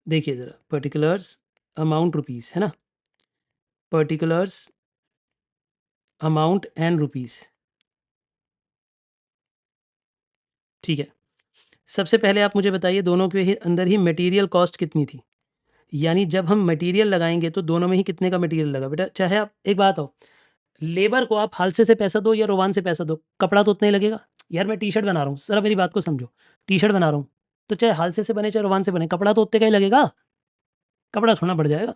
देखिए ज़रा, पर्टिकुलर्स अमाउंट रुपीज़ है ना, पर्टिकुलर्स अमाउंट एंड रुपीज़, ठीक है। सबसे पहले आप मुझे बताइए दोनों के ही अंदर ही मटेरियल कॉस्ट कितनी थी, यानी जब हम मटेरियल लगाएंगे तो दोनों में ही कितने का मटेरियल लगा। बेटा चाहे आप एक बात हो, लेबर को आप हालसे से पैसा दो या रोवान से पैसा दो, कपड़ा तो उतना ही लगेगा। यार मैं टी शर्ट बना रहा हूँ, जरा मेरी बात को समझो, टी शर्ट बना रहा हूँ, तो चाहे हालसे से बने चाहे रोवान से बने, कपड़ा तो उतने का ही लगेगा, कपड़ा थोड़ा बढ़ जाएगा।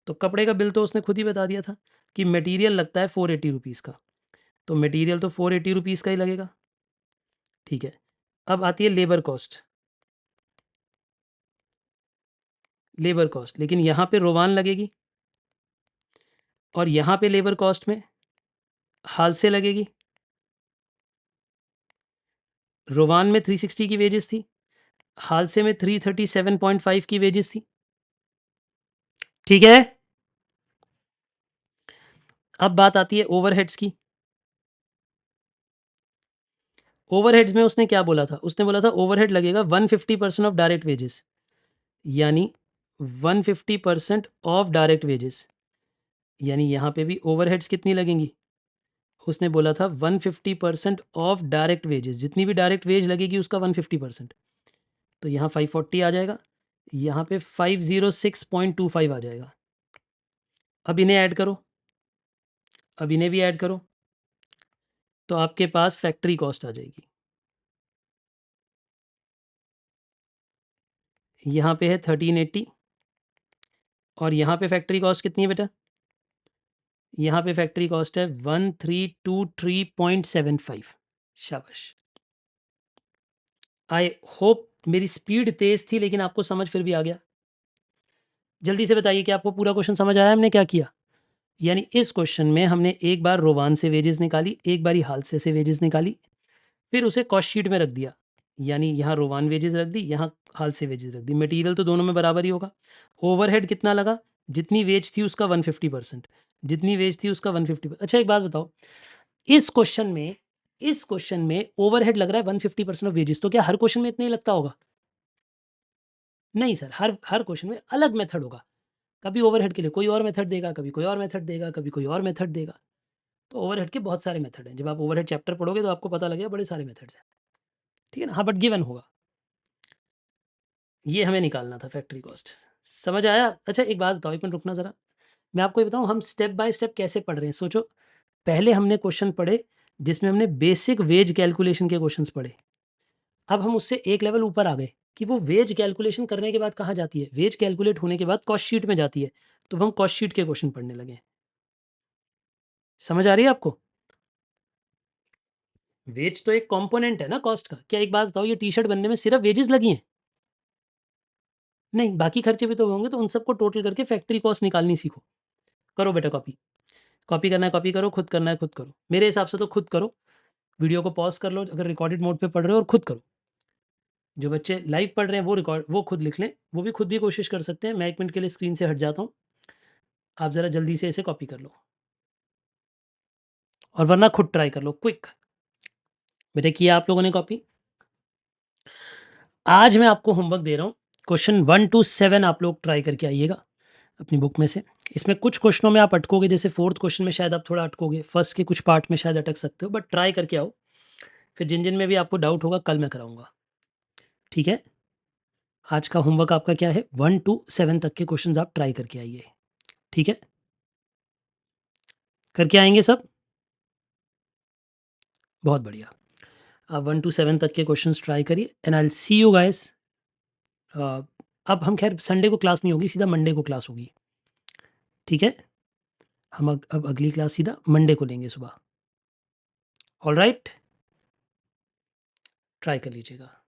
तो कपड़े का बिल तो उसने खुद ही बता दिया था कि मटेरियल लगता है 480 रुपीज़ का, तो मटेरियल तो 480 रुपीज़ का ही लगेगा, ठीक है। अब आती है लेबर कॉस्ट, लेबर कॉस्ट, लेकिन यहाँ पे रोवान लगेगी और यहाँ पे लेबर कॉस्ट में हाल से लगेगी। रोवान में 360 की वेजेस थी, हाल से में 337.5 की वेजेस थी, ठीक है। अब बात आती है ओवरहेड्स की। ओवरहेड्स में उसने क्या बोला था? उसने बोला था ओवरहेड लगेगा 150% ऑफ डायरेक्ट वेजेस, यानी 150% ऑफ डायरेक्ट वेजेस, यानी यहाँ पे भी ओवरहेड्स कितनी लगेंगी? उसने बोला था 150% ऑफ डायरेक्ट वेजेस, जितनी भी डायरेक्ट वेज लगेगी उसका 150%। तो यहाँ 540 आ जाएगा, यहाँ पे 506.25 आ जाएगा। अब इन्हें ऐड करो, अब इन्हें भी ऐड करो, तो आपके पास फैक्ट्री कॉस्ट आ जाएगी। यहाँ पे है 1380 और यहाँ पे फैक्ट्री कॉस्ट कितनी है बेटा? यहाँ पे फैक्ट्री कॉस्ट है 1323.75। शाबाश। आई होप मेरी स्पीड तेज थी लेकिन आपको समझ फिर भी आ गया। जल्दी से बताइए कि आपको पूरा क्वेश्चन समझ आया हमने क्या किया। यानी इस क्वेश्चन में हमने एक बार रोवान से वेजेस निकाली, एक बारी हालसे से वेजेस निकाली, फिर उसे कॉस्ट शीट में रख दिया, यानी यहाँ रोवान वेजेस रख दी, यहाँ हालसे वेजेस रख दी। मटेरियल तो दोनों में बराबर ही होगा। ओवरहेड कितना लगा? जितनी वेज थी उसका 150%, जितनी वेज थी उसका 150%। अच्छा एक बात बताओ, इस क्वेश्चन में ओवरहेड लग रहा है 150% ऑफ वेजेस, तो क्या हर क्वेश्चन में इतना ही लगता होगा? नहीं सर, हर हर क्वेश्चन में अलग मेथड होगा। कभी ओवरहेड के लिए कोई और मेथड देगा, कभी कोई और मेथड देगा, कभी कोई और मेथड देगा। तो ओवरहेड के बहुत सारे मेथड हैं। जब आप ओवरहेड चैप्टर पढ़ोगे तो आपको पता लगेगा बड़े सारे मेथड्स हैं, ठीक है ना। हाँ बट गिवन होगा, ये हमें निकालना था फैक्ट्री कॉस्ट। समझ आया? अच्छा एक बात बताओ, एक मिनट रुकना ज़रा। मैं आपको ये बताऊँ हम स्टेप बाय स्टेप कैसे पढ़ रहे हैं। सोचो, पहले हमने क्वेश्चन पढ़े जिसमें हमने बेसिक वेज कैलकुलेशन के क्वेश्चंस पढ़े। अब हम उससे एक लेवल ऊपर आ गए कि वो वेज कैलकुलेशन करने के बाद कहाँ जाती है? वेज कैलकुलेट होने के बाद कॉस्ट शीट में जाती है। तो अब हम कॉस्ट शीट के क्वेश्चन पढ़ने लगे हैं। समझ आ रही है आपको? वेज तो एक कंपोनेंट है ना कॉस्ट का। क्या एक बात बताओ, ये टी-शर्ट बनने में सिर्फ वेजेस लगी हैं? नहीं, बाकी खर्चे भी तो होंगे, तो उन सबको टोटल करके फैक्ट्री कॉस्ट निकालनी सीखो। करो बेटा कॉपी। कॉपी करना है कॉपी करो, खुद करना है खुद करो। मेरे हिसाब से तो खुद करो। वीडियो को पॉज़ कर लो अगर रिकॉर्डेड मोड पे पढ़ रहे हो और खुद करो। जो बच्चे लाइव पढ़ रहे हैं वो खुद लिख लें, वो भी खुद भी कोशिश कर सकते हैं। मैं 1 मिनट के लिए स्क्रीन से हट जाता हूँ। आप ज़रा जल्दी से इसे कॉपी कर लो। और वरना खुद ट्राई कर लो, क्विक। बेटा किया आप लोगों ने कॉपी? आज मैं आपको होमवर्क दे रहा हूँ। क्वेश्चन 1 टू 7 आप लोग ट्राई करके आइएगा अपनी बुक में से। इसमें कुछ क्वेश्चनों में आप अटकोगे, जैसे 4th क्वेश्चन में शायद आप थोड़ा अटकोगे, फर्स्ट के कुछ पार्ट में शायद अटक सकते हो, बट ट्राई करके आओ। फिर जिन में भी आपको डाउट होगा कल मैं कराऊँगा, ठीक है? आज का होमवर्क आपका क्या है? 1 टू 7 तक के क्वेश्चंस आप ट्राई करके आइए, ठीक है? करके आएँगे सब? बहुत बढ़िया। आप 1 टू 7 तक के क्वेश्चंस ट्राई करिए and I will see you guys. अब हम खैर संडे को क्लास नहीं होगी, सीधा मंडे को क्लास होगी, ठीक है? हम अब अगली क्लास सीधा मंडे को लेंगे सुबह। ऑलराइट? ट्राई कर लीजिएगा।